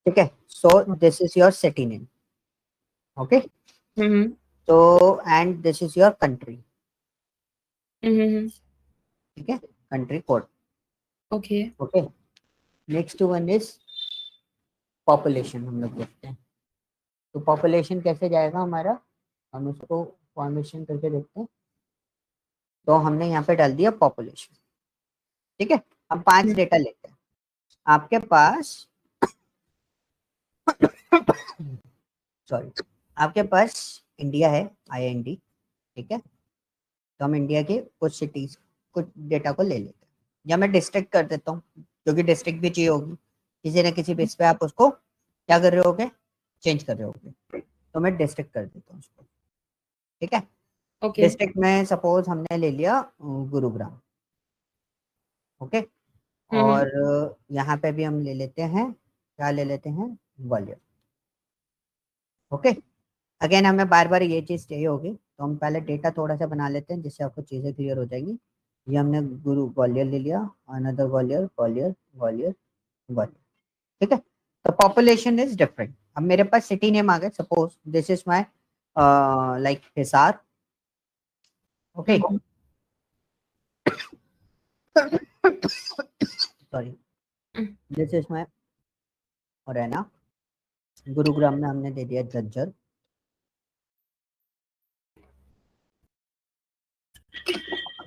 ठीक है, so this is your city name, okay, तो and this is your country, ठीक है, country code, okay okay. Next one is population, हम लोग देखते हैं। तो पॉपुलेशन कैसे जाएगा हमारा, हम उसको फॉर्मेशन करके देखते हैं। तो हमने यहाँ पे डाल दिया पॉपुलेशन, ठीक है। हम 5 डेटा लेते हैं। आपके पास सॉरी, आपके पास इंडिया है, IND, ठीक है। तो हम इंडिया के कुछ सिटीज, कुछ डेटा को ले लेते हैं, या मैं डिस्ट्रिक्ट कर देता हूँ, क्योंकि डिस्ट्रिक्ट भी चाहिए होगी किसी न किसी बेस पे, आप उसको क्या कर रहे होगे, चेंज कर रहे होगे। तो मैं डिस्ट्रिक्ट कर देता हूँ उसको, ठीक है। ओके डिस्ट्रिक्ट में सपोज हमने ले लिया गुरुग्राम, ओके। और यहाँ पे भी हम ले लेते हैं, क्या ले लेते हैं, ग्वालियर, ओके। अगेन हमें बार बार ये चीज़ चाहिए होगी, तो हम पहले डेटा थोड़ा सा बना लेते हैं जिससे आपको चीज़ें क्लियर हो जाएंगी। ये हमने गुरु ग्वालियर ले लिया, अनदर ग्वालियर, ग्वालियर, ग्वालियर, ग्वालियर, ठीक है। तो पॉपुलेशन इज डिफरेंट। अब मेरे पास सिटी नेम आ गए, suppose this is my like Hisar, okay, sorry, this is माई मुरैना। गुरुग्राम में हमने दे दिया झज्जर,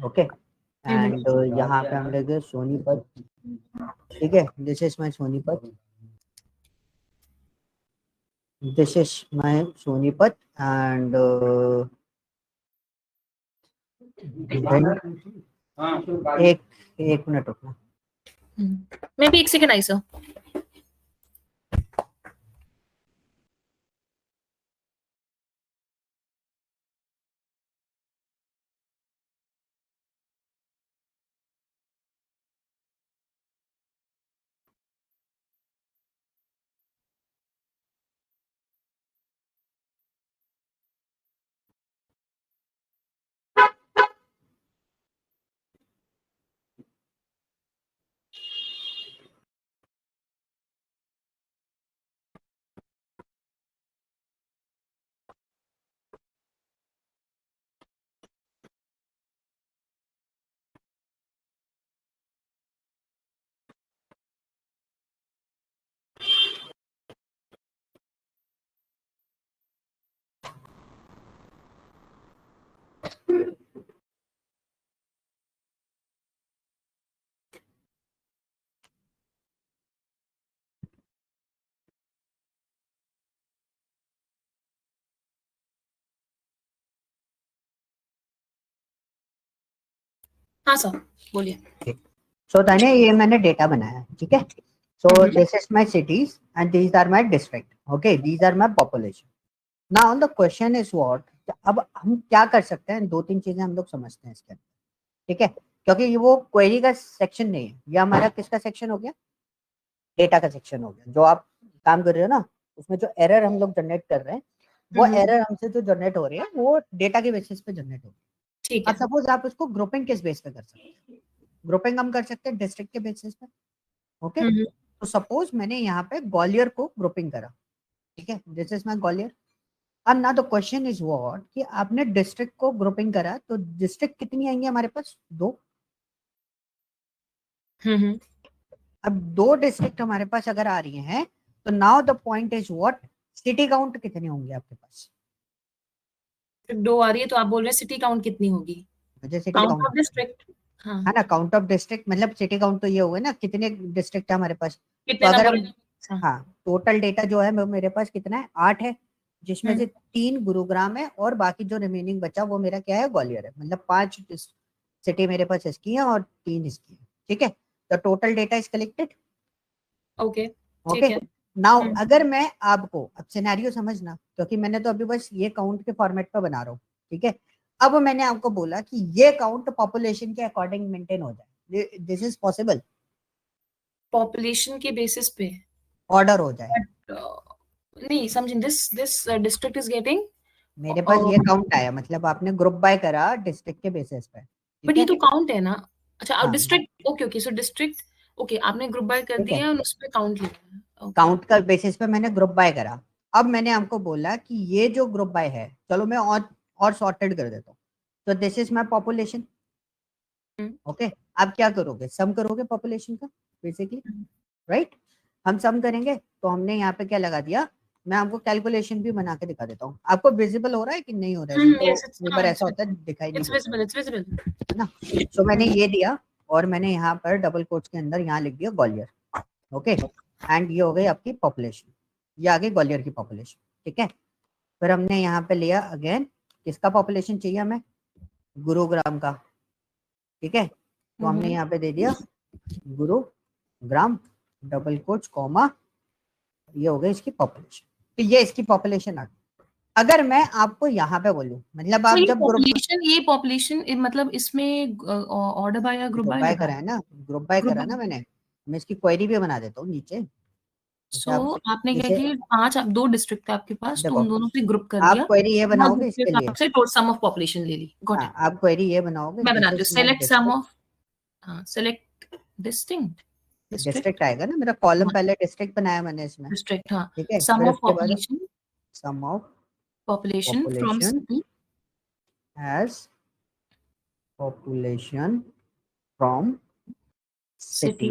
ओके। एंड यहाँ पे हम ले गए सोनीपत, ठीक है, this is my Sonipat, this is my Sonipat. And एक एक मिनट रुकना, मैं भी 1 सेकंड आई सर। हाँ सर बोलिए। सो ताने ये मैंने डेटा बनाया, ठीक है। So this is my cities and these are my district, okay, these are my population. Now the question is what, अब हम क्या कर सकते हैं, 2-3 चीजें हम लोग समझते हैं इसके अंदर, ठीक है। क्योंकि ये वो क्वेरी का सेक्शन नहीं है, ये हमारा किसका सेक्शन हो गया, डेटा का सेक्शन हो गया। जो आप काम कर रहे हो ना, उसमें जो एरर हम लोग जनरेट कर रहे हैं, वो एरर हमसे जो जनरेट हो रही है वो डेटा के बेसिस पे जनरेट हो रही है। ठीक है। अब सपोज आप उसको ग्रुपिंग किस बेस पे कर सकते हैं, ग्रुपिंग हम कर सकते हैं डिस्ट्रिक्ट के बेसिस पे, ओके। तो सपोज मैंने यहाँ पे ग्वालियर को ग्रुपिंग करा, ठीक है, दिस इज माय ग्वालियर। अब ना द क्वेश्चन इज व्हाट कि आपने डिस्ट्रिक्ट को ग्रुपिंग करा, तो डिस्ट्रिक्ट कितनी आएंगी हमारे पास, 2। अब 2 डिस्ट्रिक्ट हमारे पास अगर आ रही हैं, तो now the point is what, city count कितने होंगे आपके पास, 2 आ रही है तो आप बोल रहे हैं सिटी काउंट कितनी होगी, मुझे city count count of district. हाँ है ना, काउंट ऑफ डिस्ट्रिक्ट मतलब सिटी काउंट तो ये हुआ ना कितने डिस्ट्रिक्ट है हमारे पास। तो कितने अगर नंबर। हम, हाँ, टोटल डेटा जो है वो मेरे पास कितना है, 8 है, जिसमें से 3 गुरुग्राम है और बाकी जो रिमेनिंग बचा वो मेरा क्या है, ग्वालियर है। मतलब 5 सिटी मेरे पास इसकी है और 3 इसकी है, ठीक है। तो total data is collected, okay okay. ठीक है। नाउ अगर मैं आपको, अब सिनेरियो समझना, क्योंकि मैंने तो अभी बस ये काउंट के फॉर्मेट पे बना रहा हूँ, ठीक है। अब मैंने आपको बोला कि ये काउंट पॉपुलेशन के अकॉर्डिंग मेंटेन हो जाए, दिस इज पॉसिबल, पॉपुलेशन के बेसिस पे ऑर्डर हो जाए। नहीं समझिए, दिस डिस्ट्रिक्ट इज गेटिंग, मेरे पास ये काउंट आया, मतलब आपने ग्रुप बाय करा डिस्ट्रिक्ट के बेसिस पे, ठीक बट ये है। तो काउंट है ना। अच्छा, हाँ डिस्ट्रिक्ट, ओके ओके, सो डिस्ट्रिक्ट, ओके, आपने ग्रुप बाय कर ठीक है, दिया और उस पे काउंट लिया काउंट का बेसिस पे मैंने ग्रुप बाय करा। अब मैंने आपको बोला कि ये जो ग्रुप बाय है, चलो मैं और सॉर्टेड कर देता हूँ। तो this is my population. Okay, आप क्या करोगे, सम करोगे पॉपुलेशन का बेसिकली, राइट? हम सम करेंगे तो हमने यहाँ पे क्या लगा दिया, मैं आपको कैलकुलेशन भी बना के दिखा देता हूँ। आपको विजिबल हो रहा है कि नहीं हो रहा है? तो एक बार ऐसा होता है दिखाई नहीं देता है ना। तो मैंने ये दिया और मैंने यहाँ पर डबल कोट्स के अंदर यहाँ लिख दिया ग्वालियर। ओके, एंड ये हो गई आपकी पॉपुलेशन, ये आ गई ग्वालियर की पॉपुलेशन। ठीक है, फिर हमने यहाँ पे लिया अगेन, किसका पॉपुलेशन चाहिए हमें? गुरुग्राम का। ठीक है, तो हमने यहाँ पे दे दिया गुरुग्राम डबल कोट्स कॉमा, ये हो गई इसकी पॉपुलेशन। तो ये इसकी पॉपुलेशन आ गई। अगर मैं आपको यहाँ पे बोलूँ, मतलब आप जब पॉपुलेशन मतलब इसमें ऑर्डर बाय या ग्रुप बाय करा है ना, ग्रुप बाय करा ना मैंने, मैं इसकी क्वेरी भी बना देता हूँ नीचे। सो आपने क्या किया, 2 डिस्ट्रिक्ट थे आपके पास, तो उन दोनों से ग्रुप कर दिया। आप क्वेरी ये बनाओगे इसके लिए, से टोटल सम ऑफ पॉपुलेशन ले ली। Got it. आप क्वेरी ये बनाओगे, मैं बनाती हूँ, सेलेक्ट सम ऑफ, हाँ सेलेक्ट डिस्टिंक्ट डिस्ट्रिक्ट आएगा ना, मेरा कॉलम पहले डिस्ट्रिक्ट बनाया मैंने इसमें, डिस्ट्रिक्ट, हाँ। ठीक है, सम फिर ऑफ उसके बाद population, sum of population from city as population from city,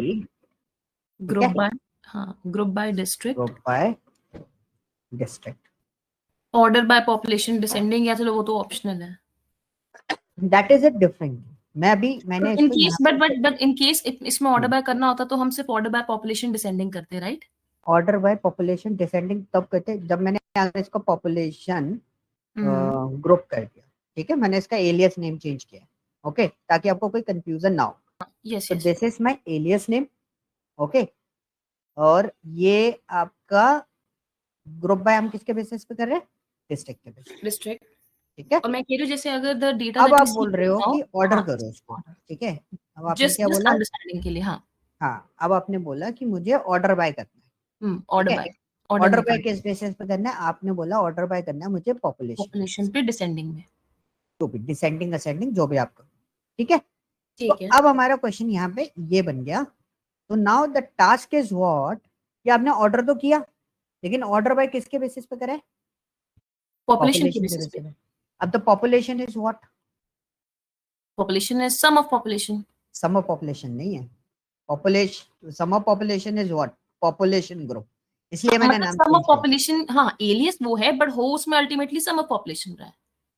group by, हाँ group by district, order by population descending, या चलो वो तो ऑप्शनल है, that is a different। मैंने in case but in case इसमें ऑर्डर बाय करना होता तो हम सिर्फ ऑर्डर बाय पॉपुलेशन डिसेंडिंग करते, right? Order by population descending तब करते जब मैंने इसको पॉपुलेशन ग्रुप कर दिया। ठीक है, मैंने इसका एलियस नेम चेंज किया, ओके, ताकि आपको कोई कंफ्यूजन ना हो। Yes, this is my alias name, okay, और ये आपका ग्रुप बाय हम किसके बेसिस पे कर रहे हैं? डिस्ट्रिक्ट के बेसिस, डिस्ट्रिक्ट। ठीक है, और मैं कह रही हूँ जैसे अगर द डेटा अब आप बोल रहे हो कि ऑर्डर करो इसको, ठीक है, अब आपने क्या बोला? अंडरस्टैंडिंग के लिए, हाँ, अब आपने बोला कि मुझे ऑर्डर बाय करना है, ऑर्डर बाय किस बेसिस पे करना है? आपने बोला ऑर्डर बाय करना है मुझे पॉपुलेशन पे डिसेंडिंग में, तो भी डिसेंडिंग असेंडिंग जो भी आप करो, ठीक है। तो अब हमारा क्वेश्चन यहाँ पे ये बन गया। तो now the task is what, कि आपने ऑर्डर तो किया, लेकिन ऑर्डर बाय किसके बेसिस पे करा है? पॉपुलेशन के बेसिस पे। अब the population is what? Population is sum of population. Sum of population नहीं है, population, sum of population is what? Population group, इसलिए मैंने नाम सम ऑफ पॉपुलेशन, हाँ एलियस वो है, बट हो उसमें अल्टीमेटली सम ऑफ पॉपुलेशन रहा है।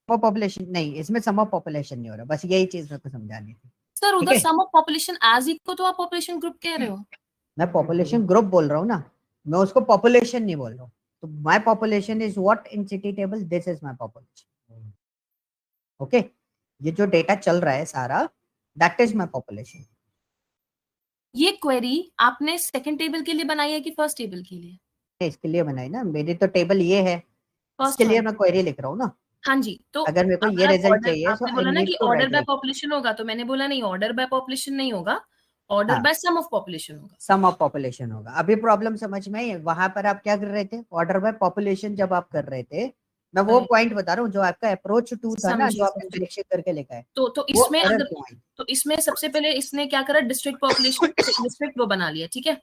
पॉपुलेशन नहीं, इसमें सम ऑफ पॉपुलेशन नहीं हो रहा, बस यही चीज मेरे को समझानी थी सर। उधर सम ऑफ पॉपुलेशन एज इक्वल तो आप पॉपुलेशन ग्रुप कह रहे हो। मैं पॉपुलेशन ग्रुप बोल रहा हूँ ना, मैं उसको पॉपुलेशन नहीं बोल रहा हूँ। तो my population is what in city table, this is my population, okay. ये जो डेटा चल रहा है सारा, दैट इज माय पॉपुलेशन। ये क्वेरी आपने सेकंड टेबल के लिए बनाई है कि फर्स्ट टेबल के लिए? इसके लिए बनाई ना, मेरी तो टेबल ये है, इसके लिए मैं क्वेरी लिख रहा हूँ ना। हाँ जी, तो अगर मेरे को ये रिजल्ट चाहिए, आपने बोला ना कि ऑर्डर बाय पॉपुलेशन होगा, तो मैंने बोला नहीं, ऑर्डर बाय पॉपुलेशन नहीं होगा, order by sum of population होगा। सम ऑफ पॉपुलेशन होगा। अभी प्रॉब्लम समझ में आई? वहां पर आप क्या कर रहे थे? ऑर्डर बाय पॉपुलेशन जब आप कर रहे थे, मैं वो पॉइंट बता रहा हूँ जो आपका अप्रोच टू था ना, जो आपने सिलेक्शन करके लिखा है। तो इसमें अगर तो इसमें सबसे पहले इसने क्या करा, डिस्ट्रिक्ट पॉपुलेशन डिस्ट्रिक्ट वो बना लिया, ठीक है।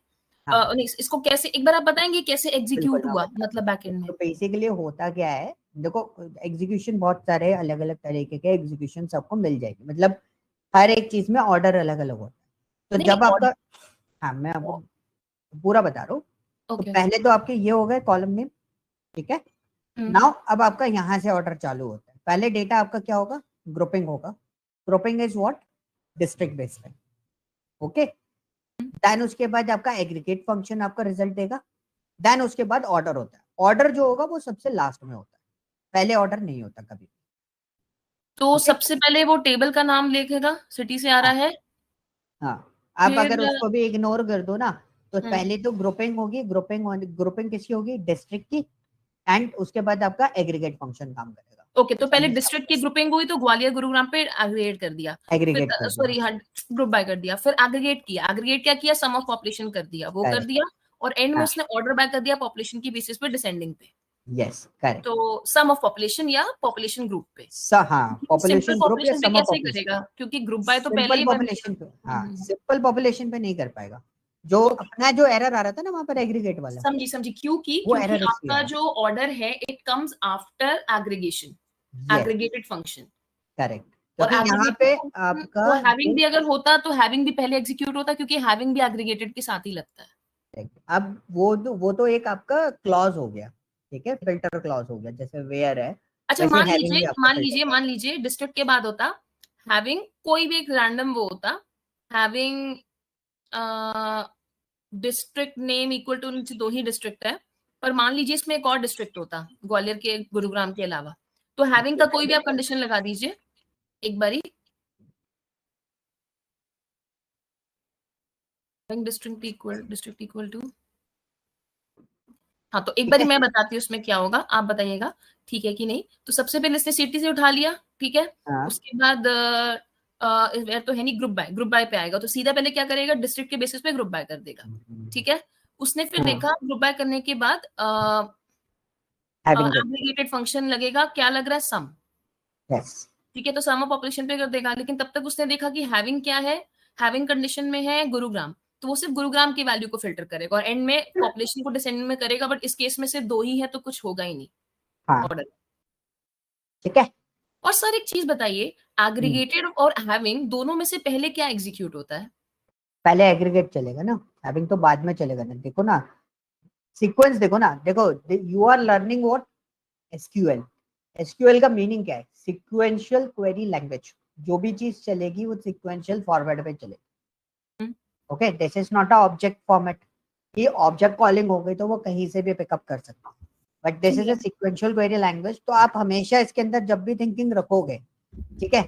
इसको कैसे, एक बार आप बताएंगे कैसे एग्जीक्यूट हुआ, मतलब बैकएंड में? तो बेसिकली होता क्या है, देखो एग्जीक्यूशन बहुत सारे अलग अलग तरीके के एग्जीक्यूशन सबको मिल जाएगी, मतलब हर एक चीज में ऑर्डर अलग अलग होता है। तो जब आपका, हाँ मैं आपको पूरा बता रहा हूँ। तो पहले तो आपके ये हो गए कॉलम नेम, ठीक है। नाउ अब आपका यहाँ से ऑर्डर चालू होता है। पहले डेटा आपका क्या होगा? ग्रुपिंग होगा। Grouping is what? District based, okay. Then उसके बाद आपका एग्रीगेट फंक्शन आपका रिजल्ट देगा। देन उसके बाद ऑर्डर होता है। ऑर्डर जो होगा वो सबसे लास्ट में होता है, पहले ऑर्डर नहीं होता कभी। तो सबसे पहले वो टेबल का नाम लिखेगा, सिटी से आ रहा है। हाँ, आप अगर उसको भी इग्नोर कर दो ना, तो पहले तो ग्रुपिंग होगी। ग्रुपिंग किसकी होगी? डिस्ट्रिक्ट की। एंड उसके बाद आपका एग्रीगेट फंक्शन काम करेगा। ओके, तो पहले डिस्ट्रिक्ट की ग्रुपिंग हुई, तो ग्वालियर गुरुग्राम पे एग्रीगेट कर दिया, एग्रीगेट सॉरी हाँ ग्रुप बाय कर दिया। फिर एग्रीगेट किया, एग्रीगेट क्या किया? सम ऑफ पॉपुलेशन कर दिया, वो कर दिया। और एंड में उसने ऑर्डर बाय कर दिया पॉपुलेशन की बेसिस पे डिसेंडिंग पे। Yes correct. तो सम ऑफ पॉपुलेशन या पॉपुलेशन ग्रुप पे, हाँ पॉपुलेशन ग्रुप या सम ऑफ कैसे करेगा? क्योंकि ग्रुप बाय तो पहले ही पॉपुलेशन पे, हाँ सिंपल पॉपुलेशन पे नहीं कर पाएगा। जो अपना जो एरर आ रहा था ना वहां पर एग्रीगेट वाला, समझी क्योंकि आपका जो ऑर्डर है it comes after aggregation, aggregated function. Correct. और यहाँ पे आपका तो हैविंग भी अगर होता तो हैविंग भी पहले एग्जीक्यूट होता, क्योंकि हैविंग भी एग्रीगेटेड के साथ ही लगता है। अब वो तो एक आपका क्लॉज हो गया, ठीक है, फिल्टर क्लॉज हो गया, जैसे वेयर है। अच्छा, मान लीजिए डिस्ट्रिक्ट के बाद होता हैविंग, कोई भी एक रैंडम वो होता having district name equal to, नीचे 2 ही डिस्ट्रिक्ट है, पर मान लीजिए इसमें एक और डिस्ट्रिक्ट होता ग्वालियर के गुरुग्राम के अलावा, तो हैविंग का कोई भी आप कंडीशन लगा दीजिए एक बारी। डिस्ट्रिक्ट इक्वल टू, हाँ तो एक बारी मैं बताती हूँ उसमें क्या होगा, आप बताइएगा ठीक है कि नहीं। तो सबसे पहले इसने सिटी से उठा लिया, ठीक है। उसके बाद तो है नहीं, ग्रुप बाय पे आएगा, तो सीधा पहले क्या करेगा, डिस्ट्रिक्ट के बेसिस पे ग्रुप बाय कर देगा, ठीक है। उसने फिर देखा ग्रुप बाय करने के बाद एग्रीगेटेड फंक्शन लगेगा, क्या लग रहा है, सम, ठीक है। तो सम ऑफ पॉपुलेशन पे कर देगा, लेकिन तब तक उसने देखा कि हैविंग क्या है, हैविंग कंडीशन में है गुरुग्राम, तो वो सिर्फ गुरुग्राम की वैल्यू को फिल्टर करेगा और एंड में पॉपुलेशन को डिसेंडिंग में करेगा, बट इस केस में सिर्फ 2 ही है तो कुछ होगा ही नहीं ऑर्डर, ठीक है। और सर एक चीज बताइए, एग्रीगेटेड और हैविंग दोनों में से पहले क्या एग्जीक्यूट होता है? पहले एग्रीगेट चलेगा ना, हैविंग तो बाद में चलेगा ना। देखो ना सीक्वेंस, देखो ना, देखो you are learning what SQL. SQL का मीनिंग क्या है, सीक्वेंशियल क्वेरी लैंग्वेज। जो भी चीज चलेगी वो सीक्वेंशियल फॉर्मेट पे चलेगी, okay. This is not a object format. ये ऑब्जेक्ट कॉलिंग हो गई तो वो कहीं से भी पिकअप कर सकता है, but this is a sequential query language. तो आप हमेशा इसके अंदर जब भी थिंकिंग रखोगे, ठीक है,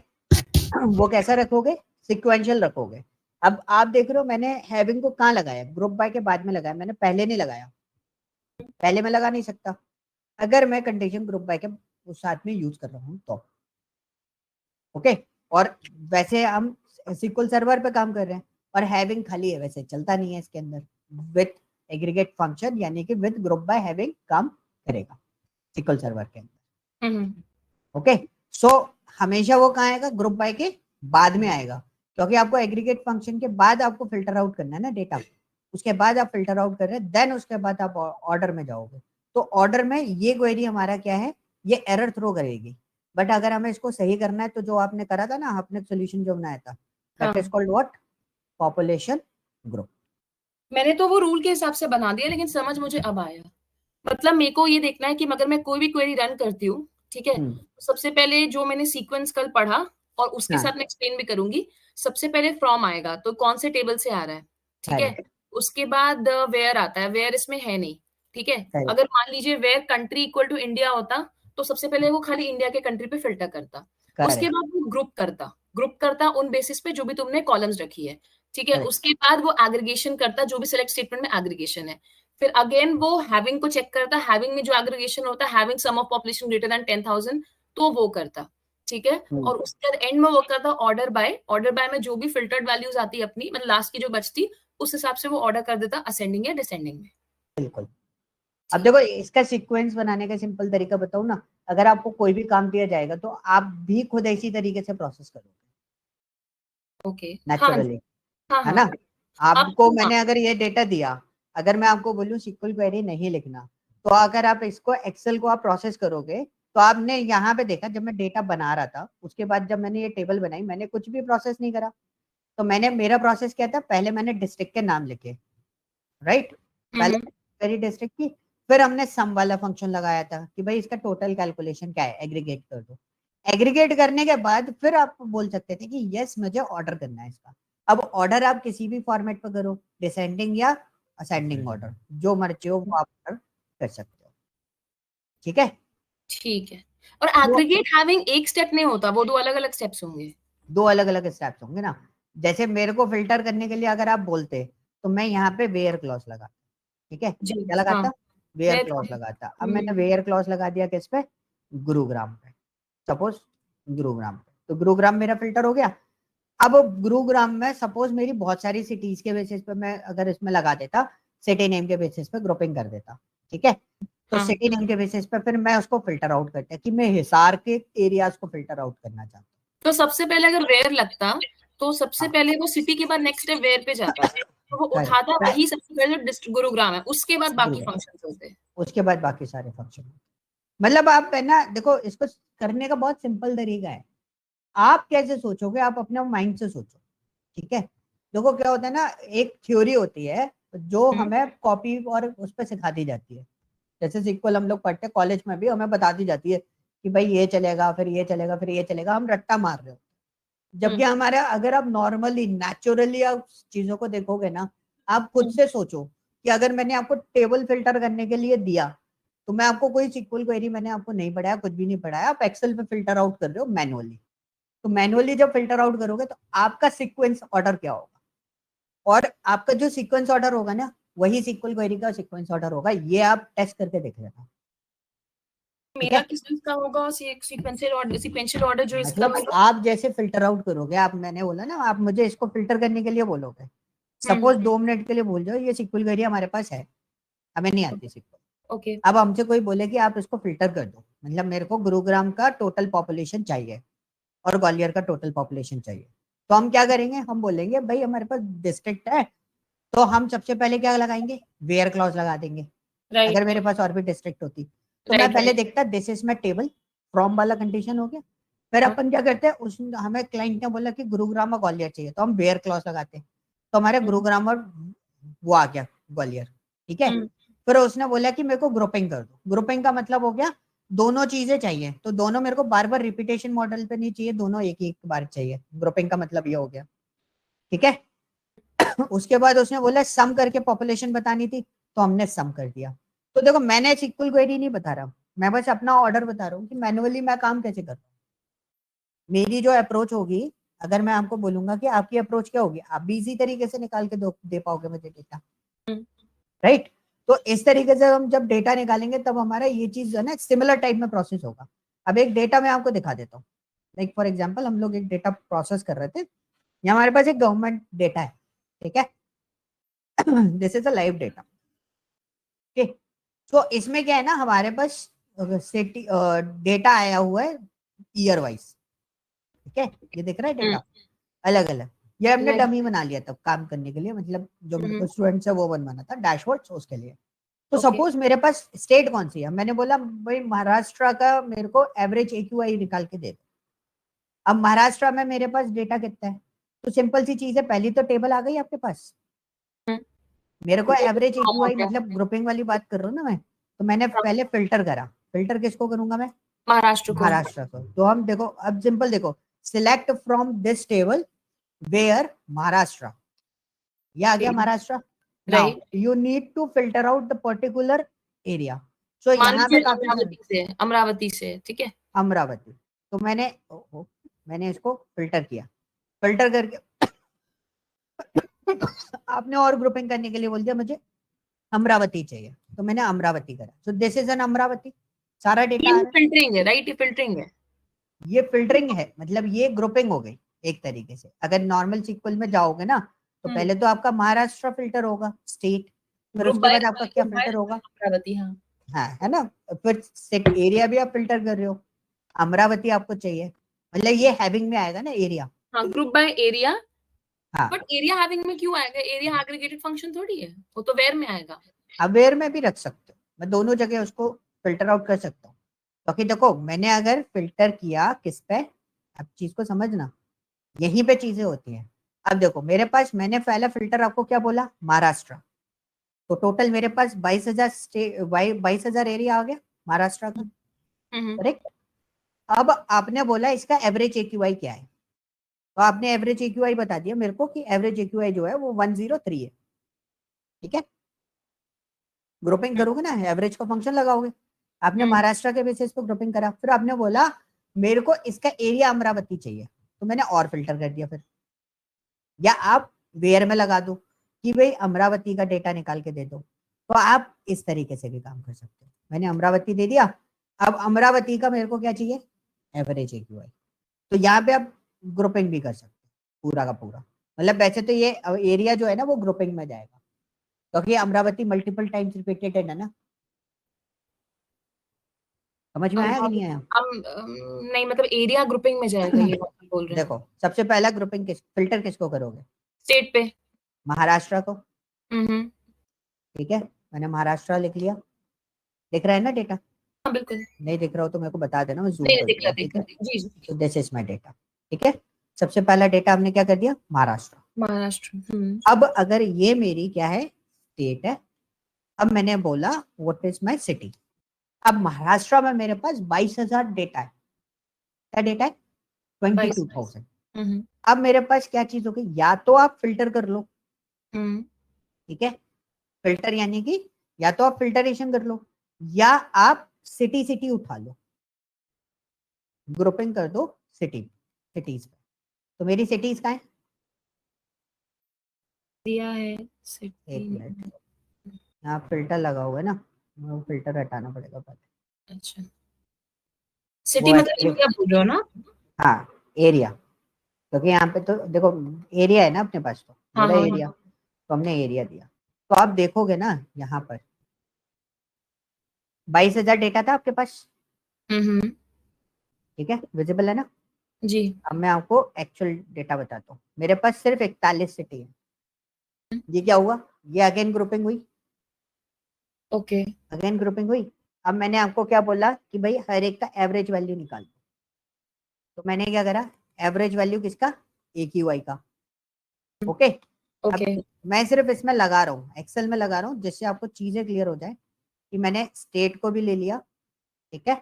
वो कैसा रखोगे, सीक्वेंशियल रखोगे। अब आप देख रहे हो मैंने हैविंग को कहाँ लगाया, ग्रुप बाय के बाद में लगाया, मैंने पहले नहीं लगाया, पहले मैं लगा नहीं सकता अगर मैं कंडीशन ग्रुप बाय के उस साथ में यूज कर रहा हूँ तो, ओके। और वैसे हम SQL सर्वर पे काम कर रहे हैं और हैविंग खाली है, वैसे चलता नहीं है इसके अंदर, विथ एग्रीगेट फंक्शन यानी कि विथ ग्रुप बाय हैविंग काम करेगा SQL सर्वर के अंदर, ओके। सो हमेशा वो कहाँ आएगा, ग्रुप बाय के बाद में आएगा, क्योंकि आपको एग्रीगेट फंक्शन के बाद आपको फिल्टर आउट करना है ना डेटा, उसके बाद आप फिल्टर आउट कर रहे हैं, देन उसके बाद आप ऑर्डर में जाओगे। तो ऑर्डर में ये क्वेरी हमारा क्या है, ये एरर थ्रो करेगी, बट अगर हमें इसको सही करना है तो जो आपने करा था ना, आपने सोल्यूशन जो बनाया था, that is called what, population group. मैंने तो वो रूल के हिसाब से बना दिया, लेकिन समझ मुझे अब आया। मतलब मेरे को ये देखना है कि अगर मैं कोई भी क्वेरी रन करती हूँ, ठीक है, तो सबसे पहले जो मैंने सीक्वेंस कल पढ़ा और उसके साथ मैं एक्सप्लेन भी करूंगी, सबसे पहले फ्रॉम आएगा, तो कौन से टेबल से आ रहा है, ठीक है। उसके बाद वेयर आता है, वेयर इसमें है नहीं, ठीक है। अगर मान लीजिए where country equal to India होता, तो सबसे पहले वो खाली इंडिया के कंट्री पे फिल्टर करता। उसके बाद वो ग्रुप करता उन बेसिस पे जो भी तुमने कॉलम्स रखी है, ठीक है। उसके बाद वो एग्रीगेशन करता, जो भी सिलेक्ट स्टेटमेंट में एग्रीगेशन है। फिर अगेन वो हैविंग को चेक करता, हैविंग में जो एग्रीगेशन होता है, having sum of population greater than 10,000, तो वो करता, ठीक है। और उसके बाद एंड में वो करता ऑर्डर बाय में जो भी फिल्टर्ड वैल्यूज आती है अपनी, मतलब लास्ट की जो बचती, उस हिसाब से वो ऑर्डर कर देता असेंडिंग या डिसेंडिंग में। बिल्कुल। अब देखो इसका सीक्वेंस बनाने का सिंपल तरीका बताऊं ना, अगर आपको कोई भी काम दिया जाएगा तो आप भी खुद इसी तरीके से प्रोसेस करोगे, ओके, नेचुरली, है ना। आपको मैंने अगर ये डेटा दिया, अगर मैं आपको बोलूं SQL क्वेरी नहीं लिखना, तो अगर आप इसको एक्सेल को आप प्रोसेस करोगे, तो आपने यहाँ पे देखा जब मैं डेटा बना रहा था, उसके बाद जब मैंने ये टेबल बनाई, मैंने कुछ भी प्रोसेस नहीं करा। तो मेरा प्रोसेस क्या था, पहले मैंने डिस्ट्रिक्ट के नाम लिखे, राइट, पहले क्वेरी डिस्ट्रिक्ट की, फिर हमने सम वाला फंक्शन लगाया था कि भाई इसका टोटल कैलकुलेशन क्या है, एग्रीगेट कर दो। एग्रीगेट करने के बाद फिर आप बोल सकते थे कि यस मुझे ऑर्डर करना है इसका। अब ऑर्डर आप किसी भी फॉर्मेट पर करो, डिसेंडिंग या असेंडिंग ऑर्डर, जो मर्जी हो वो आप ऑर्डर कर सकते हो, ठीक है। ठीक है, और एग्रीगेट हैविंग एक स्टेप नहीं होता, वो 2 अलग अलग स्टेप्स होंगे, 2 अलग अलग स्टेप्स होंगे ना। जैसे मेरे को फिल्टर करने के लिए अगर आप बोलते तो मैं यहाँ पे वेयर क्लॉज लगा, ठीक है, क्या लगाता, वेयर क्लॉज लगाता। अब मैंने वेयर क्लॉज लगा दिया किस पे, गुरुग्राम पे, सपोज गुरुग्राम पे, तो गुरुग्राम मेरा फिल्टर हो गया। अब गुरुग्राम में सपोज मेरी बहुत सारी सिटीज के बेसिस पे मैं अगर इसमें लगा देता, सिटी नेम के बेसिस पे ग्रुपिंग कर देता, ठीक है। तो सिटी नेम के बेसिस पे फिर मैं उसको फिल्टर आउट करता कि मैं हिसार के एरियाज को फिल्टर आउट करना चाहता हूँ। तो सबसे पहले अगर वेयर लगता, तो सबसे पहले वो सिटी के बाद नेक्स्ट स्टेप वेयर पे जाता। वो उठाता वही सबसे पहले गुरुग्राम है, उसके बाद बाकी फंक्शन होते हैं, उसके बाद बाकी सारे फंक्शन। मतलब आप है ना, देखो इसको करने का बहुत सिंपल तरीका है। आप कैसे सोचोगे, आप अपने माइंड से सोचो, ठीक है। देखो क्या होता है ना, एक थ्योरी होती है जो हमें कॉपी और उस पर सिखा दी जाती है। जैसे सिक्वल हम लोग पढ़ते हैं कॉलेज में भी, हमें बता दी जाती है कि भाई ये चलेगा, फिर ये चलेगा, फिर ये चलेगा, हम रट्टा मार रहे हो। जबकि हमारे, अगर आप नॉर्मली नेचुरली आप चीजों को देखोगे ना, आप खुद से सोचो कि अगर मैंने आपको टेबल फिल्टर करने के लिए दिया, तो मैं आपको कोई सिक्वल क्वेरी मैंने आपको नहीं पढ़ाया, कुछ भी नहीं पढ़ाया, आप एक्सेल पे फिल्टर आउट कर रहे हो मैनुअली। तो मैनुअली जब फिल्टर आउट करोगे तो आपका सीक्वेंस ऑर्डर क्या होगा, और आपका जो सीक्वेंस ऑर्डर होगा ना, वही सिक्वल क्वेरी का सीक्वेंस ऑर्डर होगा। ये आप टेस्ट करके देख लेना। मेरा किस चीज का होगा सीक्वेंशियल ऑर्डर जो इसका मतलब आप जैसे फिल्टर आउट करोगे, आप, मैंने बोला ना, आप मुझे इसको फिल्टर करने के लिए बोलोगे, सपोज 2 मिनट के लिए बोल जाओ ये सिक्वल क्वेरी हमारे पास है, हमें नहीं आती सिक्वल। ओके। अब हमसे कोई बोले कि आप इसको फिल्टर कर दो, मतलब मेरे को गुरुग्राम का टोटल पॉपुलेशन चाहिए और ग्वालियर का टोटल पॉपुलेशन चाहिए, तो हम क्या करेंगे, हम बोलेंगे भाई हमारे पास डिस्ट्रिक्ट है, तो हम सबसे पहले क्या लगाएंगे, वेयर क्लॉज लगा देंगे। अगर मेरे पास और भी डिस्ट्रिक्ट होती तो मैं पहले देखता this is my table, from वाला कंडीशन हो गया। फिर अपन क्या करते हैं, उस हमें क्लाइंट ने बोला कि गुरुग्राम और ग्वालियर चाहिए, तो हम वेयर क्लॉज लगाते हैं, तो हमारे गुरुग्राम और वो आ गया ग्वालियर, ठीक है। फिर उसने बोला कि मेरे को ग्रुपिंग कर दो, ग्रुपिंग का मतलब हो गया दोनों चीजें चाहिए, तो दोनों मेरे को बार बार रिपीटेशन मॉडल पे नहीं चाहिए, दोनों एक ही बार चाहिए। ग्रुपिंग का मतलब ये हो गया, ठीक है। उसके बाद उसने बोला सम करके पॉपुलेशन बतानी थी, तो हमने सम कर दिया। तो देखो मैंने सिक्वल क्वेरी नहीं बता रहा, मैं बस अपना ऑर्डर बता रहा हूँ कि मैनुअली मैं काम कैसे करता हूँ। मेरी जो अप्रोच होगी, अगर मैं आपको बोलूंगा कि आपकी अप्रोच क्या होगी, आप भी इसी तरीके से निकाल के दे पाओगे मुझे डेटा, राइट। तो इस तरीके से हम जब डेटा निकालेंगे तब हमारा ये चीज है ना सिमिलर टाइप में प्रोसेस होगा। अब एक डेटा मैं आपको दिखा देता हूँ, लाइक फॉर एग्जाम्पल हम लोग एक डेटा प्रोसेस कर रहे थे, ये हमारे पास एक गवर्नमेंट डेटा है, ठीक है। This is a live data, okay. तो इसमें क्या है ना, हमारे पास डेटा आया हुआ है ईयर वाइज, ठीक है। ये दिख रहा है डेटा अलग अलग, ये हमने डमी बना लिया तब काम करने के लिए, मतलब जो मेरे को स्टूडेंट से वो बनवाना था डैशबोर्ड उसके लिए। तो सपोज मेरे पास स्टेट कौन सी है, मैंने बोला भाई महाराष्ट्र का मेरे को एवरेज AQI निकाल के दे दो। अब महाराष्ट्र में मेरे पास डेटा कितना है, तो सिंपल सी चीज है, पहली तो टेबल आ गई आपके पास। मेरे को एवरेज AQI मतलब ग्रुपिंग वाली बात कर रहा हूँ ना मैं, तो मैंने पहले फिल्टर करा, फिल्टर किसको करूंगा मैं, महाराष्ट्र को। तो हम देखो, अब सिंपल देखो, select from this table where Maharashtra, ये आ गया Maharashtra. Now you need to filter out the particular area. So यहाँ पे काफी अमरावती से, ठीक है, अमरावती। तो मैंने इसको फिल्टर किया, फिल्टर करके आपने और ग्रुपिंग करने के लिए बोल दिया मुझे अमरावती चाहिए, तो मैंने अमरावती करा। सो दिस इज एन अमरावती, सारा डेटा फिल्टरिंग है, राइट, फिल्टरिंग है, ये फिल्टरिंग है, मतलब ये ग्रुपिंग हो गई एक तरीके से। अगर नॉर्मल सिक्वल में जाओगे ना, तो पहले तो आपका महाराष्ट्र फिल्टर होगा स्टेट, फिर उसके बाद आपका क्या फिल्टर होगा, अमरावती। हाँ है ना, फिर एरिया भी आप फिल्टर कर रहे हो, अमरावती आपको चाहिए, मतलब ये हैविंग में आएगा ना एरिया, हाँ, ग्रुप बाय एरिया। हाँ, बट एरिया हैविंग में क्यों आएगा, एरिया एग्रीगेटेड फंक्शन थोड़ी है, वो तो वेयर में आएगा। अब वेयर में भी रख सकते हो, मैं दोनों जगह उसको फिल्टर आउट कर सकता हूँ। क्योंकि देखो मैंने अगर फिल्टर किया किस पे, अब चीज को समझना, यहीं पे चीजें होती हैं। अब देखो मेरे पास, मैंने पहला फिल्टर आपको क्या बोला, महाराष्ट्र, तो टोटल मेरे पास 22,000 एरिया आ गया महाराष्ट्र का, करेक्ट। अब आपने बोला इसका एवरेज AQI क्या है, तो आपने एवरेज AQI बता दिया मेरे को कि एवरेज AQI जो है वो 103 है, ठीक है। ग्रुपिंग करोगे ना, एवरेज का फंक्शन लगाओगे, आपने महाराष्ट्र के बेसिस पे ग्रुपिंग करा, फिर आपने बोला मेरे को इसका एरिया अमरावती चाहिए, तो मैंने और फिल्टर कर दिया फिर, या आप वेयर में लगा दो कि भाई अमरावती का डेटा निकाल के दे दो, तो आप इस तरीके से भी काम कर सकते हो। मैंने अमरावती दे दिया, अब अमरावती का मेरे को क्या चाहिए, एवरेज AQI, तो यहाँ पे आप ग्रुपिंग भी कर सकते हो पूरा का पूरा। मतलब वैसे तो ये एरिया जो है ना वो ग्रुपिंग में जाएगा, क्योंकि अमरावती मल्टीपल टाइम्स रिपीटेड है ना। समझ में आया कि नहीं आया? नहीं, मतलब एरिया ग्रुपिंग में जाएगा, ये बोल रहे हैं। देखो सबसे पहला ग्रुपिंग फिल्टर किसको करोगे, स्टेट पे, महाराष्ट्र को, ठीक है, मैंने महाराष्ट्र लिख लिया। दिख रहा है ना डेटा? हाँ बिल्कुल। नहीं दिख रहा हो तो मेरे को बता देना, मैं जूम नहीं कर दिख रहा, दूंगा, ठीक है। जी जी। तो दिस इज माय डेटा, ठीक है। सबसे पहला डेटा हमने क्या कर दिया, महाराष्ट्र। महाराष्ट्र। अब अगर ये मेरी क्या है, स्टेट है, अब मैंने बोला व्हाट इज माय सिटी। अब महाराष्ट्र में मेरे पास 22,000 डेटा है। क्या डेटा है? 22,000। अब मेरे पास क्या चीज होगी, या तो आप फिल्टर कर लो, ठीक है, फिल्टर यानी कि या तो आप फिल्टरेशन कर लो, या आप सिटी सिटी उठा लो, ग्रुपिंग कर दो सिटीज पे। तो मेरी सिटीज का है, दिया है एक सिटी। मिनट, यहाँ फिल्टर लगा हुआ है ना, वो फिल्टर हटाना पड़ेगा पहले। अच्छा, सिटी मतलब इंडिया बोल रहे हो ना? हाँ, एरिया, क्योंकि यहाँ पे तो देखो एरिया है ना अपने पास, तो हाँ मेरा हाँ एरिया, तो हमने एरिया दिया। तो आप देखोगे ना यहाँ पर 22,000 डेटा था आपके पास, ठीक है, विजिबल है ना जी। अब मैं आपको एक्चुअल डेटा बताता हूँ। मेरे पास सिर्फ 41 सिटी है। ये क्या हुआ, ये अगेन ग्रुपिंग हुई, ओके। अगेन ग्रुपिंग हुई। अब मैंने आपको क्या बोला कि भाई हर एक का एवरेज वैल्यू निकाल, तो मैंने क्या करा, एवरेज वैल्यू किसका, AQI का, ओके। अब मैं सिर्फ इसमें लगा रहा हूँ, एक्सेल में लगा रहा हूँ, जिससे आपको चीजें क्लियर हो जाए कि मैंने स्टेट को भी ले लिया, ठीक है,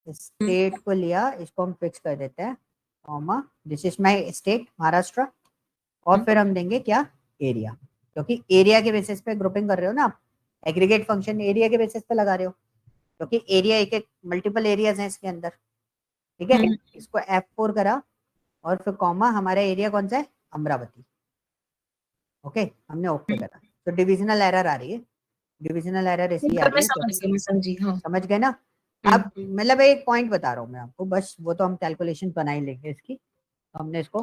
स्टेट को लिया, इसको हम फिक्स कर देते हैं, comma, this is my state Maharashtra, और फिर हम देंगे क्या, एरिया, क्योंकि एरिया के बेसिस पे ग्रुपिंग कर रहे हो ना आप, एग्रीगेट फंक्शन एरिया के बेसिस पे लगा रहे हो, क्योंकि एरिया एक एक मल्टीपल एरियाज हैं इसके अंदर, ठीक है। इसको F4 करा, और फिर कॉमा, हमारा एरिया कौन सा है, अमरावती, ओके, हमने ओके करा। तो डिविजनल एरर आ रही है, डिविजनल एरर इसलिए आ रही है, समझ गए ना। अब मतलब एक पॉइंट बता रहा हूँ मैं आपको, बस वो तो हम कैलकुलेशन बना ही लेंगे इसकी, तो हमने इसको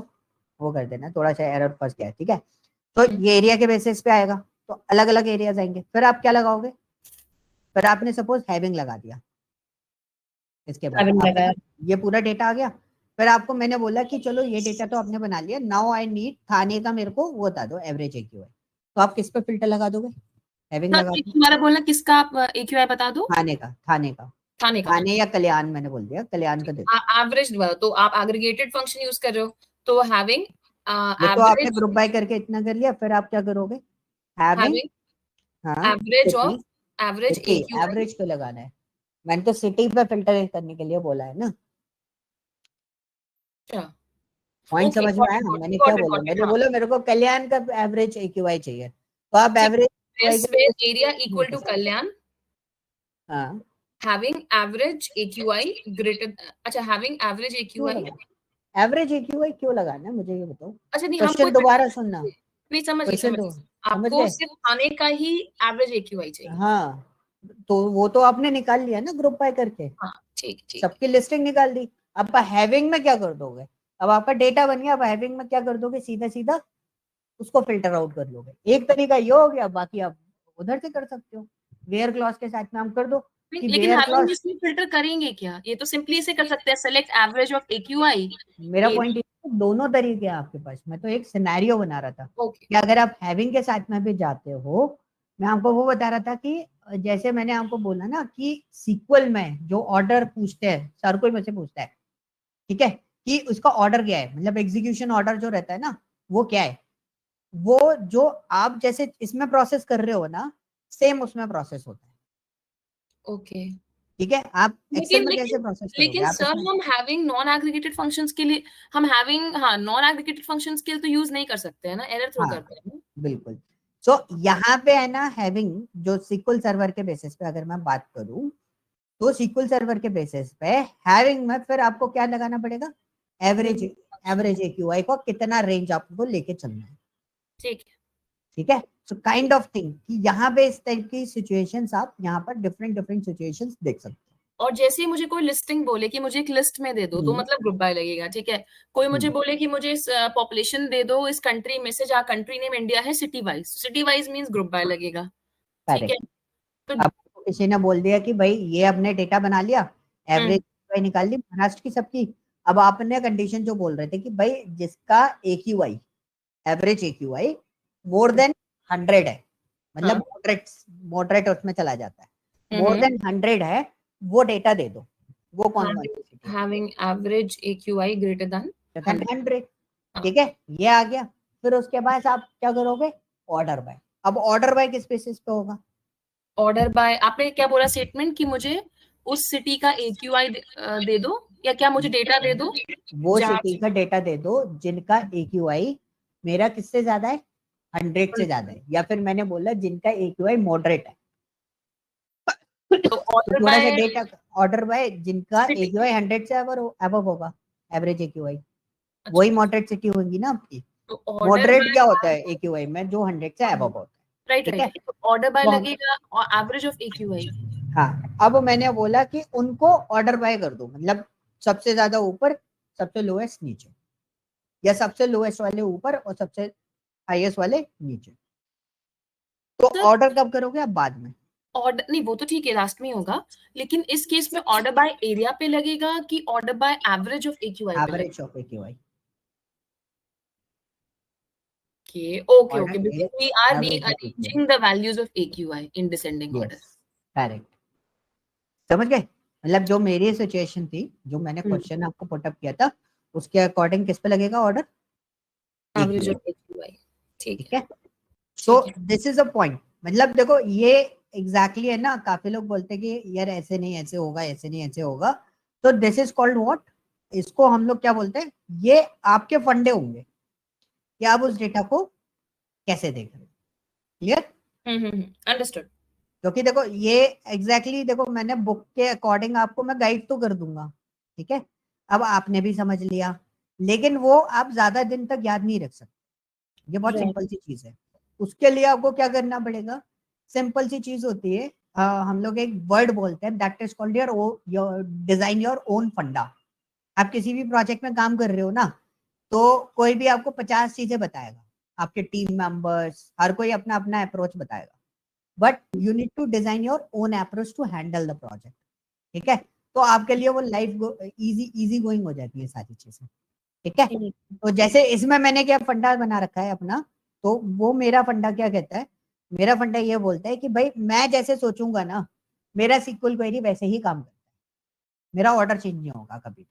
वो कर देना, थोड़ा सा एरर फंस गया है, ठीक है। तो ये एरिया के बेसिस पे आएगा, तो अलग अलग एरियाज आएंगे, फिर आप क्या लगाओगे, फिर आपने सपोज हैविंग लगा दिया, इसके बाद ये पूरा डेटा आ गया। फिर आपको मैंने बोला कि चलो ये डेटा तो आपने बना लिया, नाउ आई नीड थाने का, मेरे को वो बता दो एवरेज AQI, तो आप किस पे फिल्टर लगा दोगे, हैविंग लगा दो। तुम्हारा बोलना किसका, आप AQI बता दो। थाने का, थाने या कल्याण, मैंने बोल दिया कल्याण का दे दो। एवरेज, तो आप एग्रीगेटेड फंक्शन यूज कर रहे हो, तो हैविंग ये तो आपने ग्रुप बाय करके इतना कर लिया, फिर आप क्या करोगे, हैविंग, हाँ, average of average AQI। Average तो लगाना है, मैंने तो सिटी पे फिल्टर करने के लिए बोला है ना। पॉइंट समझ में आया, मैंने क्या बोला, मैंने बोला मेरे को कल्याण का एवरेज AQI चाहिए, तो आप एवरेज एरिया इक्वल टू कल्याण, हाँ, having average AQI greater, अच्छा having average AQI, average AQI क्यों लगाना है मुझे ये बताओ। अच्छा नहीं, क्वेश्चन दोबारा सुनना, नहीं समझ क्वेश्चन दो, आपको सिर्फ थाने का ही एवरेज AQI चाहिए। हाँ, तो वो तो आपने निकाल लिया ना ग्रुप बाय करके, हाँ ठीक ठीक, सबकी लिस्टिंग निकाल दी। अब हैविंग में क्या कर दोगे, अब आपका डेटा बन गया, अब हैविंग में क्या कर दोगे, सीधा सीधा उसको फिल्टर आउट कर लोगे। एक तरीका ये हो गया, बाकी आप उधर से कर सकते हो, वेयर क्लॉज के साथ में हम कर दो कि लेकिन वेयर हैविंग इसमें फिल्टर करेंगे क्या, ये तो सिंपली ऐसे कर सकते हैं, सेलेक्ट एवरेज ऑफ AQI। मेरा पॉइंट दोनों तरीके हैं आपके पास, मैं तो एक सिनेरियो बना रहा था कि अगर आप हैविंग के साथ में भी जाते हो, मैं आपको वो बता रहा था कि जैसे मैंने आपको बोला ना कि सीक्वल में जो ऑर्डर पूछते हैं, सर कोई मुझसे पूछता है, ठीक है, कि उसका ऑर्डर क्या है, मतलब एग्जीक्यूशन ऑर्डर जो रहता है ना वो क्या है, वो जो आप जैसे इसमें प्रोसेस कर रहे हो ना, सेम उसमें प्रोसेस होता है, ओके, ठीक है। आप एक्सेल में कैसे प्रोसेस करोगे, लेकिन आप सर हम हैविंग नॉन एग्रीगेटेड फंक्शंस के लिए, हम हैविंग हाँ नॉन एग्रीगेटेड फंक्शंस के लिए तो यूज नहीं कर सकते हैं ना, एरर थ्रो करते हैं। बिल्कुल। सो यहाँ पे है ना हैविंग, जो SQL सर्वर के बेसिस पे अगर मैं बात करूं, तो SQL सर्वर के बेसिस पे हैविंग में फिर आपको क्या लगाना पड़ेगा, एवरेज AQI को कितना रेंज आपको लेके चलना है, ठीक है। सो काइंड ऑफ थिंग कि यहाँ पे इस टाइप की सिचुएशंस आप यहाँ पर डिफरेंट डिफरेंट सिचुएशंस देख सकते हो। और जैसे ही मुझे कोई लिस्टिंग बोले कि मुझे एक लिस्ट में दे दो, तो मतलब ग्रुप बाय लगेगा, ठीक है। कोई मुझे बोले कि मुझे पॉपुलेशन दे दो इस कंट्री में से जहाँ कंट्री नेम इंडिया है, city wise means group by लगेगा, ठीक है। तो अब किसी ने बोल दिया कि भाई ये हमने डेटा बना लिया, एवरेज निकाल ली महाराष्ट्र की सबकी, अब आपने कंडीशन जो बोल रहे थे कि भाई जिसका AQI average AQI more than 100 है, मतलब मॉडरेट उसमें चला जाता है, मोर देन 100 है, वो डेटा दे दो। वो कौन सी सिटी है? Having average AQI greater than 100। ठीक है, ये आ गया। फिर उसके बाद आप क्या करोगे? Order by. अब ऑर्डर बाय किस बेसिस पे होगा? ऑर्डर बाय, आपने क्या बोला स्टेटमेंट कि मुझे उस सिटी का AQI दे दो, या क्या मुझे डेटा दे दो? वो सिटी का डेटा दे दो जिनका AQI मेरा किससे ज्यादा है? 100 से ज्यादा है, या फिर मैंने बोला जिनका AQI मॉडरेट है। तो तो थोड़ा सा डेटा ऑर्डर बाय जिनका AQI 100 से अबव होगा, एवरेज AQI, वही मॉडरेट सिटी होगी ना आपकी। मॉडरेट क्या होता है AQI में? जो 100 से अबव होता है। राइट ठीक है, ऑर्डर बाय लगेगा और एवरेज ऑफ AQI। हाँ, अब मैंने बोला कि उनको ऑर्डर बाय कर दो, मतलब सबसे ज्यादा ऊपर, सबसे लोएस्ट नीचे, या सबसे लोएस्ट वाले ऊपर और सबसे हाईएस्ट वाले नीचे। तो ऑर्डर कब करोगे? अब बाद में। ऑर्डर नहीं, वो तो ठीक है, लास्ट में होगा, लेकिन इस केस में ऑर्डर बाय एरिया पे लगेगा कि order by average of AQI पे? Average of AQI। Okay, okay, because we are rearranging the values of AQI in descending order. Correct, समझ गए? मतलब जो मेरी सिचुएशन थी, जो मैंने क्वेश्चन आपको पुटअप किया था, उसके अकॉर्डिंग किस पे लगेगा ऑर्डर? Average of AQI। ठीक है, so this is a point. मतलब देखो ये एग्जैक्टली है ना, काफी लोग बोलते हैं कि यार ऐसे नहीं ऐसे होगा, ऐसे नहीं ऐसे होगा। तो दिस इज कॉल्ड व्हाट? इसको हम लोग क्या बोलते हैं? ये आपके फंडे होंगे कि आप उस डेटा को कैसे देख रहे हो। क्लियर? अंडरस्टूड। क्योंकि देखो ये एग्जैक्टली देखो, मैंने बुक के अकॉर्डिंग आपको मैं गाइड तो कर दूंगा, ठीक है, अब आपने भी समझ लिया, लेकिन वो आप ज्यादा दिन तक याद नहीं रख सकते। ये बहुत सिंपल सी चीज है। उसके लिए आपको क्या करना पड़ेगा? सिंपल सी चीज होती है, हम लोग एक वर्ड बोलते हैं, that is called your design your own फंडा। आप किसी भी प्रोजेक्ट में काम कर रहे हो ना, तो कोई भी आपको 50 चीजें बताएगा, आपके टीम मेंबर्स, हर कोई अपना अपना अप्रोच बताएगा, but you need to design your own approach to handle the project. ठीक है, तो आपके लिए वो लाइफ इजी गोइंग हो जाती है सारी चीजें। ठीक है, तो जैसे इसमें मैंने क्या फंडा बना रखा है अपना, तो वो मेरा फंडा क्या कहता है? मेरा फंडा ये बोलता है कि भाई मैं जैसे सोचूंगा ना, मेरा SQL क्वेरी वैसे ही काम करता है, मेरा ऑर्डर चेंज नहीं होगा कभी भी।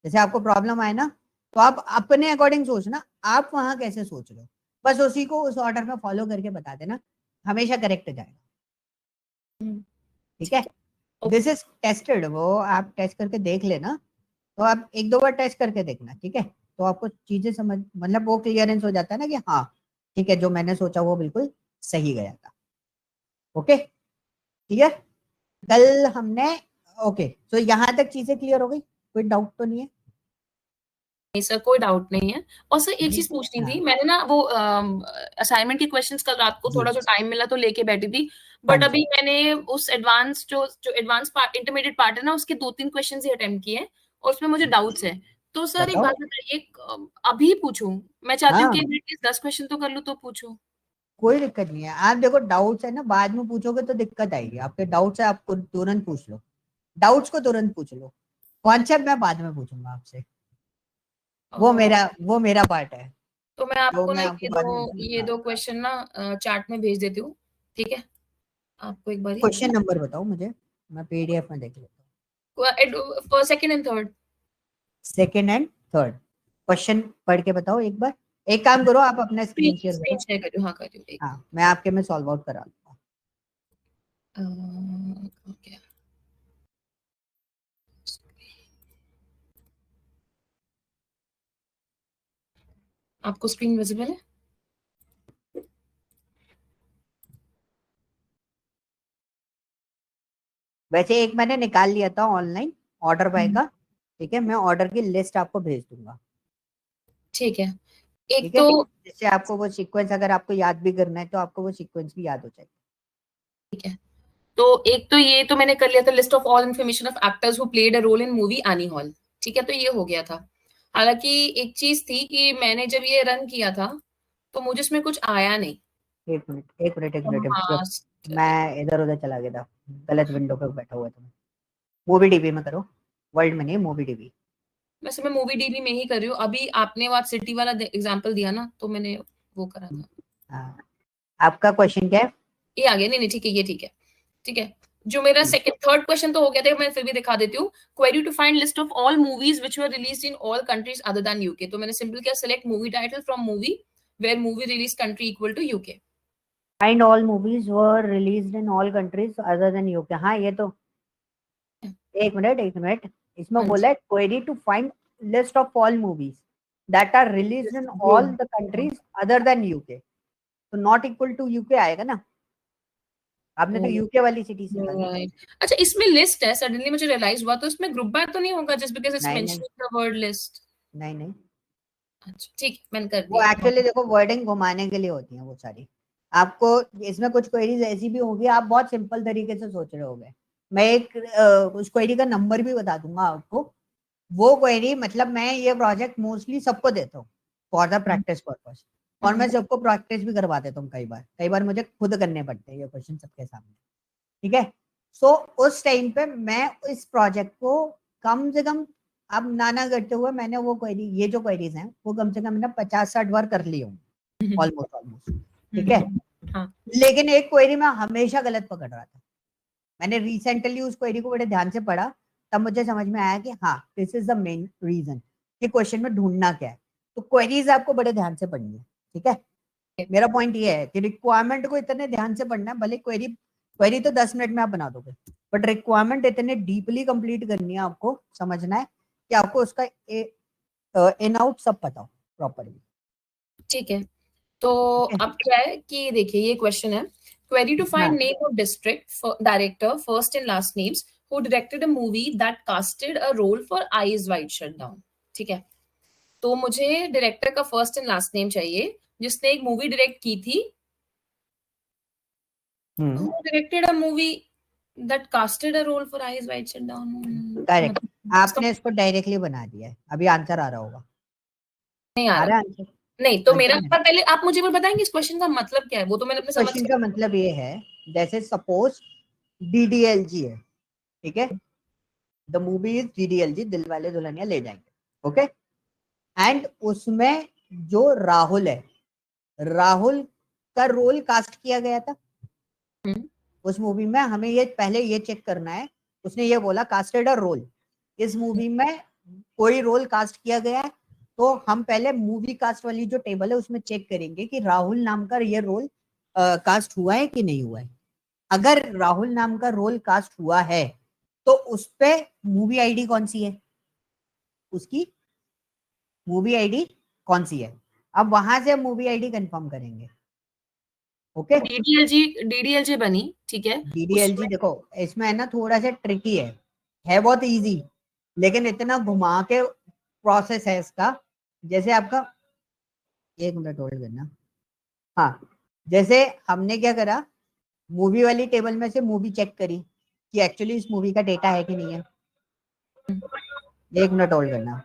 जैसे आपको प्रॉब्लम आए ना, तो आप अपने अकॉर्डिंग सोचना, आप वहां कैसे सोच रहे हो, बस उसी को उस ऑर्डर में फॉलो करके बता देना, हमेशा करेक्ट जाएगा। ठीक है, दिस इज टेस्टेड, वो आप टेस्ट करके देख लेना। तो आप एक दो बार टेस्ट करके देखना, ठीक है, तो आपको चीजें समझ, मतलब वो क्लियरेंस हो जाता है ना कि हाँ ठीक है, जो मैंने सोचा वो बिल्कुल सही गया था। Okay, clear? कल हमने, ओके, तो यहाँ तक चीजें क्लियर हो गई, कोई डाउट तो नहीं है? नहीं सर, कोई डाउट नहीं है। और सर एक चीज पूछनी थी, मैंने ना वो असाइनमेंट के क्वेश्चंस कल रात को थोड़ा सा टाइम मिला तो लेके बैठी थी, बट अभी मैंने उस एडवांस जो एडवांस पार्ट, इंटरमीडिएट पार्ट है ना, उसके 2-3 क्वेश्चन ही अटेम्प्ट किए हैं और उसमें मुझे डाउट्स है। तो सर एक बात बताइए, अभी पूछूं? मैं चाहती हूँ कि एटलीस्ट 10 क्वेश्चन तो कर लूं, तो पूछूं। कोई दिक्कत नहीं है, आप देखो डाउट्स है ना, बाद में पूछोगे तो दिक्कत आएगी। आपके डाउट्स है, आपको तुरंत पूछ लो, डाउट्स को तुरंत पूछ लो, कॉन्सेप्ट मैं बाद में पूछूंगा आपसे, वो मेरा पार्ट है। तो मैं आपको ना ये दो क्वेश्चन ना चैट में भेज देती हूँ, ठीक है? आपको एक बार क्वेश्चन नंबर बताओ मुझे, मैं PDF में देख लेता हूँ। Second and third, second and third question पढ़ के बताओ एक बार। एक काम करो, आप अपना स्क्रीन शेयर करो। हाँ कर दूँ। हाँ, मैं आपके में सॉल्व आउट करा लूंगा। ओके, आपको स्क्रीन विजिबल है? वैसे एक मैंने निकाल लिया था ऑनलाइन ऑर्डर बाय का, ठीक है, मैं ऑर्डर की लिस्ट आपको भेज दूंगा। ठीक है, एक तो जिससे आपको वो सीक्वेंस अगर आपको याद भी करना है तो आपको वो सीक्वेंस भी याद हो जाएगा। ठीक है, तो एक तो ये तो मैंने कर लिया था, list of all information of actors who played a role in movie Annie Hall. ठीक है, तो ये हो गया था। हालांकि एक चीज थी कि मैंने जब ये रन किया था तो मुझे इसमें कुछ आया नहीं। एक मिनट, मैं इधर उधर चला गया था, गलत विंडो पे बैठा हुआ था। मूवी डीबी में करो, वर्ल्ड में नहीं, मूवी डीबी। वैसे मैं मूवी डीबी में ही कर रही हूँ। अभी आपने वो सिटी वाला एग्जांपल दिया ना, तो मैंने वो करा था। आपका क्वेश्चन क्या है? ये आ गया। नहीं नहीं ठीक है, ये ठीक है, ठीक है। जो मेरा सेकंड थर्ड क्वेश्चन तो हो गया था, मैं फिर भी दिखा देती हूँ। Query to find list of all movies which were released in all countries other than UK. तो मैंने सिंपल किया, select movie title from movie where movie release country equal to UK. Find all movies were released in all countries other than UK. हाँ ये तो, एक minute, इसमें बोला है query to find list of all movies that are released in all the countries other than UK. तो not equal to UK आएगा ना, आपने तो यूके वाली सिटी से निकाली। अच्छा, इसमें लिस्ट है, सडनली मुझे रियलाइज हुआ। तो इसमें ग्रुप बाय तो नहीं होगा just because it's mentioning the word list? नहीं, अच्छा ठीक, मैंने कर वो दिया। एक्चुअली देखो वर्डिंग घुमाने के लिए होती है वो सारी। आपको इसमें कुछ क्वेरीज ऐसी भी होगी, आप बहुत सिंपल तरीके से सोच रहे होगे। मैं एक उस क्वेरी का नंबर भी बता दूंगा आपको। वो क्वेरी मतलब मैं ये प्रोजेक्ट मोस्टली सबको देता हूँ फॉर द प्रैक्टिस पर्पस, और मैं सबको प्रैक्टिस भी करवा देता हूँ। कई बार मुझे खुद करने पड़ते हैं ये क्वेश्चन सबके सामने, ठीक है। सो उस टाइम पे मैं इस प्रोजेक्ट को कम से कम, अब नाना करते हुए मैंने वो क्वेरी, ये जो क्वेरीज हैं वो कम से कम मैंने 50-60 बार कर ली हूँ, ऑलमोस्ट, ठीक है। हाँ। लेकिन एक क्वेरी मैं हमेशा गलत पकड़ रहा था। मैंने रिसेंटली उस क्वेरी को बड़े ध्यान से पढ़ा, तब मुझे समझ में आया कि हाँ this is the main reason कि क्वेश्चन में ढूंढना क्या है। तो क्वेरीज आपको बड़े ध्यान से पढ़नी है, ठीक है। मेरा पॉइंट ये है कि रिक्वायरमेंट को इतने ध्यान से पढ़ना है, भले क्वेरी तो 10 मिनट में आप बना दोगे, बट रिक्वायरमेंट इतने डीपली कंप्लीट करनी है, आपको समझना है कि आपको उसका इन आउट सब पता हो प्रॉपरली, ठीक है। तो अब क्या है कि देखिए ये क्वेश्चन है, query to find name of district director first and last names who directed a movie that casted a role for Eyes Wide Shut down. ठीक है, तो मुझे डायरेक्टर का फर्स्ट एंड लास्ट नेम चाहिए जिसने एक मूवी डायरेक्ट की थी, who directed a movie that casted a role for eyes wide shut down। Correct. आपने इसको डायरेक्टली बना दिया है, अभी आंसर आ रहा होगा। नहीं आ रहा आंसर नहीं, तो मेरा पर पहले आप मुझे वो बताएंगे इस क्वेश्चन का मतलब क्या है? वो तो मैंने अपने समझ क्वेश्चन का मतलब ये है, जैसे सपोज डीडीएलजी है, ठीक है, द मूवी इज डीडीएलजी, दिल वाले दुल्हनिया ले जाएंगे, ओके। एंड उसमें जो राहुल है, राहुल का रोल कास्ट किया गया था उस मूवी में। हमें ये पहले ये चेक करना है, उसने ये बोला कास्टेड अ रोल, इस मूवी में कोई रोल कास्ट किया गया है, तो हम पहले मूवी कास्ट वाली जो टेबल है उसमें चेक करेंगे कि राहुल नाम का ये रोल कास्ट हुआ है कि नहीं हुआ है। अगर राहुल नाम का रोल कास्ट हुआ है तो उस पे मूवी आईडी कौन सी है, उसकी मूवी आईडी कौन सी है, अब वहां से मूवी आईडी कंफर्म करेंगे, ओके। डीडीएलजे बनी, ठीक है। डीडीएलजी देखो इसमें है ना थोड़ा सा ट्रिकी है बहुत इजी, लेकिन इतना घुमा के प्रोसेस है इसका। जैसे आपका, एक मिनट होल्ड करना, हाँ, जैसे हमने क्या करा, मूवी वाली टेबल में से मूवी चेक करी कि एक्चुअली इस मूवी का डेटा है कि नहीं है। एक मिनट होल्ड करना,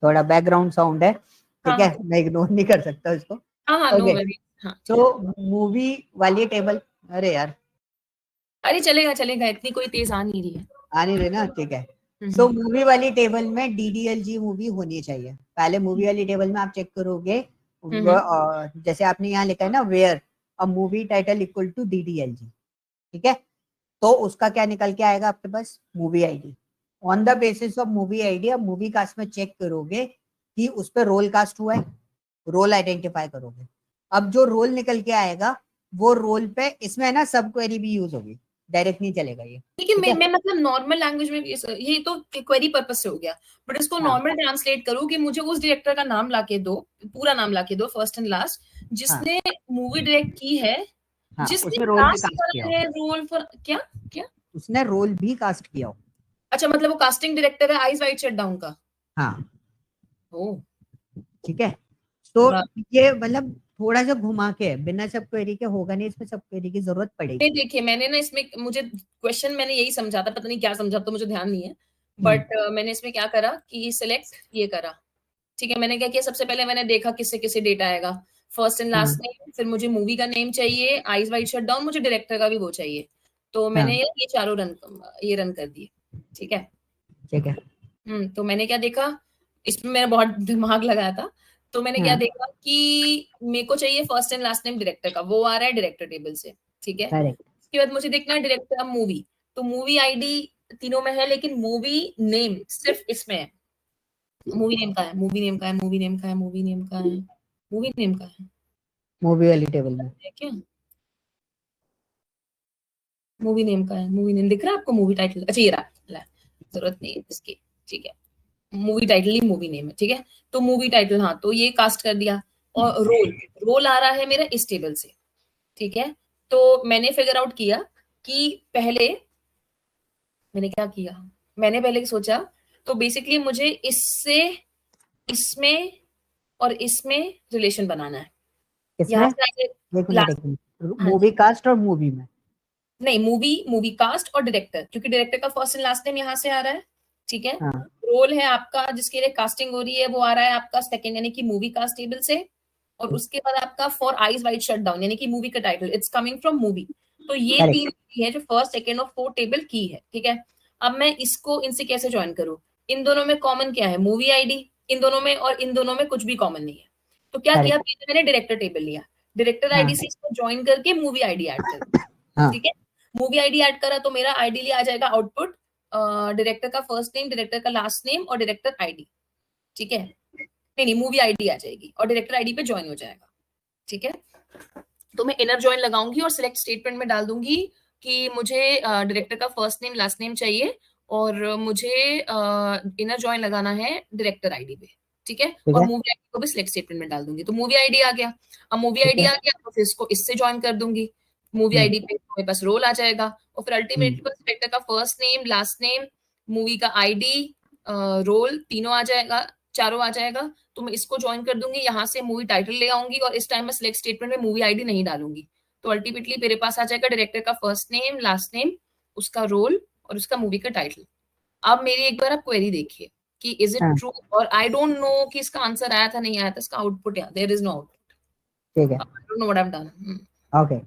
थोड़ा बैकग्राउंड साउंड है, ठीक है, मैं इग्नोर नहीं कर सकता इसको। ओके, तो मूवी वाली टेबल, अरे यार, अरे चलेगा चलेगा, इतनी कोई तेज आ नहीं रही है, आ नहीं रही ना, ठीक है। सो मूवी वाली टेबल में डीडीएलजी मूवी होनी चाहिए। पहले मूवी वाली टेबल में आप चेक करोगे, जैसे आपने यहाँ लिखा है ना where a movie title equal to DDLG, ठीक है, तो उसका क्या निकल के आएगा आपके पास, movie ID. On the basis of movie ID आप मूवी कास्ट में चेक करोगे कि उस पर रोल कास्ट हुआ है, रोल आइडेंटिफाई करोगे। अब जो रोल निकल के आएगा वो रोल पे, इसमें है ना सब क्वेरी भी यूज होगी, डायरेक्ट नहीं चलेगा ये। लेकिन मैं मतलब नॉर्मल लैंग्वेज में ये तो क्वेरी पर्पस से हो गया, बट इसको नॉर्मल ट्रांसलेट करूँ कि मुझे उस डायरेक्टर का नाम लाके दो, पूरा नाम लाके दो फर्स्ट एंड लास्ट, जिसने मूवी डायरेक्ट की है, जिसने कास्ट करा है रोल फॉर, क्या क्या उसने रोल भी कास्ट किया हो। अच्छा, मतलब वो कास्टिंग डायरेक्टर है आइज वाइड शट डाउन का। हाँ, ओ ठीक है। तो ये मतलब थोड़ा सा घुमा के, बिना सब क्वेरी के होगा नहीं, इसमें सब क्वेरी की जरूरत पड़ेगी। देखिए मैंने ना इसमें, मुझे क्वेश्चन मैंने यही समझा था, पता नहीं क्या समझा, तो मुझे ध्यान नहीं है, बट मैंने इसमें क्या करा कि सिलेक्ट ये करा, ठीक है। मैंने क्या किया, सबसे पहले मैंने देखा किससे किससे डेटा आएगा, फर्स्ट एंड लास्ट नेम, फिर मुझे मूवी का नेम चाहिए आइज वाइड शट डाउन, मुझे डायरेक्टर का भी वो चाहिए। तो मैंने ये चारों रन कर दिए, ठीक है। ठीक है। तो मैंने क्या देखा, इसमें मैंने बहुत दिमाग लगाया था। तो मैंने क्या देखा कि मेरे को चाहिए first and last name director का, वो आ रहा है डायरेक्टर टेबल से, ठीक है। उसके बाद मुझे देखना है डायरेक्टर ऑफ मूवी, तो मूवी आईडी तीनों में है, लेकिन मूवी नेम सिर्फ इसमें है। मूवी नेम का है, मूवी नेम का है, मूवी नेम का है, मूवी नेम का है, मूवी नेम का है, मूवी वाली टेबल में है क्या? मूवी नेम का है, मूवी नेम दिख रहा है आपको? मूवी टाइटल, अच्छा ये रहा, जरूरत नहीं है इसकी, ठीक है। मूवी टाइटल ही मूवी नेम है, ठीक है। तो मूवी टाइटल, हाँ, तो ये कास्ट कर दिया। और रोल, रोल आ रहा है मेरा इस टेबल से, ठीक है। तो मैंने फिगर आउट किया कि पहले मैंने क्या किया, मैंने पहले सोचा, तो बेसिकली मुझे इससे, इसमें और इसमें रिलेशन बनाना है। यहाँ इसमें से एक लास्ट, मिनट, हाँ मूवी जी, कास्ट और मूवी में नहीं, मूवी कास्ट और डायरेक्टर, क्योंकि डायरेक्टर का फर्स्ट एंड लास्ट नेम यहाँ से आ रहा है, ठीक है। हाँ रोल है आपका जिसके लिए कास्टिंग हो रही है, वो आ रहा है आपका सेकंड, यानी कि मूवी कास्ट टेबल से। और उसके बाद आपका for eyes Wide Shut down, यानी कि मूवी का title, it's coming from movie. तो ये तीन है जो फर्स्ट, सेकंड और फोर्थ टेबल की है, ठीक है। अब मैं इसको इनसे कैसे ज्वाइन करूं? इन दोनों में कॉमन क्या है? मूवी आईडी, इन दोनों में, और इन दोनों में कुछ भी कॉमन नहीं है। तो क्या किया, पहले मैंने डायरेक्टर टेबल लिया, डायरेक्टर आईडी से इसको ज्वाइन करके मूवी आईडी ऐड कर, ठीक है। मूवी आईडी ऐड करा तो मेरा आइडियली आ जाएगा आउटपुट, डायरेक्टर का फर्स्ट नेम, डायरेक्टर का लास्ट नेम और डायरेक्टर आईडी, ठीक है। नहीं नहीं, मूवी आईडी आ जाएगी और डायरेक्टर आईडी पे ज्वाइन हो जाएगा, ठीक है। तो मैं इनर ज्वाइन लगाऊंगी और सिलेक्ट स्टेटमेंट में डाल दूंगी कि मुझे डायरेक्टर का फर्स्ट नेम लास्ट नेम चाहिए, और मुझे इनर ज्वाइन लगाना है डायरेक्टर आईडी पे, ठीक है। और मूवी आईडी को भी सिलेक्ट स्टेटमेंट में डाल दूंगी। तो मूवी आईडी आ गया, अब मूवी आईडी आ गया तो फिर इसको इससे ज्वाइन कर दूंगी। मूवी आईडी पे मेरे पास रोल आ जाएगा, और फिर अल्टीमेटली डायरेक्टर का first name, last name, movie का आईडी, रोल, तीनों आ जाएगा, चारों आ जाएगा। तो मैं इसको ज्वाइन कर दूंगी, यहाँ से मूवी टाइटल ले आऊंगी, और इस टाइम मैं सिलेक्ट स्टेटमेंट में मूवी आईडी नहीं डालूंगी। तो अल्टीमेटली मेरे पास आ जाएगा डायरेक्टर का फर्स्ट नेम, लास्ट नेम, उसका रोल और उसका मूवी का टाइटल। अब मेरी एक बार आप क्वेरी देखिए कि इज इट ट्रू, और आई डोंट नो कि इसका आंसर आया था नहीं आया था, इसका आउटपुट, या देयर इज नो आउटपुट, ठीक है। I don't know what I have done. Okay,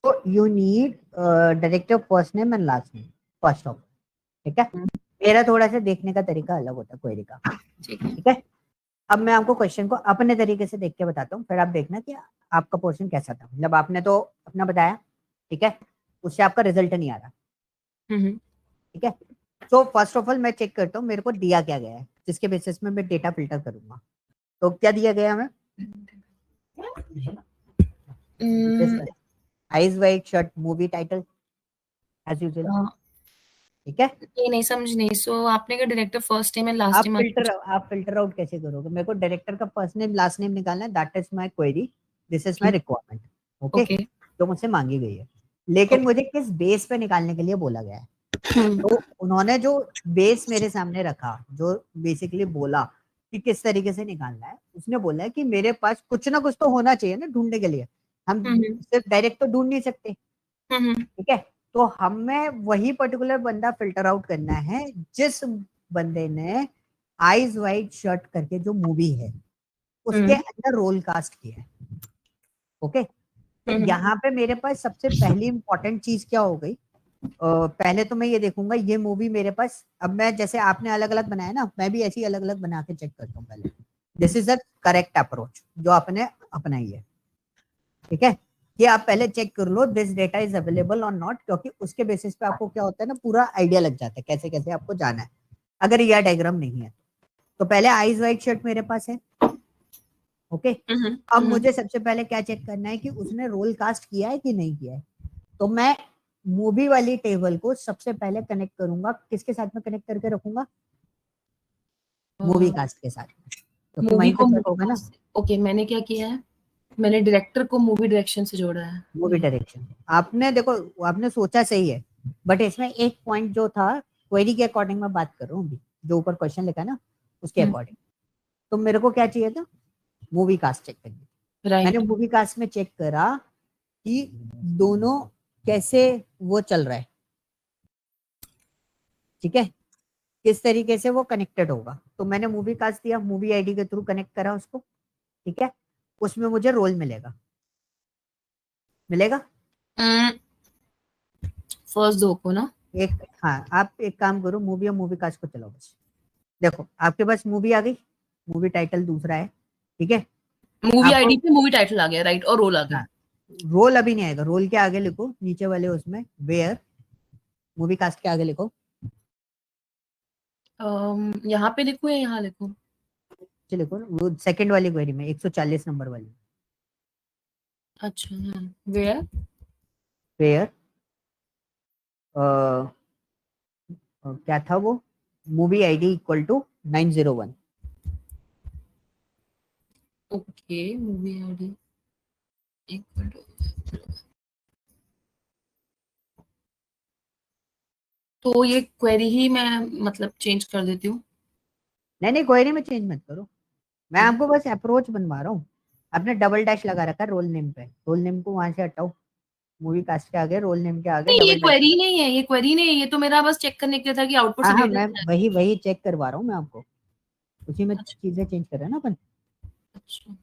so you need director first name and last name first of all, ठीक है। मेरा थोड़ा सा देखने का तरीका अलग होता है क्वेरी का, ठीक है। अब मैं आपको क्वेश्चन को अपने तरीके से देख के बताता हूँ, फिर आप देखना कि आपका पोर्शन कैसा था। मतलब आपने तो अपना बताया, ठीक है, उससे आपका रिजल्ट नहीं आ रहा, ठीक है। तो फर्स्ट ऑफ ऑल मैं चेक करता हूँ मेरे को दिया क्या गया है, जिसके बेसिस में मैं डेटा फिल्टर करूंगा। तो क्या दिया गया हमें? Eyes Wide Shut, movie title as usual, ठीक है। ये नहीं समझ नहीं, सो आपने का director first name and last name, आप फिल्टर आउट कैसे करोगे? मेरे को डायरेक्टर का फर्स्ट नेम लास्ट नेम निकालना है, that is my query, this is my requirement, okay, जो मुझसे मांगी गई है। लेकिन मुझे किस बेस पे निकालने के लिए बोला गया है? तो उन्होंने जो बेस मेरे सामने रखा, जो बेसिकली बोला कि किस तरीके से निकालना है, उसने बोला है कि मेरे पास कुछ ना कुछ तो होना चाहिए ना ढूंढने के लिए, हम सिर्फ डायरेक्ट तो ढूंढ नहीं सकते, ठीक है। तो हमें वही पर्टिकुलर बंदा फिल्टर आउट करना है जिस बंदे ने आइज वाइड शट करके जो मूवी है उसके अंदर रोल कास्ट किया है, ओके। तो यहाँ पे मेरे पास सबसे पहली इंपॉर्टेंट चीज क्या हो गई? पहले तो मैं ये देखूंगा ये मूवी मेरे पास, अब मैं जैसे आपने अलग अलग बनाया ना, मैं भी ऐसे ही अलग अलग बना के चेक करता हूँ पहले। This is the correct approach जो आपने अपनाई है, ठीक है। ये आप पहले चेक कर लो दिस डेटा इज अवेलेबल और नॉट, क्योंकि उसके बेसिस पे आपको क्या होता है ना, पूरा आइडिया लग जाता है कैसे कैसे आपको जाना है, अगर यह डायग्राम नहीं है तो। पहले आइज वाइट शर्ट मेरे पास है, ओके। अब मुझे सबसे पहले क्या चेक करना है कि उसने रोल कास्ट किया है कि नहीं किया है। तो मैं मूवी वाली टेबल को सबसे पहले कनेक्ट करूंगा, किसके साथ में कनेक्ट करके रखूंगा? मूवी कास्ट के साथ, तो वहीं पे चेक होगा ना। ओके, मैंने क्या किया है, मैंने डायरेक्टर को मूवी डायरेक्शन से जोड़ा है। मूवी डायरेक्शन आपने देखो, आपने सोचा सही है, बट इसमें एक पॉइंट जो था क्वेरी के अकॉर्डिंग मैं बात कर रहा हूँ, जो ऊपर क्वेश्चन लिखा है ना उसके अकॉर्डिंग। तो मेरे को क्या चाहिए था? मूवी कास्ट चेक करनी। मैंने मूवी कास्ट में चेक करा कि दोनों कैसे वो चल रहा है, ठीक है, किस तरीके से वो कनेक्टेड होगा। तो मैंने मूवी कास्ट दिया, मूवी आईडी के थ्रू कनेक्ट करा उसको, ठीक है। उसमें मुझे रोल मिलेगा, फर्स्ट दो को ना एक, हाँ आप एक काम करो, मूवी और मूवी कास्ट को चलाओ बस। देखो आपके पास मूवी आ गई, मूवी टाइटल दूसरा है, ठीक है। मूवी आपको आईडी पे मूवी टाइटल आ गया, राइट, और रोल आ गया। हाँ, रोल अभी नहीं आएगा, रोल के आगे लिखो नीचे वाले उसमें वेयर, मूवी कास्ट के आगे लिखो। यहाँ पे लिखूं या यहाँ लिखूं? चलिए लिखो ना, वो सेकंड वाली क्वेरी में 140 नंबर वाली। अच्छा, वेयर वेयर क्या था वो, movie ID equal to 901। Okay, movie ID equal to, तो ये क्वेरी ही मैं मतलब चेंज कर देती हूँ। नहीं नहीं, क्वेरी में चेंज मत करो, मैं आपको बस अप्रोच बनवा रहा हूँ। आपने डबल डैश लगा रखा है रोल नेम पे, रोल नेम को वहां से हटाओ, मूवी कास्ट के आगे रोल नेम के आगे नहीं, ये डबल डैश। क्वेरी नहीं है, ये क्वेरी नहीं है, ये तो मेरा बस चेक करने के लिए था कि आउटपुट हाँ से हाँ, डेटा मैं क्या वही वही चेक करवा रहा हूँ मैं आपको, उसी में है। अच्छा चीजें चेंज कर रहे हैं ना अपन। अच्छा,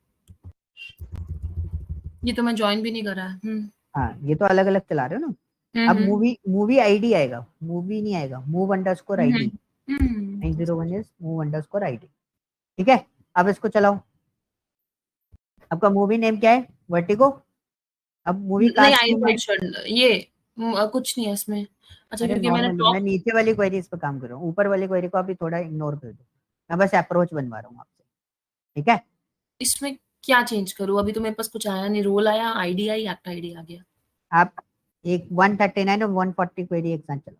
ये तो मैं ज्वाइन भी नहीं करा है। हाँ, ये तो अलग अलग चला रहे हो ना। अब हम्म मूवी मूवी आईडी आएगा, मूवी नहीं आएगा, move underscore ID, hmm 901 is move underscore ID, ठीक है। अब इसको चलाओ, आपका मूवी नेम क्या है, वर्टिगो। अब मूवी नहीं, कास्ट आई नेम में, क्वेश्चन ये कुछ नहीं है इसमें। अच्छा, अरे क्योंकि मैंने नॉर्मली मैं टॉप, नीचे वाली क्वेरी इस पर काम कर रहा हूँ, ऊपर वाली क्वेरी को अभी थोड़ा इग्नोर कर दो, मैं बस अप्रोच बनवा रहा हूँ आपसे, ठीक है। इसमें क्या चेंज करूँ? अभी तो मेरे पास कुछ आया नहीं, रोल आया, आईडी आई, एक्ट आईडी आ गया। आप एक 139 और 140 क्वेरी एक साथ चलाओ।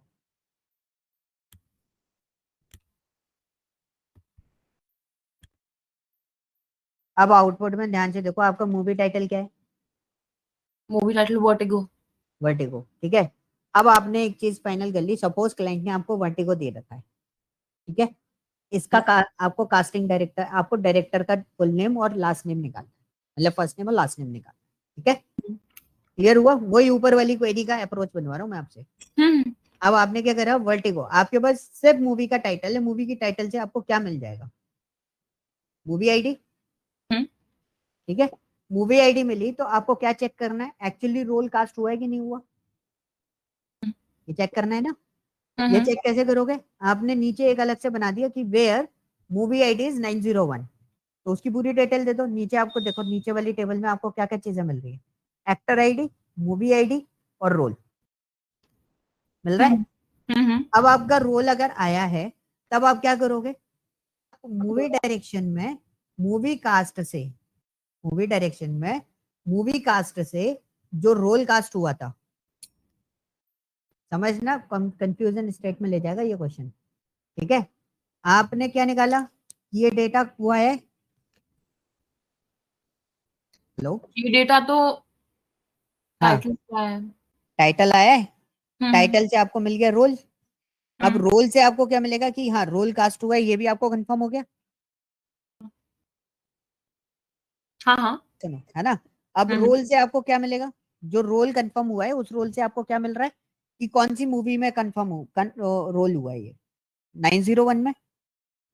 अब आउटपुट में ध्यान से देखो, आपका मूवी टाइटल क्या है, मूवी टाइटल वर्टिगो। वर्टिगो, ठीक है। अब आपने एक चीज फाइनल कर ली, सपोज क्लाइंट ने आपको वर्टिगो दे रखा है, ठीक है। इसका आपको कास्टिंग डायरेक्टर, आपको डायरेक्टर का फुल नेम और लास्ट नेम निकालना है, मतलब फर्स्ट नेम और लास्ट नेम निकालना है, ठीक है। क्लियर हुआ, वही ऊपर वाली क्वेरी का अप्रोच बनवा रहा हूँ मैं आपसे। हम्म अब आपने क्या करा, वर्टिगो, आपके पास सिर्फ मूवी का टाइटल है, मूवी की टाइटल से आपको क्या मिल जाएगा, मूवी आईडी, हम्म ठीक है। मूवी आईडी मिली तो आपको क्या चेक करना है, एक्चुअली रोल कास्ट हुआ है कि नहीं हुआ, ये चेक करना है ना। ये हम्म चेक कैसे करोगे, आपने नीचे एक अलग से बना दिया कि वेयर मूवी आईडी इज 901, तो उसकी पूरी डिटेल दे दो। नीचे आपको देखो, नीचे वाली टेबल में आपको क्या क्या चीजें मिल रही है, एक्टर आईडी, मूवी आईडी और रोल मिल रहा है। हम्म हम्म अब आपका रोल अगर आया है, तब आप क्या करोगे, मूवी डायरेक्शन में मूवी कास्ट से, मूवी डायरेक्शन में मूवी कास्ट से जो रोल कास्ट हुआ था, समझना, कंफ्यूजन स्टेट में ले जाएगा ये क्वेश्चन, ठीक है। आपने क्या निकाला, ये डेटा हुआ है, हेलो, ये डेटा तो हाँ, टाइटल क्या है? टाइटल आया है, हम्म टाइटल से आपको मिल गया रोल। अब हम्म रोल से आपको क्या मिलेगा कि हाँ रोल कास्ट हुआ है, ये भी आपको कंफर्म हो गया, हाँ हाँ चलो है ना। अब हम्म रोल से आपको क्या मिलेगा, जो रोल कंफर्म हुआ है उस रोल से आपको क्या मिल रहा है कि कौन सी मूवी में कंफर्म हो रोल हुआ है, ये 901 में,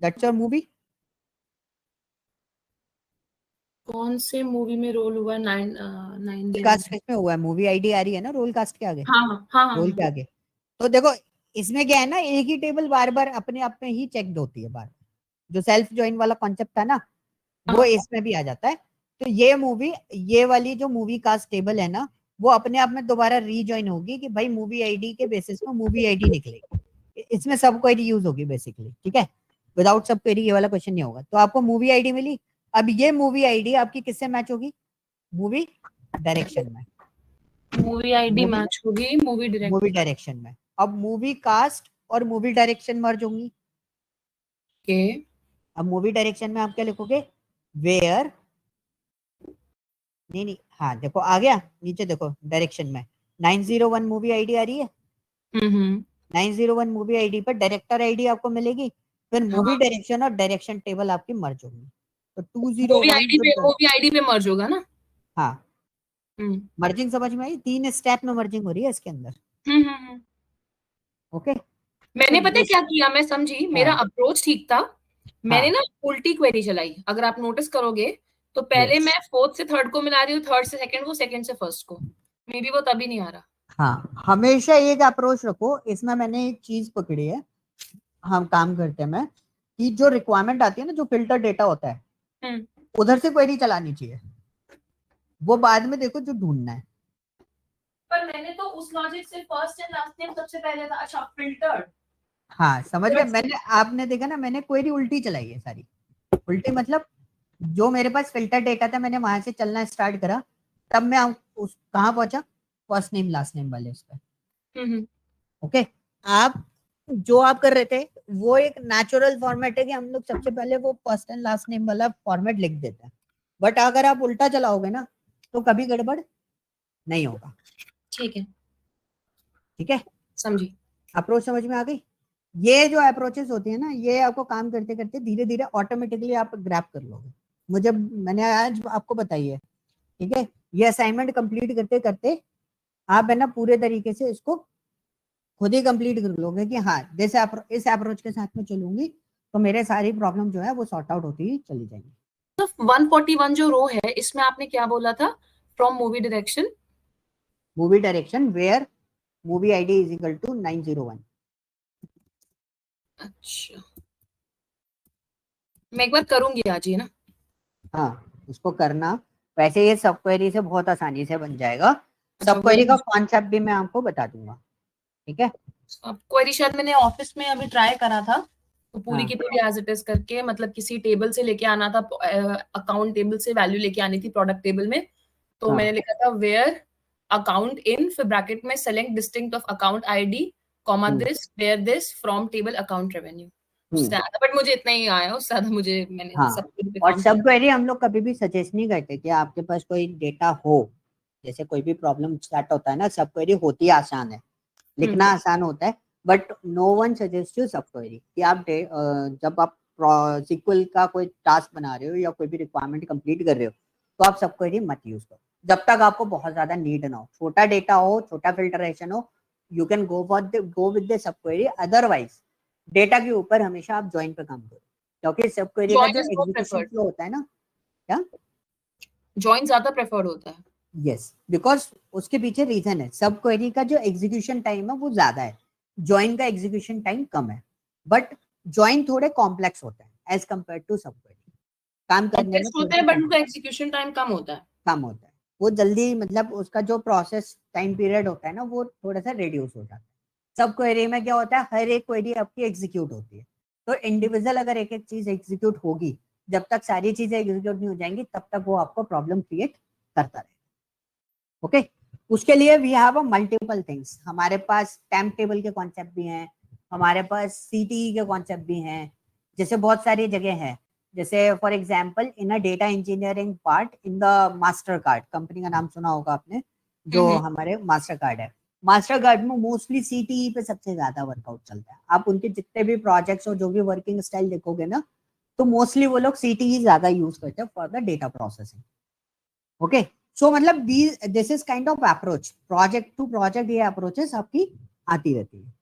दैट्स योर मूवी कौन से मूवी में रोल हुआ है? 990। कास्ट में हुआ है, मूवी आईडी आ रही है ना रोल कास्ट के आगे, हाँ हाँ हाँ रोल हाँ के आगे। तो देखो, इसमें क्या है ना, एक ही टेबल बार बार अपने आप में ही चेक होती है, बार जो सेल्फ ज्वाइन वाला कॉन्सेप्ट था ना, वो हाँ इसमें भी आ जाता है। तो ये मूवी, ये वाली जो मूवी कास्ट टेबल है ना, वो अपने आप में दोबारा रीजॉइन होगी कि भाई मूवी आईडी के बेसिस पे मूवी आईडी निकलेगी, इसमें सब क्वेरी यूज होगी बेसिकली, ठीक है। विदाउट सब क्वेरी ये वाला क्वेश्चन नहीं होगा। तो आपको मूवी आईडी मिली, अब ये मूवी आईडी आपकी किससे मैच होगी, मूवी डायरेक्शन में, मूवी आईडी मूवी मैच होगी मूवी मूवी डायरेक्टर डायरेक्शन में। अब मूवी कास्ट और मूवी डायरेक्शन मर्ज होंगी। के। अब मूवी डायरेक्शन में आप क्या लिखोगे, वेयर, नहीं नहीं, हाँ देखो आ गया, नीचे देखो डायरेक्शन में 901 मूवी आईडी आ रही है, हम्म 901 मूवी आईडी पर डायरेक्टर आईडी आपको मिलेगी, फिर मूवी हाँ, डायरेक्शन और डायरेक्शन टेबल आपकी मर्ज होगी, तो 201 जो, मूवी आईडी पे मर्ज होगा ना। हाँ, हम्म मर्जिंग समझ में आई, 3 स्टेप में मर्जिंग हो रही है इसके अंदर, हम्म। ओके। तो मैंने पता है ये, क्या किया, मैं समझी, मेरा हाँ अप्रोच ठीक था। मैंने हाँ, ना उल्टी क्वेरी चलाई, अगर आप नोटिस करोगे तो पहले यस, मैं फोर्थ से थर्ड को मिला रही हूँ, थर्ड से सेकंड को, सेकंड से फर्स्ट को। मे बी वो तभी नहीं आ रहा। हाँ, हमेशा एक अप्रोच रखो। इसमें मैंने एक चीज पकड़ी है, हम काम करते हैं, मैं कि जो रिक्वायरमेंट आती है ना, जो फिल्टर डेटा होता है, उधर से क्वेरी चलानी चाहिए, वो बाद में देखो जो ढूंढना है। पर मैंने तो उस लॉजिक से फर्स्ट एंड लास्ट नेम सबसे पहले था। अच्छा, फिल्टर्ड। हाँ, समझ गए। मैंने, आपने देखा ना, मैंने क्वेरी उल्टी चलाई है सारी। उल्टी मतलब जो मेरे पास फिल्टर डेटा था, मैंने वहां से चलना स्टार्ट करा, तब मैं उस कहाँ पहुंचा, फर्स्ट नेम लास्ट नेम वाले उस पर। ओके, आप जो आप कर रहे थे वो एक नेचुरल फॉर्मेट है कि हम लोग सबसे पहले वो फर्स्ट एंड लास्ट नेम वाला फॉर्मेट लिख देते हैं, बट अगर आप उल्टा चलाओगे ना तो कभी गड़बड़ नहीं होगा। ठीक है, ठीक है, समझी। अप्रोच समझ में आ गई। ये जो अप्रोचेस होती है ना, ये आपको काम करते करते धीरे धीरे ऑटोमेटिकली आप ग्रैब कर लोगे। मुझे, मैंने आज आपको बताई है, ठीक है। ये असाइनमेंट कंप्लीट करते करते आप है ना पूरे तरीके से इसको खुद ही कंप्लीट कर लोगे कि हाँ, जैसे इस अप्रोच के साथ में चलूंगी तो मेरे सारी प्रॉब्लम जो है वो सॉर्ट आउट होती ही चली जाएंगी। तो 141 जो रो है, इसमें आपने क्या बोला था? From movie direction, movie direction where movie ID is equal to 901। अच्छा, मैं एक बार करूंगी आज ही ना। हाँ, इसको करना। वैसे ये सब क्वेरी से बहुत आसानी से बन जाएगा। अच्छा, सब वही क्वेरी का कॉन्सेप्ट भी मैं आपको बता दूंगा, ठीक है। अब क्वेरी शायद मैंने ऑफिस में अभी ट्राई करा था, तो पूरी हाँ की पूरी एज इट इज करके, मतलब किसी टेबल से लेके आना था, अकाउंट टेबल से वैल्यू लेके आनी थी प्रोडक्ट टेबल में। तो हाँ मैंने लिखा था वेयर अकाउंट इन, फिर ब्रैकेट में select distinct of account ID, comma this, where this from table account revenue. But मुझे इतना ही आया, उससे ज्यादा मुझे, मैंने सब हाँ। पे और काम सब किया। क्वेरी हम लोग कभी भी सजेस्ट नहीं करते कि आपके पास कोई डेटा हो, जैसे कोई भी प्रॉब्लम स्टार्ट होता है ना, सब क्वेरी होती आसान है, लिखना आसान होता है, but no one suggest you sub query कि आप जब आप सीक्वल का कोई टास्क बना रहे हो या कोई भी रिक्वायरमेंट कंप्लीट कर रहे हो तो आप सब क्वेरी मत यूज करो जब तक आपको बहुत ज्यादा नीड ना हो, छोटा डेटा हो, छोटा फिल्टरेशन हो, you can go with the sub query. Otherwise data के ऊपर हमेशा आप ज्वाइन पे काम करो, क्योंकि सब क्वेरी का जॉइन जो is more execution preferred, flow होता है ना, क्या, जॉइन ज्यादा प्रेफर्ड होता है। यस, बिकॉज उसके पीछे रीजन है, सब क्वेरी का जो एग्जीक्यूशन टाइम है वो ज्यादा है, ज्वाइन का एग्जीक्यूशन टाइम कम है, बट ज्वाइन थोड़े कॉम्प्लेक्स होते हैं एज कम्पेयर टू सब क्वेरी, काम करने में कॉम्प्लेक्स थोड़े होते से हैं बट उनका एग्जीक्यूशन टाइम कम होता है। कम होता है, वो जल्दी, मतलब उसका जो प्रोसेस टाइम पीरियड होता है ना वो थोड़ा सा रिड्यूस हो जाता है। सब क्वेरी में क्या होता है, हर एक क्वेरी आपकी एग्जीक्यूट होती है, तो इंडिविजुअल अगर एक एक चीज एग्जीक्यूट होगी, जब तक सारी चीजें एग्जीक्यूट नहीं हो जाएंगी तब तक वो आपको प्रॉब्लम क्रिएट करता रहेगा। ओके, उसके लिए we have a multiple things, हमारे पास टाइम टेबल के कॉन्सेप्ट भी हैं, हमारे पास सीटीई के कॉन्सेप्ट भी हैं, जैसे बहुत सारी जगह है, जैसे for example in a data engineering part in the master card, company का नाम सुना होगा आपने, जो हमारे मास्टर कार्ड है, मास्टर कार्ड में मोस्टली सीटीई पे सबसे ज्यादा वर्कआउट चलता है। आप उनके जितने भी प्रोजेक्ट्स और जो भी वर्किंग स्टाइल देखोगे ना, तो मोस्टली वो लोग सीटीई ज्यादा यूज करते हैं for the data processing. Okay, so मतलब this is kind of approach, project to project ये अप्रोचेस आपकी आती रहती है,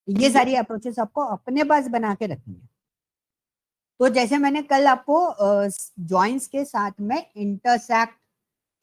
ये सारी अप्रोचेस आपको अपने पास बना के रखनी है। तो जैसे मैंने कल आपको जॉइंस के साथ में इंटरसेक्ट,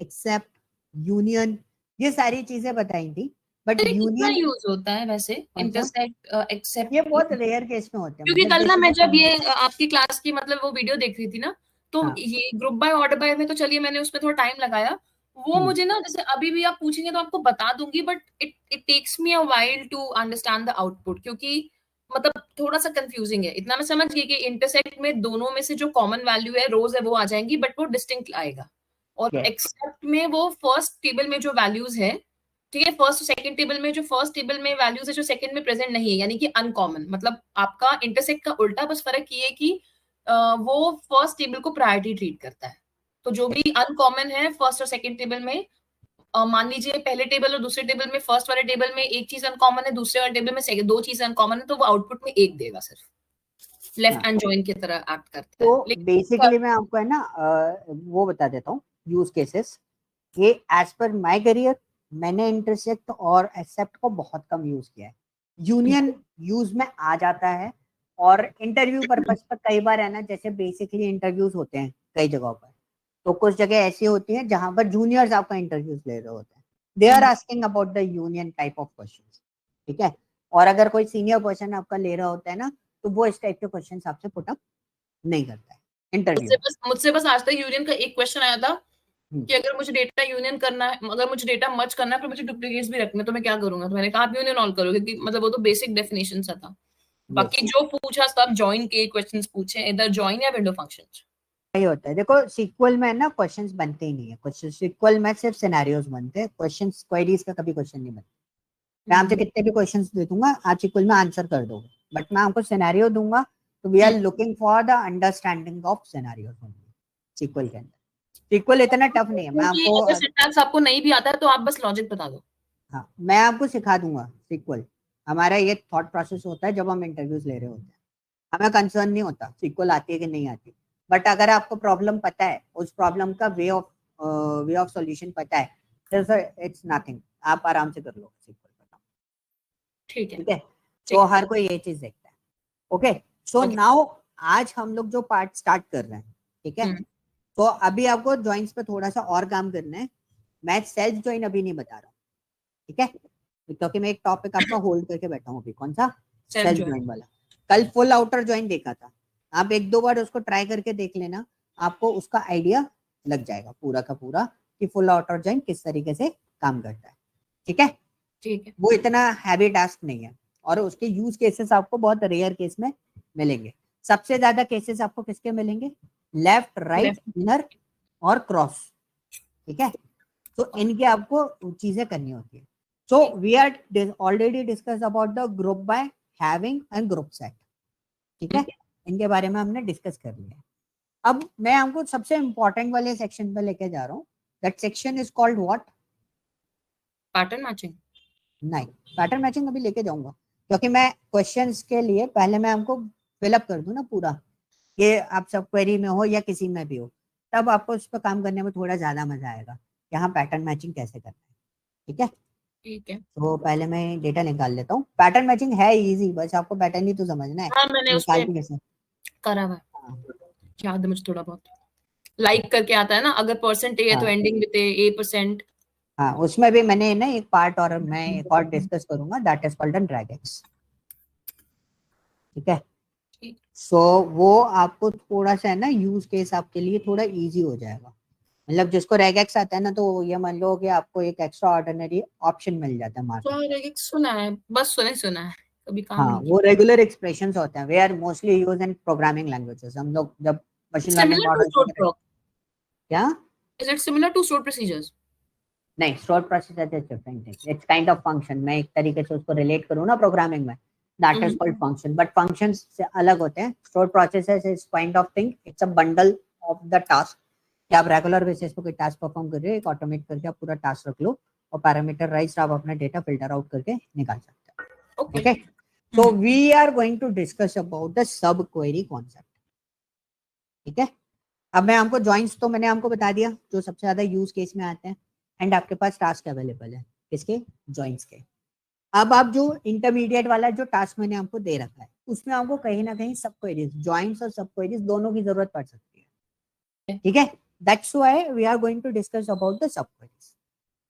एक्सेप्ट, यूनियन, ये सारी चीजें बताई थी, बट कितना यूनियन यूज होता है वैसे इंटरसेक्ट, ये एक्सेप्ट? बहुत रेयर केस में होते हैं, क्योंकि मतलब कल ना जैसे मैं जो जब ये आपकी क्लास की मतलब वो वीडियो देख रही थी ना, तो हाँ, ये ग्रुप बाय ऑर्डर बाय में तो चलिए मैंने उसमें थोड़ा टाइम लगाया। वो मुझे ना, जैसे अभी भी आप पूछेंगे तो आपको बता दूंगी, but it it takes me a while to understand the output, क्योंकि मतलब थोड़ा सा कंफ्यूजिंग है। इतना मैं समझ गई कि इंटरसेक्ट में दोनों में से जो कॉमन वैल्यू है, रोज है, वो आ जाएंगी, बट वो डिस्टिंक्ट आएगा। और yes, एक्सेप्ट में वो फर्स्ट टेबल में जो वैल्यूज है, ठीक है, फर्स्ट सेकंड टेबल में जो फर्स्ट टेबल में वैल्यूज है जो सेकंड में प्रेजेंट नहीं है, यानी कि अनकॉमन, मतलब आपका इंटरसेक्ट का उल्टा, बस फर्क ये है कि वो फर्स्ट टेबल को प्रायोरिटी ट्रीट करता है। तो जो भी अनकॉमन है फर्स्ट और सेकंड टेबल में, मान लीजिए पहले टेबल और दूसरे टेबल में, फर्स्ट वाले टेबल में एक चीज अनकॉमन है, दूसरे वाले टेबल में दो चीजें अनकॉमन है, तो वो आउटपुट में एक देगा, सिर्फ लेफ्ट हाँ। एंड जॉइन की तरह एक्ट करता है। तो लेकिन बेसिकली मैं आपको है ना वो बता देता हूँ यूज केसेस, ये एज पर माय करियर मैंने इंटरसेक्ट और एक्सेप्ट को बहुत कम यूज किया है, यूनियन यूज में आ जाता है, और इंटरव्यू पर्पज पर कई बार है ना, जैसे बेसिकली इंटरव्यूज होते हैं कई जगहों पर, तो कुछ जगह ऐसी होती है जहां पर जूनियर्स आपका इंटरव्यूज ले रहे होते हैं, they are asking about the union type of questions, ठीक है। और अगर कोई सीनियर पर्सन आपका ले रहा होता है ना, तो वो इस टाइप के क्वेश्चंस आपसे पुट अप नहीं करता है इंटरव्यू। मुझसे बस आज तक यूनियन का एक क्वेश्चन आया था कि अगर मुझे डेटा यूनियन करना है, अगर मुझे डेटा मर्ज करना है, फिर मुझे डुप्लीकेट्स भी रखने, तो मैं क्या करूंगा? तो मैंने कहा आप यूनियन ऑल करो, क्योंकि मतलब वो तो बेसिक डेफिनेशन सा था। बाकी जो पूछा सब जॉइन के क्वेश्चंस पूछे, इधर जॉइन या विंडो फंक्शंस। यही होता है। देखो सीक्वल में ना क्वेश्चंस बनते ही नहीं है, क्वेश्चन सीक्वल में सिर्फ सिनेरियोज बनते हैं, क्वेश्चंस क्वेरीज का कभी क्वेश्चन नहीं बनता। मैं आपसे कितने भी क्वेश्चंस दे दूंगा, आप सीक्वल में आंसर कर दोगे, बट मैं आपको सिनेरियो दूंगा, तो we are looking for the understanding of scenarios only sequel के अंदर। सीक्वल इतना टफ नहीं है। मैं आपको, अगर सिंटैक्स आपको नहीं भी आता है तो आप बस लॉजिक बता दो। हाँ मैं आपको सिखा दूंगा सीक्वल। हमारा ये थॉट प्रोसेस होता है जब हम इंटरव्यूज ले रहे होते हैं, हमें कंसर्न नहीं होता सीक्वल आती है कि नहीं आती, बट अगर आपको प्रॉब्लम पता है, उस प्रॉब्लम का वे ऑफ सॉल्यूशन पता है, इट्स नथिंग, आप आराम से कर लो सीक्वल। ठीक है, ठीक है। तो हर कोई ये चीज देखता है। ओके, सो नाउ आज हम लोग जो पार्ट स्टार्ट कर रहे हैं, ठीक है। तो अभी आपको जॉइंट्स पे थोड़ा सा और काम करना है। मैं सेल्फ जॉइन अभी नहीं बता रहा हूँ, ठीक है, क्योंकि मैं एक टॉपिक आपका होल्ड करके बैठा हूँ अभी। कौन सा? सेल्फ जॉइन वाला। कल फुल आउटर जॉइन देखा था, आप एक दो बार उसको ट्राई करके देख लेना, आपको उसका आइडिया लग जाएगा पूरा का पूरा कि फुल आउटर जॉइन किस तरीके से काम करता है। ठीक है, ठीक है। वो इतना हैवी टास्क नहीं है, और उसके यूज केसेस आपको बहुत रेयर केस में मिलेंगे। सबसे ज्यादा केसेस आपको किसके मिलेंगे? लेफ्ट, राइट, इनर और क्रॉस। ठीक है, तो इनके आपको चीजें करनी होती है। So we are already discuss about the group by, having and group set. ठीक है, इनके बारे में हमने डिस्कस कर लिया। अब मैं आपको सबसे इंपॉर्टेंट वाले सेक्शन पे लेके जा रहा हूँ। That section is called what? Pattern matching. नहीं, पैटर्न मैचिंग अभी लेके जाऊंगा, क्योंकि मैं क्वेश्चंस के लिए पहले मैं आपको फिलअप कर दूं ना पूरा, ये आप सब क्वेरी में हो या किसी में भी हो, तब आपको उस पर काम करने में थोड़ा ज्यादा मजा आएगा, यहाँ पैटर्न मैचिंग कैसे करना है। ठीक है, ठीक है। तो पहले मैं डेटा निकाल लेता हूँ। पैटर्न मैचिंग है इजी, बस आपको पैटर्न ही तो समझना है। हाँ, मैंने उस पे कैसे करा हुआ है, याद है मुझे थोड़ा बहुत। लाइक करके आता है ना, अगर परसेंट ए है तो एंडिंग विद ए परसेंट। हाँ, उसमें भी मैंने ना एक पार्ट और मैं एक और डिस्कस करूंगा, दैट इज कॉल्ड ड्रैगेक्स। ठीक है, सो वो आपको थोड़ा सा है ना यूज केस आपके लिए थोड़ा इजी हो जाएगा। मतलब जिसको रेगेक्स आता है ना, तो ये मान लो कि आपको एक एक्स्ट्रा ऑर्डिनरी ऑप्शन मिल जाता है मार्केट। तो सुना है, बस सुना है, कभी काम हाँ, नहीं वो रेगुलर एक्सप्रेशंस होते हैं, वे are mostly use in programming languages. हम लोग जब मशीन लर्निंग किया। मॉडल क्या? Is it similar to stored procedures? नहीं, store processor is different thing, it's kind of function. मैं एक तरीके से उसको रिलेट करूँ ना प्रोग्रामिंग में, that is called function, but functions से अलग होते हैं। Store processor is kind of thing, it's a bundle of the task, कि आप रेगुलर बेसिस पे कोई टास्क परफॉर्म कर रहे हो, एक ऑटोमेट करके आप पूरा टास्क रख लो, और पैरामीटर राइज आप अपना डेटा फिल्टर आउट करके निकाल सकते हो। Okay, so we are going to discuss about the sub query concept. ठीक है, अब मैं आपको जॉइंट्स तो मैंने आपको बता दिया जो सबसे ज्यादा यूज केस में आते हैं, एंड आपके पास टास्क अवेलेबल है किसके? जॉइंट्स के। अब आप जो इंटरमीडिएट वाला जो टास्क मैंने आपको दे रखा है, उसमें आपको कहीं ना कहीं सब क्वेरीज, जॉइंट्स और सब क्वेरीज दोनों की जरूरत पड़ सकती है। ठीक है, that's why we are going to discuss about the sub queries.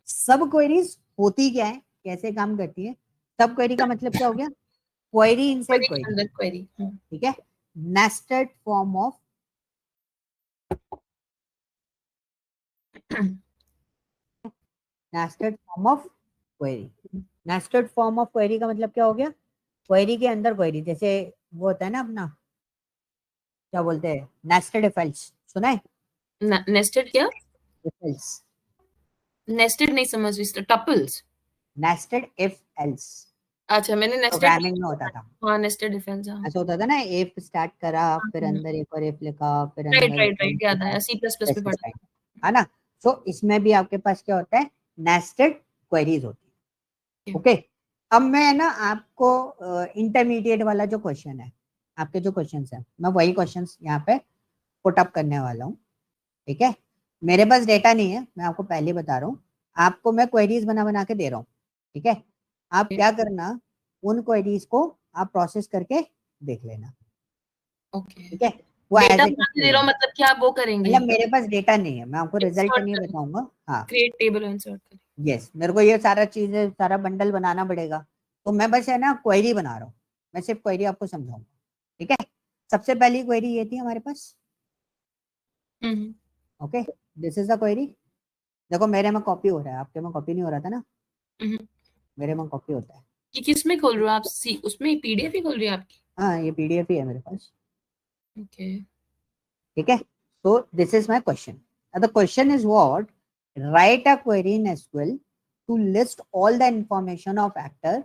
Sub queries होती क्या है, कैसे काम करती है? सब क्वेरी का मतलब क्या हो गया? Query inside query. ठीक है, nested form of nested form of query. Nested form of query का मतलब क्या हो गया? क्वेरी के अंदर क्वेरी, जैसे वो होता है ना अपना, क्या बोलते हैं, नेस्टेड इफ एल्स, सुना है? नेस्टेड क्या? If else. नेस्टेड नहीं समझ रही, टपल्स। नेस्टेड इफ एल्स अच्छा, मैंने नेस्टेड प्रोग्रामिंग में होता था। हाँ, नेस्टेड इफ एल्स, हाँ ऐसा होता था ना, इफ स्टार्ट करा, फिर अंदर एक और इफ लिखा, फिर राइट अंदर राइट राइट, याद आया, सी प्लस प्लस पे पढ़ा था। है ना? सो इसमें भी आपके पास क्या होता है? नेस्टेड क्वेरीज होती है। ओके, अब मैं ना आपको इंटरमीडिएट वाला जो क्वेश्चन है, आपके जो क्वेश्चंस है, मैं वही क्वेश्चंस यहाँ पे पुट अप करने वाला हूँ। ठीक है, मेरे पास डेटा नहीं है, मैं आपको पहले बता रहा हूँ, आपको मैं क्वेरीज बना बना के दे रहा हूँ। ठीक है, आप क्या करना, उन क्वेरीज को आप प्रोसेस करके देख लेना। ओके, ठीक है, वो डेटा एज बना के दे रहा हूँ, मतलब क्या आप वो करेंगे? मतलब मेरे पास डेटा नहीं है, मैं आपको रिजल्ट नहीं बताऊंगा। हाँ, क्रिएट टेबल इंसर्ट करें। यस, मेरे को ये सारा चीजें, सारा बंडल बनाना पड़ेगा, तो मैं बस है ना क्वेरी बना रहा हूँ, मैं सिर्फ क्वेरी आपको समझाऊंगा, ठीक है। सबसे पहली क्वेरी ये थी हमारे पास, okay, this is the query. देखो मेरे में कॉपी हो रहा है, आपके में कॉपी नहीं हो रहा था ना, मेरे में कॉपी होता है। ये किस में खोल रहे हो आप? सी उसमें पीडीएफ ही खोल रही है आपकी? हाँ, ये पीडीएफ ही है मेरे पास, ओके। ठीक है। so this is my question. The question is what? Write a query in SQL to list all the information of actor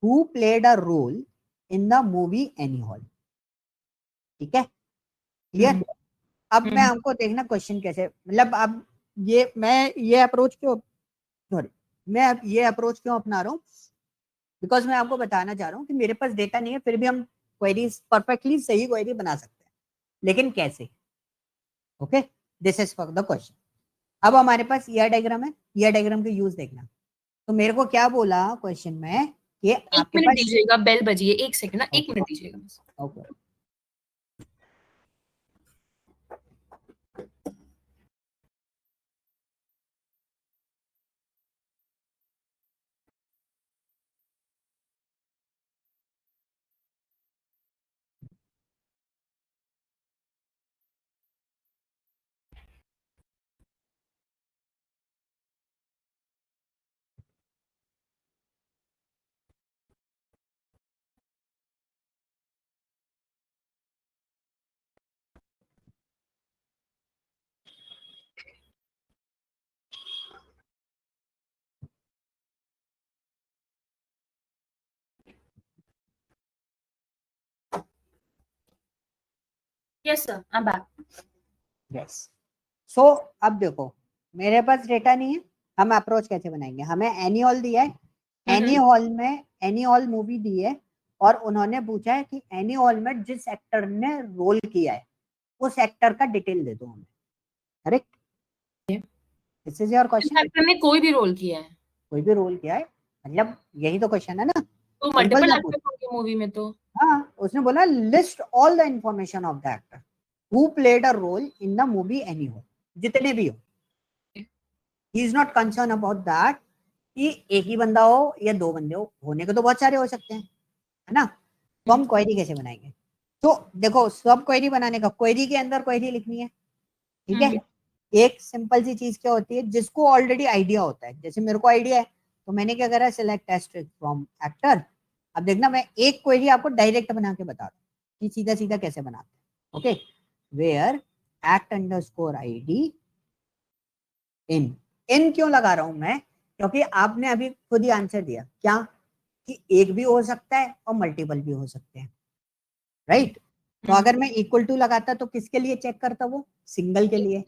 who played a role in the movie Annie Hall. ठीक है, clear. अब मैं हमको देखना question कैसे, मतलब अब ये मैं ये अप्रोच क्यों, सॉरी, मैं अब ये अप्रोच क्यों अपना रहा हूँ, बिकॉज मैं आपको बताना चाह रहा हूँ कि मेरे पास डेटा नहीं है, फिर भी हम क्वेरीज परफेक्टली सही क्वेरी बना सकते हैं, लेकिन कैसे, okay, this is for the question. अब हमारे पास ईआर डायग्राम है, ईआर डायग्राम के यूज देखना। तो मेरे को क्या बोला क्वेश्चन में कि एक आपके मिनट पास, दीजिएगा, बेल बजी है, एक सेकंड ना, एक ओके मिनट दीजिएगा बस। Okay, yes sir, I am back. Yes. So अब देखो मेरे पास डेटा नहीं है, हम अप्रोच कैसे बनाएंगे, हमें एनी हॉल दिया है, एनी हॉल में एनी हॉल मूवी दी है, और उन्होंने पूछा है कि एनी हॉल में जिस एक्टर ने रोल किया है उस एक्टर का डिटेल दे दो हमें, करेक्ट, दिस इज योर इस क्वेश्चन। एक्टर ने कोई भी रोल किया है कोई भी रोल किया है, मतलब यही तो क्वेश्चन है ना, तो सिंपल मल्टीपल सा पूछ। एक्टर्स होंगे मूवी में तो। हाँ, उसने बोला list all the information of the actor who played a role in the movie Annie हो, जितने भी हो, he is not concern about that कि एक ही बंदा हो या दो बंदे हो, होने के तो बहुत सारे हो सकते हैं, है ना। तो हम क्वेरी कैसे बनाएंगे, तो देखो सब क्वेरी बनाने का, क्वेरी के अंदर क्वेरी लिखनी है, ठीक है। एक सिंपल सी चीज क्या होती है, जिसको ऑलरेडी आइडिया होता है, जैसे मेरे को आइडिया है तो मैंने क्या करा, सिलेक्ट एस्ट्रिक्स फ्रॉम एक्टर। अब देखना मैं एक क्वेरी आपको डायरेक्ट बना के बता दूं कि सीधा सीधा कैसे बनाते हैं, okay. Where act underscore ID in, in क्यों लगा रहा हूं मैं, क्योंकि आपने अभी खुद ही आंसर दिया क्या, कि एक भी हो सकता है और मल्टीपल भी हो सकते हैं, राइट। तो अगर मैं इक्वल टू लगाता तो किसके लिए चेक करता, वो सिंगल के लिए,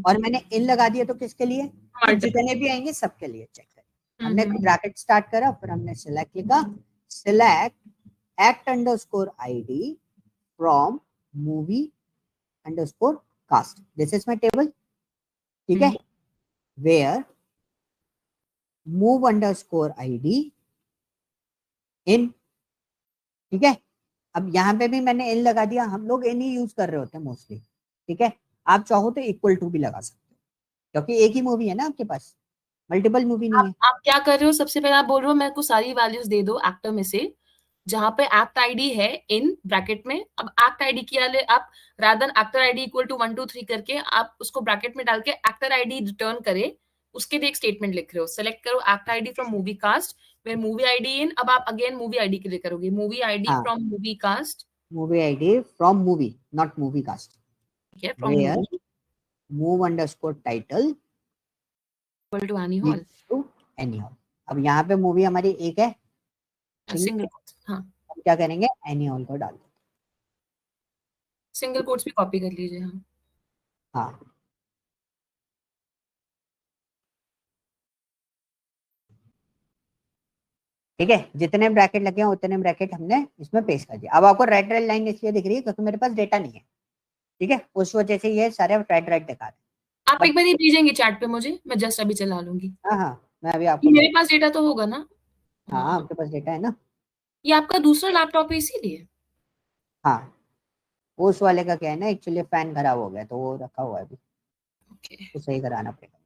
और मैंने इन लगा दिया तो किसके लिए, तो जितने भी आएंगे सबके लिए चेक करें। हमने ब्रैकेट स्टार्ट करा, फिर हमने सिलेक्ट लिखा, select act underscore ID from movie underscore cast, this is my table, ठीक है। Where mov underscore ID in, ठीक है। अब यहाँ पे भी मैंने इन लगा दिया, हम लोग इन ही यूज कर रहे होते हैं मोस्टली, ठीक है। आप चाहो तो इक्वल टू भी लगा सकते हो, क्योंकि एक ही मूवी है ना आपके पास, मल्टीपल मूवी नहीं है। आप क्या कर रहे हो, सबसे पहले आप बोल रहे हो मेरे को सारी वैल्यूज दे दो एक्टर में से, जहां पे एक्ट आईडी है इन ब्रैकेट में। अब एक्ट आईडी की वाले आप rather actor ID equal to 1 2 3 करके आप उसको ब्रैकेट में डाल के एक्टर आईडी रिटर्न करे, उसके लिए एक स्टेटमेंट लिख रहे हो, सेलेक्ट करो act ID from movie cast, where movie ID in. अब आप अगेन मूवी आईडी के लिए करोगे, मूवी आईडी हाँ, from movie cast, movie ID from movie, not movie cast, ठीक है, from where movie mov underscore title equal to Annie Hall, to Annie Hall. अब यहाँ पे मूवी हमारी एक है, सिंगल सिंगल, कोट्स, हाँ हम क्या करेंगे, एनी हॉल को डाल देंगे, सिंगल कोट्स भी कॉपी कर लीजिए। हाँ हाँ, ठीक है। जितने ब्रैकेट लगे हैं उतने ब्रैकेट हमने इसमें पेस्ट कर दिया। अब आपको रेड रेड लाइन इसलिए दिख रही है क्योंकि मेरे पास डेटा नहीं है, ठीक है, उस वजह से ये सारे रेड रेड दिखा रहे आप हैं, एक बार ये भेजेंगे चैट पे मुझे, मैं जस्ट अभी चला लूंगी। हाँ हाँ, मैं अभी ये आपको मेरे भेज, पास डेटा तो होगा ना? हाँ हाँ, आपके पास डेटा है ना, ये आपका दूसरा लैपटॉप है इसीलिए। हाँ। उस वाले का क्या है ना, एक्चुअली फैन खराब हो गया तो वो रखा हुआ है अभी, ओके, तो सही कराना पड़ेगा।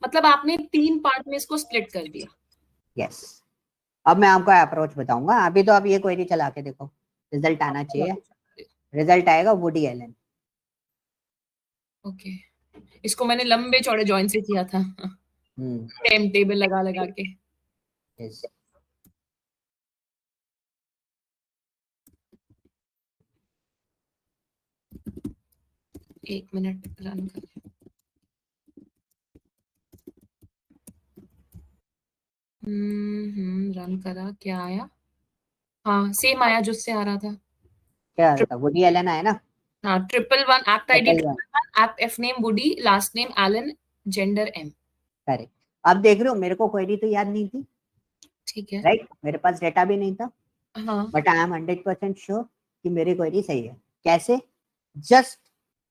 मतलब आपने 3 पार्ट में इसको स्प्लिट कर दिया। यस। अब मैं आपको अप्रोच बताऊंगा, अभी तो आप ये क्वेरी चला के देखो, रिजल्ट आना चाहिए। रिजल्ट आएगा वुडी एलन। ओके, इसको मैंने लंबे चौड़े जॉइन से किया था, टाइम टेबल लगा लगा के। यस। एक मिनट रन कर। रन करा, क्या आया? हाँ सेम आया जो उससे आ रहा था। क्या आ रहा था? वुडी एलन आया ना? हाँ 111 act ID triple one. 111 act F name Woody last name Allen gender M. Correct. अब देख रहे हो मेरे को क्वेरी तो याद नहीं थी, ठीक है। राइट? मेरे पास डेटा भी नहीं था, हाँ बट आई एम 100% श्योर कि मेरी क्वेरी सही है। कैसे? Just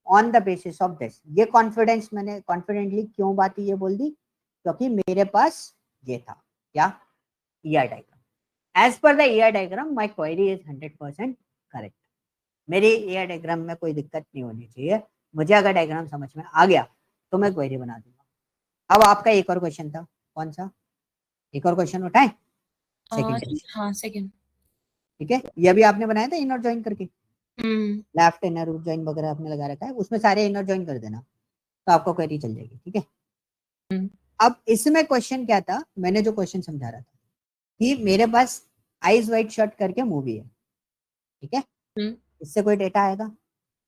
on the basis of this. ये कॉन्फिडेंस, मैंने कॉन्फिडेंटली क्यों बात ये बोल दी? क्योंकि मेरे पास ये था क्या? ER diagram. एज पर the ER diagram my query is 100% correct. मेरी ईआर डायग्राम में कोई दिक्कत नहीं होनी चाहिए। मुझे अगर डायग्राम समझ में आ गया तो मैं क्वेरी बना दूंगा। अब आपका एक और क्वेश्चन था, कौन सा? एक और क्वेश्चन उठाए, सेकंड क्वेश्चन। हाँ सेकंड। ठीक है, ये भी आपने बनाया था इनर ज्वाइन करके, लेफ्ट इनर ज्वाइन वगैरह आपने लगा रखा है, उसमें सारे इनर ज्वाइन कर देना तो आपको क्वेरी चल जाएगी। ठीक है। अब इसमें क्वेश्चन क्या था, मैंने जो क्वेश्चन समझा रहा था कि मेरे पास आइज वाइट शर्ट करके मूवी है, ठीक है, इससे कोई डेटा आएगा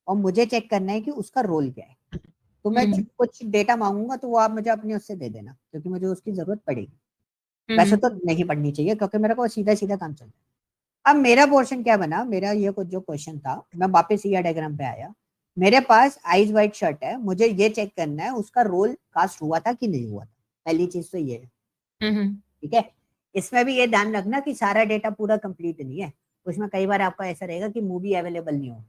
और मुझे चेक करना है कि उसका रोल क्या है। तो मैं कुछ डेटा मांगूंगा तो वो आप मुझे अपने उससे दे देना, क्योंकि मुझे उसकी जरूरत पड़ेगी। वैसे तो नहीं पढ़नी चाहिए क्योंकि मेरे को सीधा सीधा काम चल रहा है। अब मेरा पोर्शन क्या बना, मेरा ये कुछ जो क्वेश्चन था, मैं वापस ये डायग्राम पे आया। मेरे पास आइज वाइट शर्ट है, मुझे ये चेक करना है उसका रोल कास्ट हुआ था कि नहीं हुआ था। पहली चीज तो ये है। ठीक है। इसमें भी ये ध्यान रखना कि सारा डेटा पूरा कंप्लीट नहीं है, उसमें कई बार आपका ऐसा रहेगा कि मूवी अवेलेबल नहीं होगी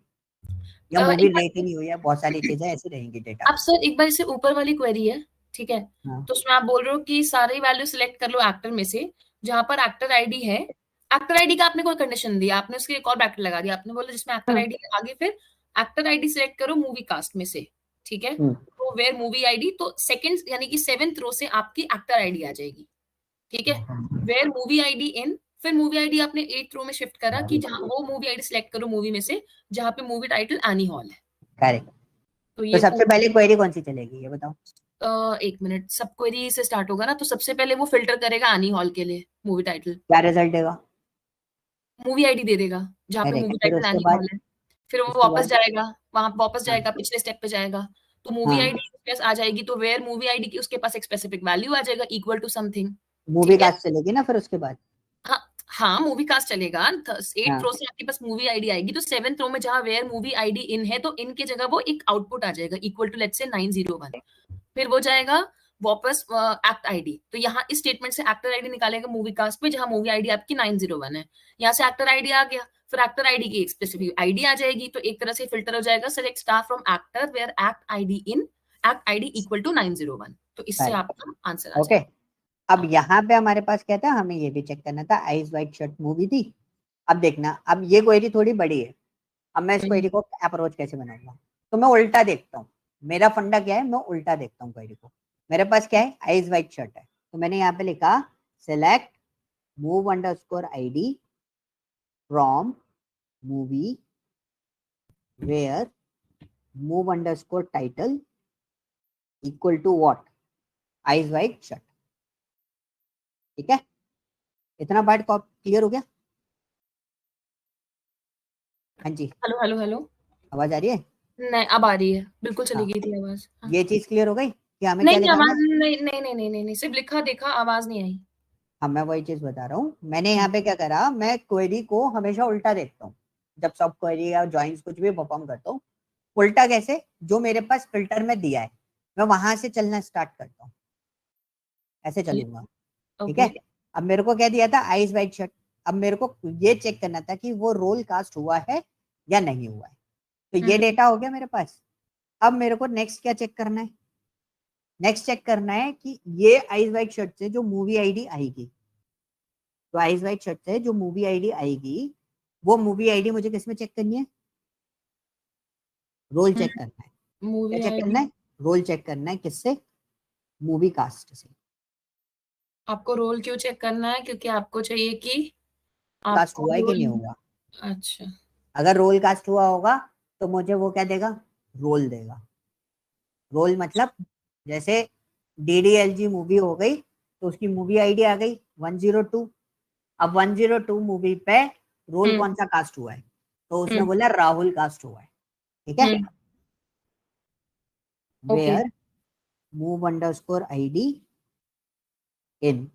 या मूवी रेट ही नहीं हुई है, बहुत सारी चीजें ऐसी रहेंगी डेटा। अब सर एक बार इसे ऊपर वाली क्वेरी है, ठीक है, हाँ। तो उसमें आप बोल रहे हो कि सारी वैल्यू सिलेक्ट कर लो एक्टर में से, जहां पर एक्टर आईडी है। एक्टर आईडी का आपने कोई कंडीशन दिया, आपने उसके एक और ब्रैकेट लगा दिया, आपने बोला जिसमें एक्टर आईडी आगे फिर एक्टर आईडी सिलेक्ट करो मूवी कास्ट में से, ठीक है। तो वेयर मूवी आईडी, तो सेकंड यानी कि 7th रो से आपकी एक्टर आईडी आ जाएगी, ठीक है। वेयर मूवी आईडी इन, फिर मूवी आईडी आपने 8th रो में शिफ्ट करा कि जहां वो मूवी आईडी सिलेक्ट करो मूवी में से जहां पे मूवी टाइटल एनी हॉल है। करेक्ट। तो तो ये सबसे पहले क्वेरी कौन सी चलेगी ये बताओ? एक मिनट, सब क्वेरी से स्टार्ट होगा ना, तो सबसे पहले वो फिल्टर करेगा आनी हॉल के लिए मूवी टाइटल। क्या रिजल्ट देगा? मूवी आईडी दे देगा जहाँ पे करेक्ट। मूवी फिर टाइटल उसके एनी बाद? हॉल है। फिर वो उसके वापस बाद? जाएगा, वहां वापस हाँ। जाएगा, पिछले स्टेप पे जाएगा। तो मूवी हाँ। आईडी उसके पास आ जाएगी, तो वेयर मूवी आईडी की उसके पास एक स्पेसिफिक वैल्यू आ जाएगा इक्वल टू समथिंग, मूवी ठीक है। कास्ट चलेगी ना फिर उसके बाद? हाँ हाँ मूवी कास्ट चलेगा। 8th हाँ। रो से आपके पास मूवी आईडी आएगी, तो 7th रो में जहां वेयर मूवी आईडी इन है, तो इन की जगह वो एक आउटपुट आ जाएगा इक्वल टू लेट्स से 901। फिर वो जाएगा वापस एक्ट आईडी, तो यहाँ इस स्टेटमेंट से एक्टर आईडी निकालेगा मूवी कास्ट में जहां मूवी आईडी आपकी 901 है। यहाँ से एक्टर आईडी आ गया, फिर एक्टर आईडी की एक स्पेसिफिक आईडी आ जाएगी, तो एक तरह से फिल्टर हो जाएगा select star from actor where act ID in act ID equal to 901। तो इससे आपका आंसर आ ओके। जाएगा। अब यहाँ पे हमारे पास क्या था, हमें ये भी चेक करना था, आइज वाइट शर्ट मूवी थी। अब देखना, अब ये क्वेरी थोड़ी बड़ी है, अब मैं इस क्वेरी को अप्रोच कैसे बनाऊंगा? तो मैं उल्टा देखता हूँ। मेरा फंडा क्या है, मैं उल्टा देखता हूँ क्वेरी को। मेरे पास क्या है, आइज वाइट शर्ट है, तो मैंने यहाँ पे लिखा select mov underscore ID from movie where mov underscore title equal to what, eyes white shirt. ठीक है, इतना पार्ट क्लियर हो गया? हाँ जी। हेलो हेलो हेलो, आवाज आ रही है? नहीं अब आ रही है, बिल्कुल चली हाँ। गई थी आवाज। हाँ। ये चीज क्लियर हो गई कि हमें क्या नहीं लिखाना आवाज है? नहीं नहीं नहीं नहीं नहीं नहीं, सिर्फ लिखा देखा, आवाज नहीं आई। हाँ, मैं वही चीज बता रहा हूँ। मैंने यहाँ पे क्या करा, मैं क्वेरी को हमेशा उल्टा देखता हूँ जब सब क्वेरी या ज्वाइंस कुछ भी परफॉर्म करता हूँ। उल्टा कैसे? जो मेरे पास फिल्टर में दिया है मैं वहां से चलना स्टार्ट करता हूँ, ऐसे चलूंगा। ठीक ओके। है। अब मेरे को क्या दिया था, आइज वाइट शर्ट। अब मेरे को ये चेक करना था कि वो रोल कास्ट हुआ है या नहीं हुआ है, तो ये डेटा हो गया मेरे पास। अब मेरे को नेक्स्ट क्या चेक करना है? नेक्स्ट चेक करना है कि ये आइज वाइट शर्ट से जो मूवी आईडी आएगी, तो आइज वाइट शर्ट से जो मूवी आईडी आएगी, वो मूवी आईडी मुझे किसमें चेक करनी है? रोल चेक करना है। क्या मूवी चेक आईडी करना है? रोल चेक करना है। किससे? मूवी कास्ट से। आपको रोल क्यों चेक करना है? क्योंकि आपको चाहिए कि कास्ट आपको हुआ है कि नहीं रोल, हुआ। अच्छा अगर रोल कास्ट हुआ होगा तो मुझे वो क्या देगा, रोल देगा। रोल मतलब जैसे DDLG मूवी हो गई तो उसकी मूवी आईडी आ गई 102। अब 102 मूवी पे रोल कौन सा कास्ट हुआ है, तो उसने बोला राहुल कास्ट हुआ है, ठीक है। ओके वेयर move_id इन,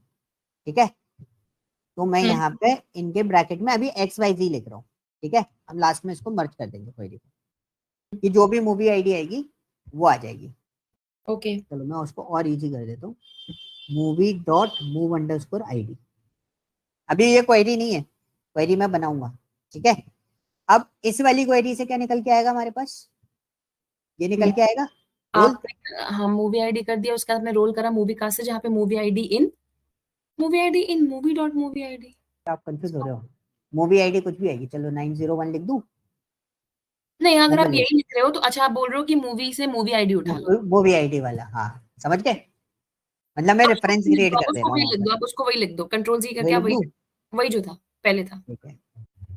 ठीक है। तो मैं यहाँ पे इनके ब्रैकेट में अभी XYZ लिख रहा हूँ, ठीक है। हम लास्ट में इसको मर्ज कर देंगे क्वेरी को, कि जो भी मूवी आईडी आएगी वो आ जाएगी। ओके चलो मैं उसको और इजी कर देता हूँ, movie.move_id। अभी ये क्वेरी नहीं है, क्वेरी मैं बनाऊंगा, ठीक है। अब इस वाली क्वेरी से क्या निकल के आएगा हमारे पास, ये निकल के आएगा रोल। आपने, हाँ मूवी आईडी कर दिया, उसके बाद में रोल करा मूवी कास्ट से, जहाँ पे मूवी आईडी इन, मूवी आईडी इन मूवी डॉट मूवी आईडी। आप कंफ्यूज हो रहे हो, मूवी आईडी कुछ भी आएगी, चलो 901 लिख दूं। नहीं, अगर आप गूगल यही लिख रहे हो तो अच्छा, आप बोल रहे हो कि मूवी से मूवी आईडी उठा लो। मूवी आईडी वाला, हाँ समझ गए, मतलब मैं आप उसको रेफरेंस वही लिख क्रिएट दो, आप कर दे उसको रहा हूँ वही वहां लिख पर। दो, आप उसको वही लिख दो, कंट्रोल जी वही करके आप लिख वही दूं, वही जो था पहले था। ठीक है।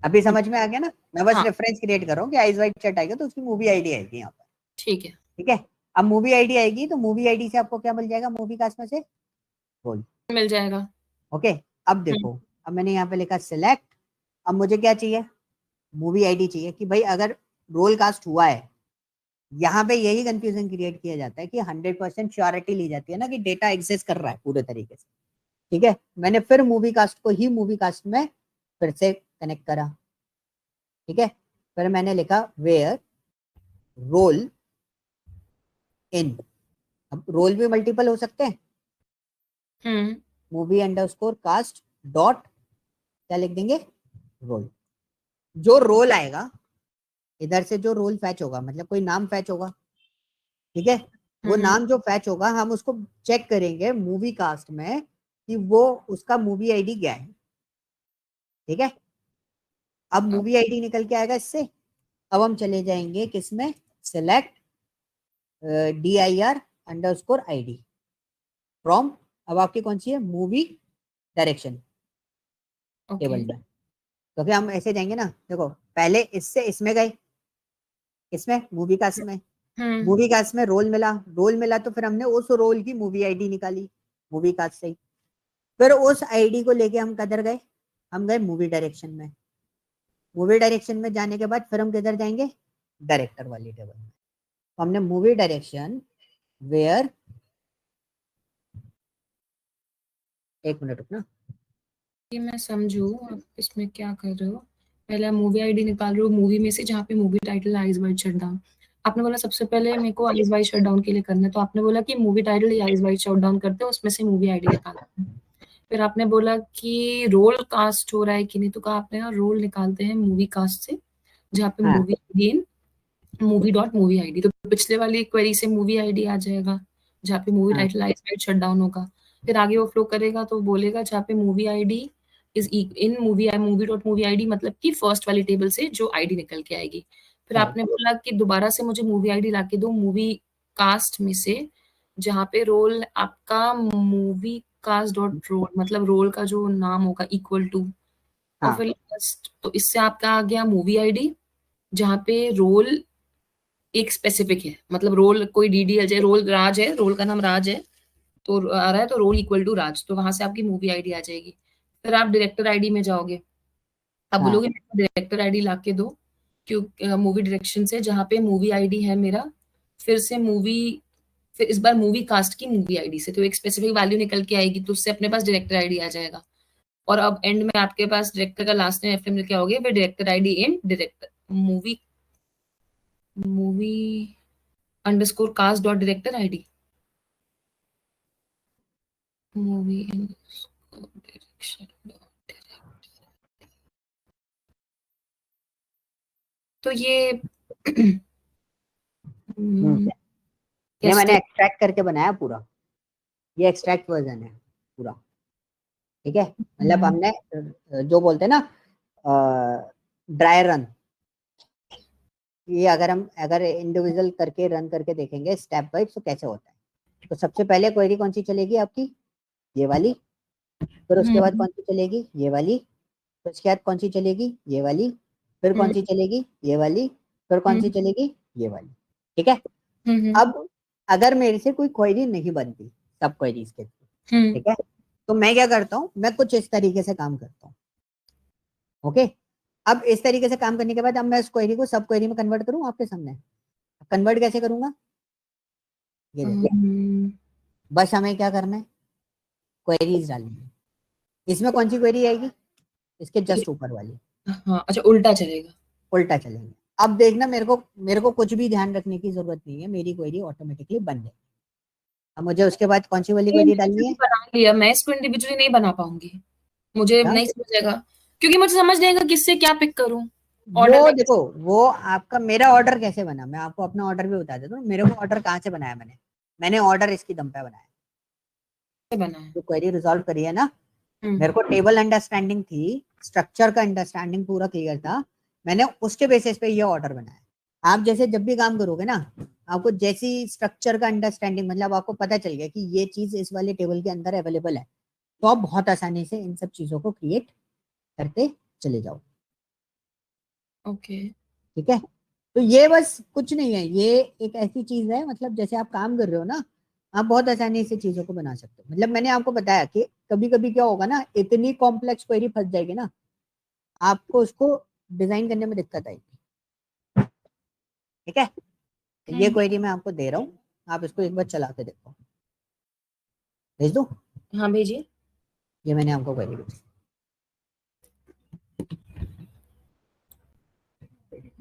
अभी समझ में आ गया ना, मैं बस हाँ रेफरेंस क्रिएट कर रहा हूँ कि आइज वाइट शट आएगा तो उसकी मूवी आईडी आएगी यहाँ पर, ठीक है, ठीक है। अब मूवी आईडी आएगी तो मूवी आईडी से आपको क्या मिल जाएगा, मूवी कास्ट में से रोल, मिल जाएगा। ओके। अब देखो, अब मैंने यहाँ पे लिखा सिलेक्ट। अब मुझे क्या चाहिए, मूवी आईडी चाहिए, कि भाई अगर रोल कास्ट हुआ है, यहाँ पे यही कंफ्यूजन क्रिएट किया जाता है कि 100% श्योरिटी ली जाती है ना कि डेटा एग्जिस्ट कर रहा है पूरे तरीके से, ठीक है। मैंने फिर मूवी कास्ट को ही मूवी कास्ट में फिर से कनेक्ट करा, ठीक है। फिर मैंने लिखा वेयर रोल इन। अब रोल भी मल्टीपल हो सकते हैं, movie_cast डॉट क्या लिख देंगे, रोल। जो रोल आएगा इधर से, जो रोल फैच होगा मतलब कोई नाम फैच होगा, ठीक है। वो नाम जो फैच होगा हम उसको चेक करेंगे मूवी कास्ट में कि वो उसका मूवी आईडी क्या है, ठीक है। अब मूवी आईडी निकल के आएगा इससे। अब हम चले जाएंगे किसमें, सिलेक्ट dir_id फ्रॉम। अब आपकी कौन सी है, मूवी डायरेक्शन ओके टेबल में। तो फिर हम ऐसे जाएंगे ना, देखो पहले इससे इसमें गए, इसमें मूवी कास्ट में, मूवी कास्ट में रोल मिला, रोल मिला तो फिर हमने उस रोल की मूवी आईडी निकाली मूवी कास्ट से। फिर उस आईडी को लेके हम किधर गए, हम गए मूवी डायरेक्शन में। मूवी डायरेक्शन में जाने के बाद फिर हम किधर जाएंगे, डायरेक्टर वाली टेबल में। तो हमने मूवी डायरेक्शन वेयर, एक मिनट रुकना, ये मैं समझू आप इसमें क्या कर रहे हो। पहले मूवी आईडी निकाल रहे हो मूवी में से, जहाँ पे movie title eyes white shut down. आपने बोला सबसे पहले मेरे को आइज वाइट शट डाउन के लिए करना है, तो आपने बोला कि मूवी टाइटल या आइज वाइट शट डाउन करते हैं, उसमें से मूवी आईडी निकालते हैं। फिर आपने बोला कि रोल कास्ट हो रहा है कि नहीं, तो कहा आपने ना रोल निकालते हैं मूवी कास्ट से, जहाँ पे हाँ movie again movie dot movie ID. तो पिछले वाली क्वेरी से मूवी आईडी आ जाएगा, जहाँ पे मूवी हाँ title eyes white shut down होगा। फिर आगे वो फ्लो करेगा तो बोलेगा जहाँ पे movie ID is in movie dot movie ID, मतलब कि फर्स्ट वाली टेबल से जो आईडी निकल के आएगी। फिर आपने बोला कि दोबारा से मुझे मूवी आईडी लाके दो मूवी कास्ट में से, जहाँ पे रोल आपका मूवी कास्ट डॉट रोल, मतलब रोल का जो नाम होगा इक्वल टू, और हाँ फिर लास्ट तो इससे आपका आ गया मूवी आईडी, जहाँ पे रोल एक स्पेसिफिक है, मतलब रोल कोई डीडीएल है, रोल राज है, रोल का नाम राज है, तो आ रहा है तो रोल इक्वल टू राज, तो वहां से आपकी मूवी आईडी आ जाएगी। फिर आप डायरेक्टर आईडी में जाओगे, आप हाँ बोलोगे डायरेक्टर आईडी ला के दो, क्यों मूवी डायरेक्शन से, जहाँ पे मूवी आईडी है मेरा, फिर से मूवी, फिर इस बार मूवी कास्ट की मूवी आईडी से तो एक स्पेसिफिक वैल्यू निकल के आएगी, तो उससे अपने पास डायरेक्टर आईडी आ जाएगा। और अब एंड में आपके पास डायरेक्टर का लास्ट नेम एफएम लिखे होगे, फिर director ID in director movie movie underscore cast dot director ID, movie underscore direction dot. तो ये हम्म। ये मैंने कैसे? एक्सट्रैक्ट करके बनाया पूरा, ये एक्सट्रैक्ट वर्जन है पूरा, ठीक है। मतलब हमने जो बोलते हैं ना ड्राई रन, ये अगर हम अगर इंडिविजुअल करके रन करके देखेंगे स्टेप वाइज तो कैसे होता है, तो सबसे पहले क्वेरी कौन सी चलेगी आपकी, ये वाली, फिर उसके बाद कौन सी चलेगी, ये वाली, फिर उसके बाद कौन सी चलेगी, ये वाली, फिर कौन सी चलेगी, ये वाली, फिर कौन सी चलेगी, ये वाली। ठीक है। अब अगर मेरे से कोई क्वेरी नहीं बनती सब क्वेरीज के थ्रू, ठीक है, तो मैं क्या करता हूँ, मैं कुछ इस तरीके से काम करता हूँ। ओके, अब इस तरीके से काम करने के बाद अब मैं उस क्वेरी को सब क्वेरी में कन्वर्ट करूँ आपके सामने। कन्वर्ट कैसे करूंगा, ये देखिए, बस हमें क्या करना है, क्वेरीज डालनी है। इसमें कौन सी क्वेरी आएगी, इसके जस्ट ऊपर वाली। हाँ, अच्छा, उल्टा चलेगा, उल्टा चलेंगे। अब देखना, मेरे को कुछ भी ध्यान रखने की जरूरत नहीं है, मेरी क्वेरी ऑटोमेटिकली बन जाएगी। अब मुझे उसके बाद कौन सी वाली क्वेरी डालनी है, बना लिया, मैं इसको इंडिविजुअली नहीं बना पाऊंगी, मुझे क्या? नहीं समझ आएगा, क्योंकि मुझे समझ नहीं आएगा किससे क्या पिक करूं। ऑर्डर वो में देखो, वो आपका, मेरा ऑर्डर कैसे बना, मैं आपको अपना ऑर्डर भी बता देता हूँ। मेरे को ऑर्डर कहाँ से बनाया, मैंने ऑर्डर इसकी दम पे बनाया। कैसे बना है? जो क्वेरी रिजॉल्व करी है ना, मेरे को टेबल अंडरस्टैंडिंग थी, स्ट्रक्चर का अंडरस्टैंडिंग पूरा क्लियर था, मैंने उसके बेसिस पे ये ऑर्डर बनाया। आप जैसे जब भी काम करोगे ना, आपको जैसी स्ट्रक्चर का अंडरस्टैंडिंग, मतलब आपको पता चल गया कि ये चीज इस वाले टेबल के अंदर अवेलेबल है, तो आप बहुत आसानी से इन सब चीजों को क्रिएट करते चले जाओ। ओके, ठीक है। तो ये बस कुछ नहीं है, ये एक ऐसी चीज है, मतलब जैसे आप काम कर रहे हो ना, आप बहुत आसानी से चीजों को बना सकते हो। मतलब मैंने आपको बताया कि कभी कभी क्या होगा ना, इतनी कॉम्प्लेक्स क्वेरी फंस जाएगी ना, आपको उसको डिजाइन करने में दिक्कत आएगी। ठीक है, ये क्वेरी मैं आपको दे रहा हूँ, आप इसको एक बार चला के देखो, भेज दो। हाँ भेजिए। ये मैंने आपको क्वेरी भेजी।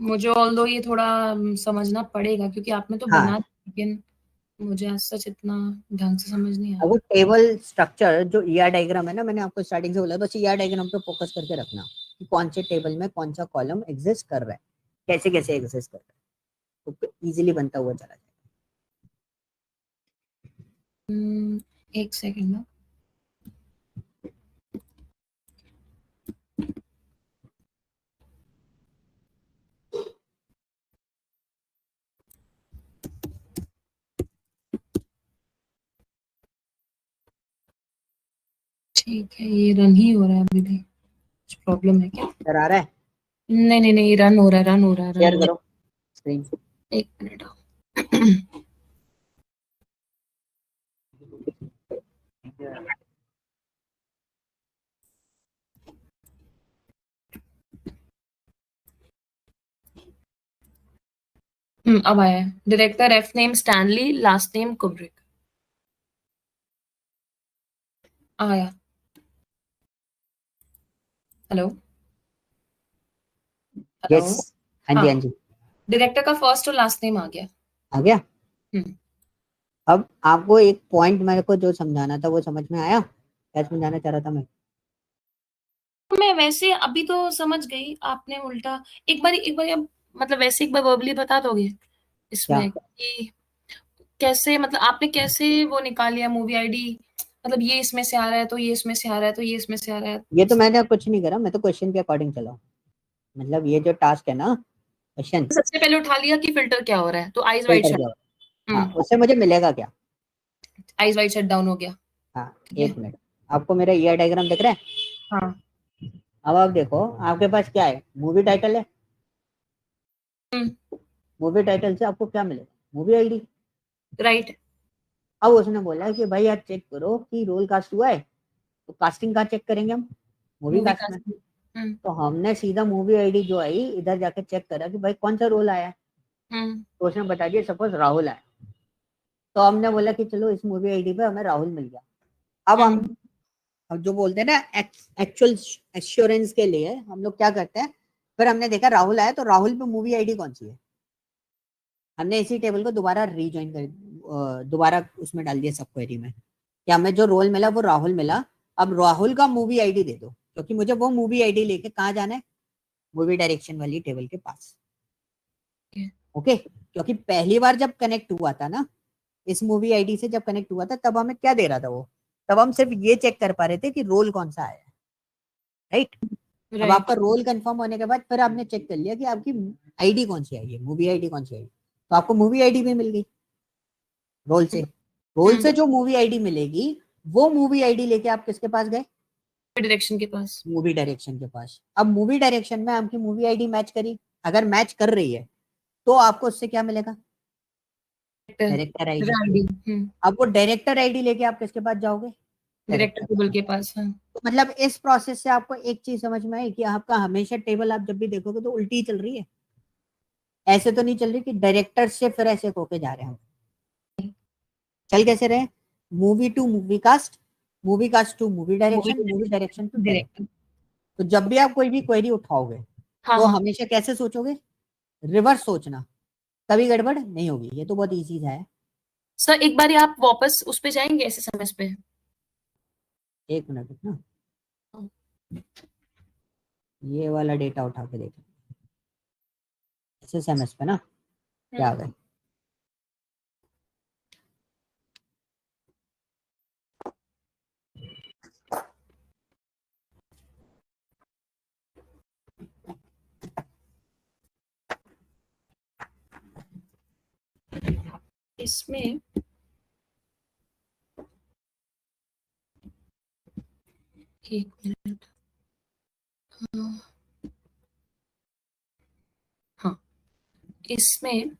मुझे ऑल्दो ये थोड़ा समझना पड़ेगा, क्योंकि आपने तो हाँ, बना, लेकिन मुझे आज सच इतना ढंग से समझ नहीं अब वो आया। टेबल स्ट्रक्चर जो ईआर डायग्राम है ना, मैंने आपको स्टार्टिंग से बोला, बस ईआर डायग्राम पे फोकस करके रखना कि कौन से टेबल में कौन सा कॉलम एग्जिस्ट कर रहा है, कैसे कैसे एग्जिस्ट कर रहा है, तो इजीली बनता हुआ चला जाए। एक सेकंड ना। ठीक है, ये रन ही हो रहा है अभी भी, कुछ प्रॉब्लम है क्या? सर आ रहा है, नहीं नहीं नहीं, रन हो रहा है, रन हो रहा है, रन शेयर हो रहा करो स्क्रीन। है। एक मिनट। अब आया है। Director F name Stanley, last name Kubrick. आया। हेलो। हेलो। यस, हाँ हाँ, जी हाँ जी, डायरेक्टर का फर्स्ट और लास्ट नेम आ गया। आ गया। हम्म अब आपको एक पॉइंट मेरे को जो समझाना था वो समझ में आया, क्या समझाना चाह रहा था मैं? मैं वैसे अभी तो समझ गई, आपने उल्टा एक बार आप मतलब वैसे एक बार वर्बली बता दोगे क्या? इसमें कि कैसे, मतलब आपने कैसे वो निकाल लिया मूवी आईडी, मतलब ये इसमें से आ रहा है तो ये इसमें से आ रहा है तो ये इसमें से आ रहा है। ये तो मैंने कुछ नहीं करा, मैं तो क्वेश्चन के अकॉर्डिंग चला हूँ। मतलब ये जो टास्क है ना, क्वेश्चन, सबसे पहले उठा लिया कि फिल्टर क्या हो रहा है, तो आइज वाइड फिल्टर शट। क्या, हाँ, उससे मुझे मिलेगा क्या? आइज वाइड शट डाउन हो गया। हाँ, ठीक है। एक मिनट, आपको मेरा ईआर डायग्राम दिख रहा है? हाँ। अब आप देखो, आपके पास क्या है, मूवी टाइटल है, मूवी टाइटल से आपको क्या मिलेगा, मूवी आईडी। राइट। अब उसने बोला कि भाई यार चेक करो कि रोल कास्ट हुआ है, तो कास्टिंग कहाँ चेक करेंगे हम, मूवी मूवी कास्ट का। में। तो हमने सीधा मूवी आईडी जो आई इधर जाके चेक करा कि भाई कौन सा रोल आया है, तो उसने बता दिया सपोज राहुल आया। तो हमने बोला कि चलो इस मूवी आईडी पे हमें राहुल मिल गया। अब हम, अब जो बोलते हैं ना, एक्चुअल एश्योरेंस के लिए हम लोग क्या करते हैं, फिर हमने देखा राहुल आया, तो राहुल पे मूवी आईडी कौन सी है, हमने इसी टेबल को दोबारा रीजॉइन कर, दोबारा उसमें डाल दिया सब क्वेरी में, कि हमें जो रोल मिला वो राहुल मिला। अब राहुल का मूवी आईडी दे दो, क्योंकि मुझे वो मूवी आईडी लेके कहाँ जाना है, मूवी डायरेक्शन वाली टेबल के पास। ओके, क्योंकि पहली बार जब कनेक्ट हुआ था ना, इस मूवी आईडी से जब कनेक्ट हुआ था, तब हमें क्या दे रहा था वो, तब हम सिर्फ ये चेक कर पा रहे थे कि रोल कौन सा आया है, राइट। अब राइट। आपका रोल कंफर्म होने के बाद फिर आपने चेक कर लिया कि आपकी आईडी कौन सी आई है, मूवी आईडी कौन सी आई, तो आपको मूवी आईडी भी मिल गई रोल से, रोल से जो मूवी आईडी मिलेगी वो मूवी आईडी लेके आप किसके पास गए? डायरेक्शन के पास। मूवी डायरेक्शन के पास। अब मूवी डायरेक्शन में आपकी मूवी आईडी मैच करी, अगर मैच कर रही है तो आपको उससे क्या मिलेगा? Director ID. अब वो डायरेक्टर आईडी लेके आप किसके पास जाओगे? डायरेक्टर टेबल के पास। तो मतलब इस प्रोसेस से आपको एक चीज समझ में आई कि आपका हमेशा टेबल आप जब भी देखोगे तो उल्टी चल रही है, ऐसे तो नहीं चल रही कि डायरेक्टर से फिर ऐसे होके जा रहे हैं। चल कैसे रहे? Movie to movie cast, movie cast to movie direction, movie direction to director. तो जब भी आप कोई भी क्वेरी उठाओगे तो हमेशा कैसे सोचोगे? रिवर्स सोचना, कभी गड़बड़ नहीं होगी। ये तो बहुत इजी है सर। एक बार आप वापस उस पे जाएंगे एसएसएमएस पे? एक मिनट ना, ये वाला डेटा उठा के देखें एसएसएमएस पे ना, क्या आ गए? इसमें एक मिनट। हाँ, इसमें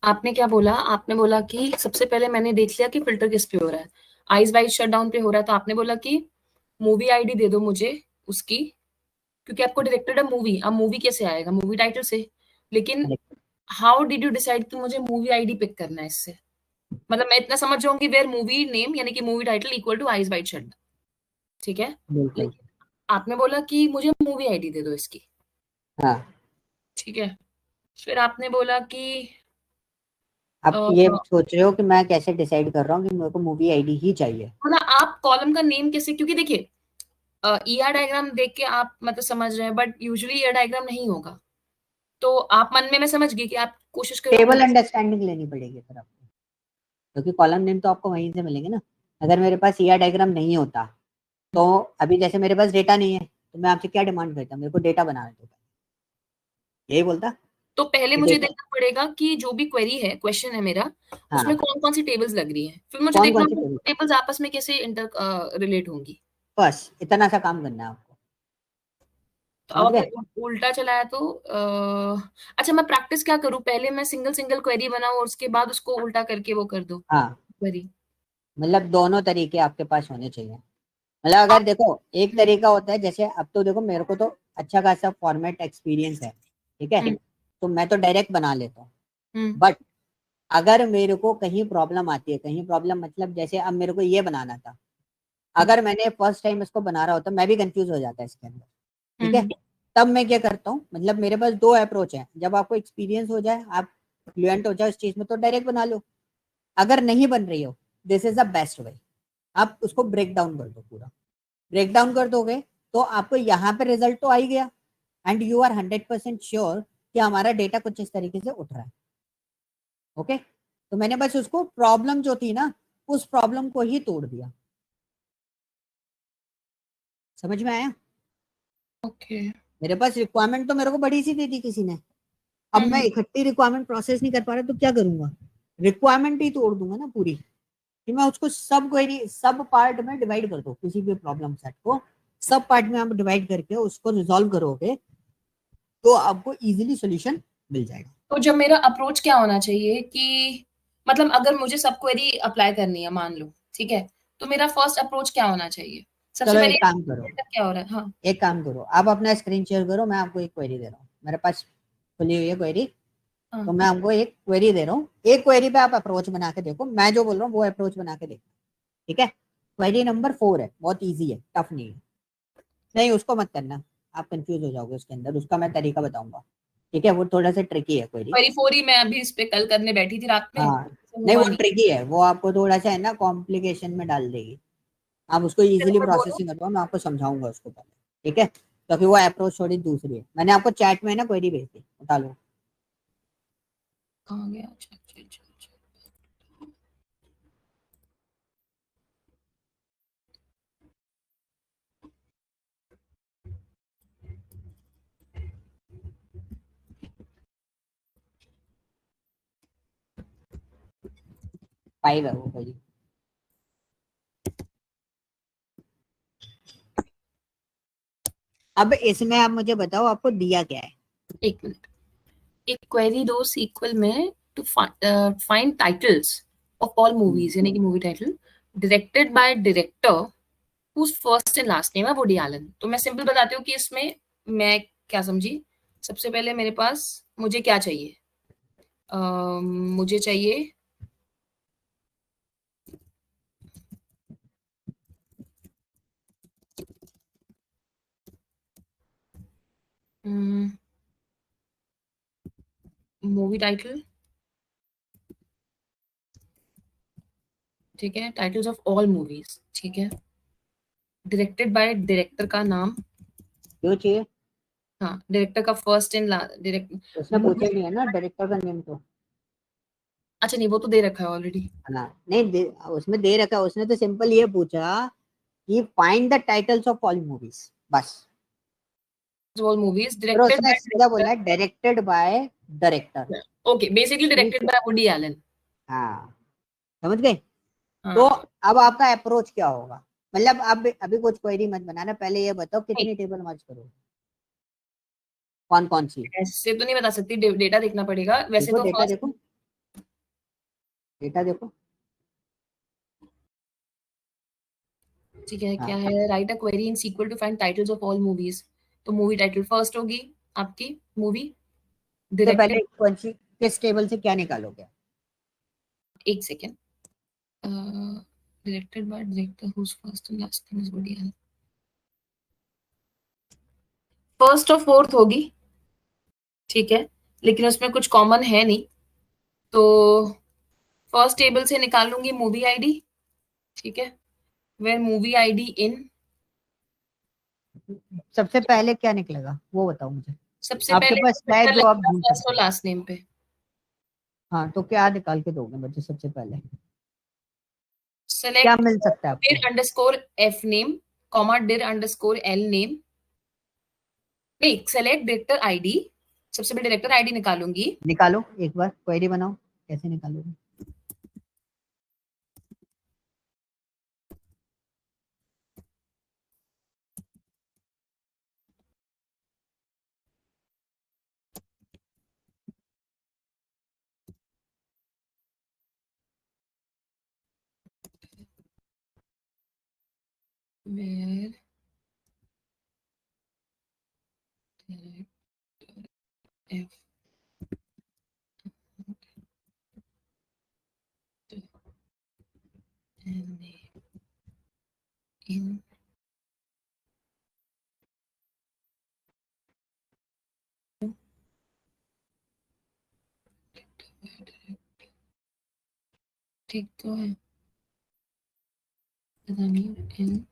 आपने क्या बोला? आपने बोला कि सबसे पहले मैंने देख लिया कि फिल्टर किस पे हो रहा है। आइज वाइज शट डाउन पे हो रहा है, तो आपने बोला कि मूवी आईडी दे दो मुझे उसकी, क्योंकि आपको डायरेक्टेड है मूवी। अब मूवी कैसे आएगा? मूवी टाइटल से। लेकिन हाउ डिड यू डिसाइड कि मुझे मूवी आईडी पिक करना है इससे? मतलब मैं इतना समझ जाऊंगी वेयर मूवी नेम यानी कि movie title equal to Eyes Wide Shut. ठीक है, लेकिन आपने बोला कि मुझे मूवी आईडी दे दो इसकी। हाँ ठीक है, फिर आपने बोला कि आप ये सोच रहे हो कि मैं कैसे डिसाइड कर रहा हूँ कि मेरे को मूवी आईडी ही चाहिए। मतलब आप कॉलम का नेम कैसे, क्योंकि देखिए ईआर डायग्राम देख के आप मतलब समझ रहे हैं, बट यूजुअली ईआर डायग्राम नहीं होगा। तो आप मन में मैं समझ गई कि आप कोशिश करो टेबल अंडरस्टैंडिंग लेनी पड़ेगी फिर आपको, क्योंकि कॉलम नेम तो आपको वहीं से मिलेंगे ना। अगर मेरे पास ईआर डायग्राम नहीं होता तो अभी जैसे मेरे पास डेटा नहीं है तो मैं आपसे क्या डिमांड करता? मेरे को डेटा बना दो, यही बोलता। तो पहले मुझे देखना पड़ेगा कि जो भी क्वेरी है, क्वेश्चन है मेरा, हाँ, उसमें कौन कौन सी टेबल्स लग रही हैं। फिर मुझे कौन देखना कौन सी टेबल्स आपस में कैसे इंटर रिलेट होंगी। बस इतना सा काम करना है आपको। तो समझ अब गए? अगर उल्टा चलाया तो अच्छा, मैं प्रैक्टिस क्या करूं? पहले मैं सिंगल सिंगल क्वेरी बनाऊं और उसके बाद उसको उल्टा करके वो कर दो हाँ, क्वेरी। मतलब दोनों तरीके आपके पास होने चाहिए। मतलब अगर देखो एक तरीका होता है, जैसे अब तो देखो मेरे को तो अच्छा खासा फॉर्मेट एक्सपीरियंस है, ठीक है, तो मैं तो डायरेक्ट बना लेता हूँ। बट अगर मेरे को कहीं प्रॉब्लम आती है, कहीं प्रॉब्लम मतलब जैसे अब मेरे को ये बनाना था, अगर मैंने फर्स्ट टाइम इसको बना रहा होता मैं भी कंफ्यूज हो जाता इसके अंदर, ठीक है। तब मैं क्या करता हूँ, मतलब मेरे पास दो अप्रोच है। जब आपको एक्सपीरियंस हो जाए, आप फ्लुएंट हो जाए इस चीज में, तो डायरेक्ट बना लो। अगर नहीं बन रही हो, this is the best way, आप उसको ब्रेक डाउन कर दो। पूरा ब्रेक डाउन कर दोगे तो आपको यहाँ पे रिजल्ट तो आ ही गया, एंड यू आर 100% श्योर कि हमारा डेटा कुछ इस तरीके से उठ रहा है। ओके, तो मैंने बस उसको प्रॉब्लम जो थी ना, उस प्रॉब्लम को ही तोड़ दिया। समझ में आया? ओके। मेरे पास रिक्वायरमेंट तो मेरे को बड़ी सी दी थी किसी ने, अब मैं इकट्ठी रिक्वायरमेंट प्रोसेस नहीं कर पा रहा तो क्या करूंगा? रिक्वायरमेंट ही तोड़ दूंगा ना पूरी, कि मैं उसको सब क्वेरी सब पार्ट में डिवाइड कर दो। किसी भी प्रॉब्लम सेट को सब पार्ट में आप डिवाइड करके उसको रिजॉल्व करोगे तो आपको इजीली सॉल्यूशन मिल जाएगा। तो जब मेरा अप्रोच क्या होना चाहिए कि मतलब अगर मुझे सब क्वेरी अप्लाई करनी है, मान लो, ठीक है, तो मेरा फर्स्ट अप्रोच क्या होना चाहिए? सबसे चलो पहले एक काम करो, क्या हो रहा है? हाँ, एक काम करो, आप अपना स्क्रीन शेयर करो, मैं आपको एक क्वेरी दे रहा हूँ, मेरे पास खुली हुई है क्वेरी। तो मैं आपको एक क्वेरी दे रहा हूँ, एक क्वेरी पे आप अप्रोच बना के देखो, मैं जो बोल रहा हूँ वो अप्रोच बना के देखो, ठीक है। क्वेरी नंबर 4 है, बहुत इजी है, टफ नहीं है। नहीं, उसको मत करना, आप कंफ्यूज हो जाओगे उसके अंदर, उसका मैं तरीका बताऊंगा, ठीक है। वो थोड़ा सा ट्रिकी है क्वेरी। क्वेरी 4 ही मैं अभी इस पे कल करने बैठी थी रात में, हाँ, नहीं हुआ वो नहीं। ट्रिकी है, वो आपको थोड़ा सा है ना कॉम्प्लिकेशन में डाल देगी। आप उसको इजीली प्रोसेसिंग करवाओ, मैं आपको समझाऊंगा उसको पहले, ठीक है। क्योंकि वो अप्रोच थोड़ी दूसरी है। मैंने आपको चैट में ना क्वेरी भेज दी, उठा लो। कहाँ गया? अच्छा अच्छा अच्छा अच्छा। फाइव है वो क्वेरी। अब इसमें आप मुझे बताओ आपको दिया क्या है। एक मिनट, एक क्वेरी दो सीक्वल में to find titles of all movies, यानी कि movie title directed by director whose first and last name है वुडी एलन। तो मैं सिंपल बताती हूँ कि इसमें मैं क्या समझी। सबसे पहले मेरे पास मुझे क्या चाहिए, मुझे चाहिए मूवी टाइटल, ठीक है, टाइटल्स ऑफ ऑल मूवीज, ठीक है, डायरेक्टेड बाय डायरेक्टर का नाम, क्यों चाहिए? हाँ डायरेक्टर का फर्स्ट एंड डायरेक्टर। उसने पूछा ही नहीं है ना डायरेक्टर का नेम तो। अच्छा नहीं, वो तो दे रखा है ऑलरेडी। ना नहीं उसमें दे रखा है, उसने तो सिंपल ये पूछा कि find the titles of all movies, बस। ऑल मूवीज फिर डायरेक्टेड उसने बाय सीधा बोला director. Directed by director. Okay, basically directed by Woody Allen. हाँ, समझ गए। तो हाँ अब आपका अप्रोच क्या होगा? मतलब अब अभी कुछ क्वेरी मत बनाना, पहले ये बताओ नहीं, कितनी टेबल मर्ज करोगे, कौन कौन सी? ऐसे तो नहीं बता सकती, डेटा देखना पड़ेगा वैसे देखो तो डेटा फर्स्ट। देखो, डेटा देखो। ठीक है, क्या हाँ, है, write a query in sequel to find titles of all movies. तो मूवी टाइटल फर्स्ट होगी आपकी मूवी तो डायरेक्टेड। पहले कौन सी, किस टेबल से क्या निकालोगे? एक second, directed by director whose first and last name is Woody Allen. First और फोर्थ होगी, ठीक है, लेकिन उसमें कुछ कॉमन है नहीं, तो फर्स्ट टेबल से निकाल लूंगी मूवी आईडी, ठीक है, वेयर मूवी आईडी इन। सबसे पहले क्या निकलेगा वो बताओ मुझे। सबसे आपके पहले पास है जो आप ढूंढ फर्स्ट सकते और हो। लास्ट नेम पे हाँ, तो क्या निकाल के दोगे मुझे सबसे पहले? क्या सेलेक्ट मिल सकता है डिर आपको? Underscore F name, comma Dir underscore L name. नहीं, सेलेक्ट डायरेक्टर आईडी, सबसे पहले डायरेक्टर आईडी निकालूंगी। निकालो, एक बार क्वेरी बनाओ, कैसे निकालोगे? वेयर एफ इन, ठीक तो है, पता नहीं इन,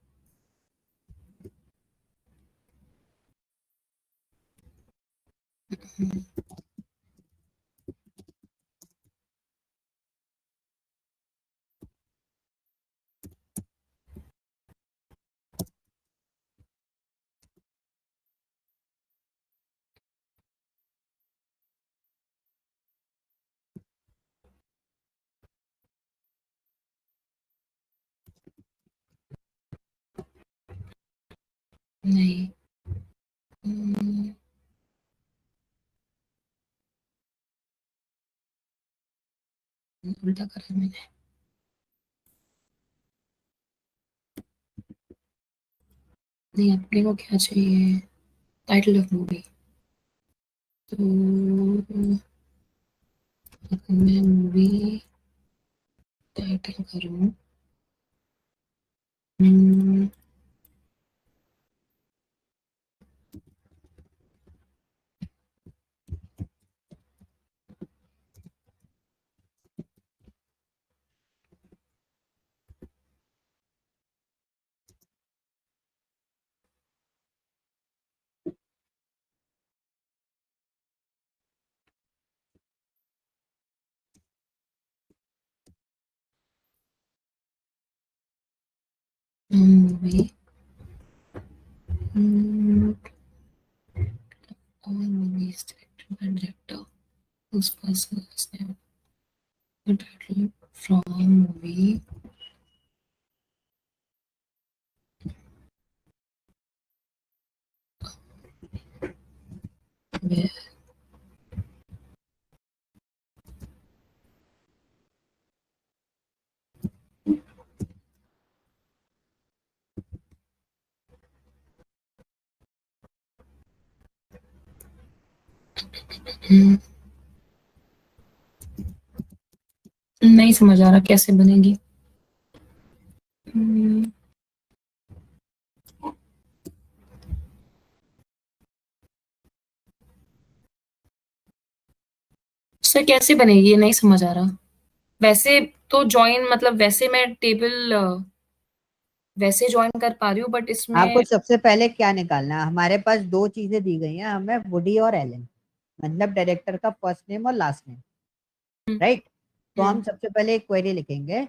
नहीं, उल्टा करा मैंने। नहीं, अपने को क्या चाहिए, टाइटल ऑफ मूवी। तो अगर मैं मूवी टाइटल करूँ, movie all movies directed by director whose first and last name, the title from movie नहीं समझ आ रहा कैसे बनेगी। सर कैसे बनेगी ये नहीं समझ आ रहा। वैसे तो ज्वाइन मतलब वैसे मैं टेबल वैसे ज्वाइन कर पा रही हूँ बट आपको इसमें सबसे पहले क्या निकालना है? हमारे पास दो चीजें दी गई हैं हमें, वुडी और एलन, मतलब डायरेक्टर का फर्स्ट नेम और लास्ट नेम, राइट। तो हम सबसे पहले एक क्वेरी लिखेंगे,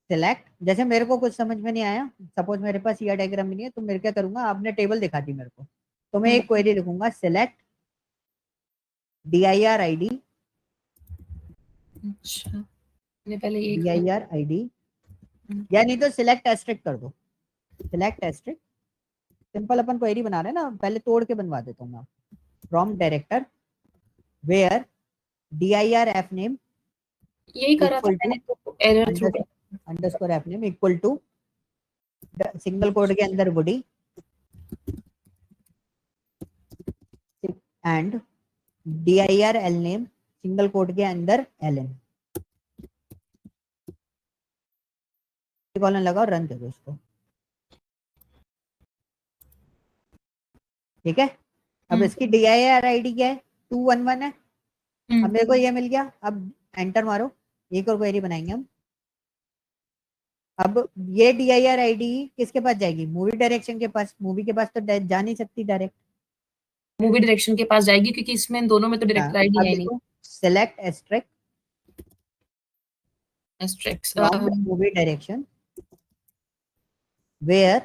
सिलेक्ट, जैसे मेरे को कुछ समझ में नहीं आया, सपोज मेरे पास ये डायग्राम नहीं है, तो मैं क्या करूंगा, आपने टेबल दिखा दी मेरे को, तो मैं एक क्वेरी लिखूंगा, सिलेक्ट dir id, अच्छा मैंने पहले एक dir id, या नहीं तो सिलेक्ट एस्ट्रिक कर दो, सिलेक्ट एस्ट्रिक, सिंपल अपन क्वेरी बना रहे हैं ना, पहले तोड़ के बनवा देता हूँ मैं, from director where dirf name यही करा था इक्वल टू मैंने तो error through underscore F name equal to single quote के अंदर Woody and dir name single quote के अंदर एलन, कॉलन लगाओ, रन दे दो इसको, ठीक है। अब इसकी dir id क्या है, 211 है, अब मेरे को ये मिल गया, अब एंटर मारो, एक और क्वेरी बनाएंगे हम। अब ये dir id किसके पास जाएगी, मूवी डायरेक्शन के पास, मूवी के पास तो जा नहीं सकती डायरेक्ट, मूवी डायरेक्शन के पास जाएगी क्योंकि इसमें इन दोनों में तो हाँ। डायरेक्टर आईडी अब है नहीं। देखो, select asterisk asterisks from movie direction where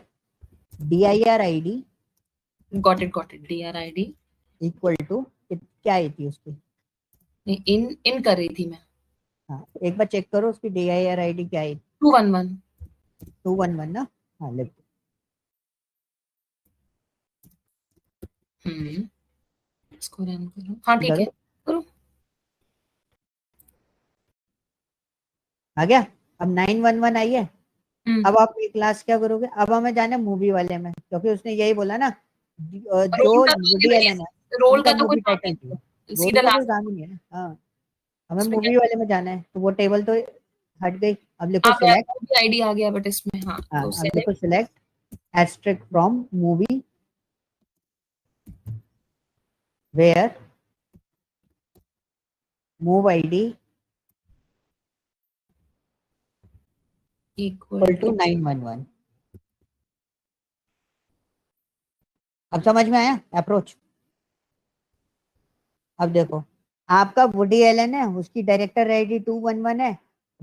dir id got it DRID equal to, क्या आई थी उसकी, इन इन कर रही थी मैं हाँ एक बार चेक करो उसकी dir id क्या आई, 211 211 ना, हाँ लिख दो। इसको रन करो, हाँ ठीक है करो, करो। आ गया। अब 911 आई है। हम्म अब आप ये क्लास क्या करोगे, अब हमें जाना है मूवी वाले में, क्योंकि उसने यही बोला ना, जो रोल का वुडी एलन है तो रोल उनका का तो कोई मूवी काम टाइटल नहीं थी, है, रोल सीधा का कोई लास्ट काम ही नहीं है ना, हाँ। हमें उसमें क्या मूवी वाले में जाना है, तो वो टेबल तो हट गई, अब लिखो आप यार सिलेक्ट, मूवी आईडी आ गया बट इसमें हाँ हाँ तो अब लिखो select select asterisk from movie where mov id equal equal to to 911। अब समझ में आया अप्रोच। अब देखो, आपका वुडी एलन है, उसकी डायरेक्टर आईडी 211 है,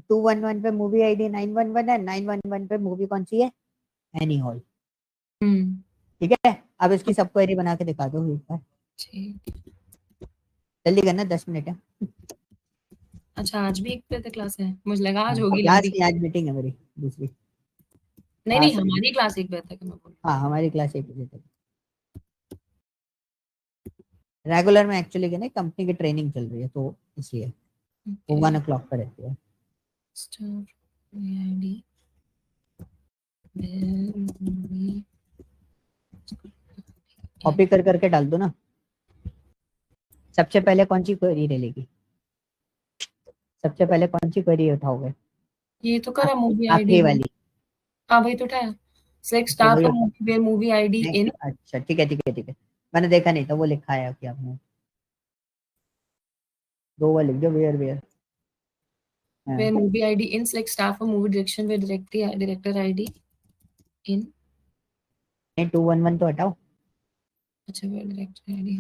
211 पे मूवी आईडी 911 है, 911 पे मूवी कौन सी है, एनी हॉल, ठीक है। अब इसकी सब क्वेरी बना के दिखा दो एक बार, ठीक। जल्दी करना, 10 मिनट है। अच्छा आज भी एक पे तक क्लास है, मुझे लगा हाँ आज होगी क्लास लंबी। नहीं, आज मीटिंग है मेरी दूसरी नहीं नहीं क्लास है। हमारी क्लास एक बजे तक है मैं बोल हाँ हमारी क्लास 1 बजे तक, रेगुलर में एक्चुअली क्या ना कंपनी की ट्रेनिंग चल रही है, तो इसलिए वो रही 1 o'clock पर रहती है। स्टार आईडी मूवी कॉपी कर करके डाल दो ना, सबसे पहले कौन सी क्वेरी रहेगी, सबसे पहले कौन सी क्वेरी उठाओगे, ये तो करा मूवी आईडी। आखिरी वाली, हाँ भाई तो उठाया सिलेक्ट तो स्टार वही from movie where movie ID in अच्छा ठीक है ठीक है ठीक है, मैंने देखा नहीं था, वो लिखा है कि आपने, दो बार लिख दो, where where, where movie ID in select star from movie direction where director ID in. नहीं 211 तो हटाओ, अच्छा where director ID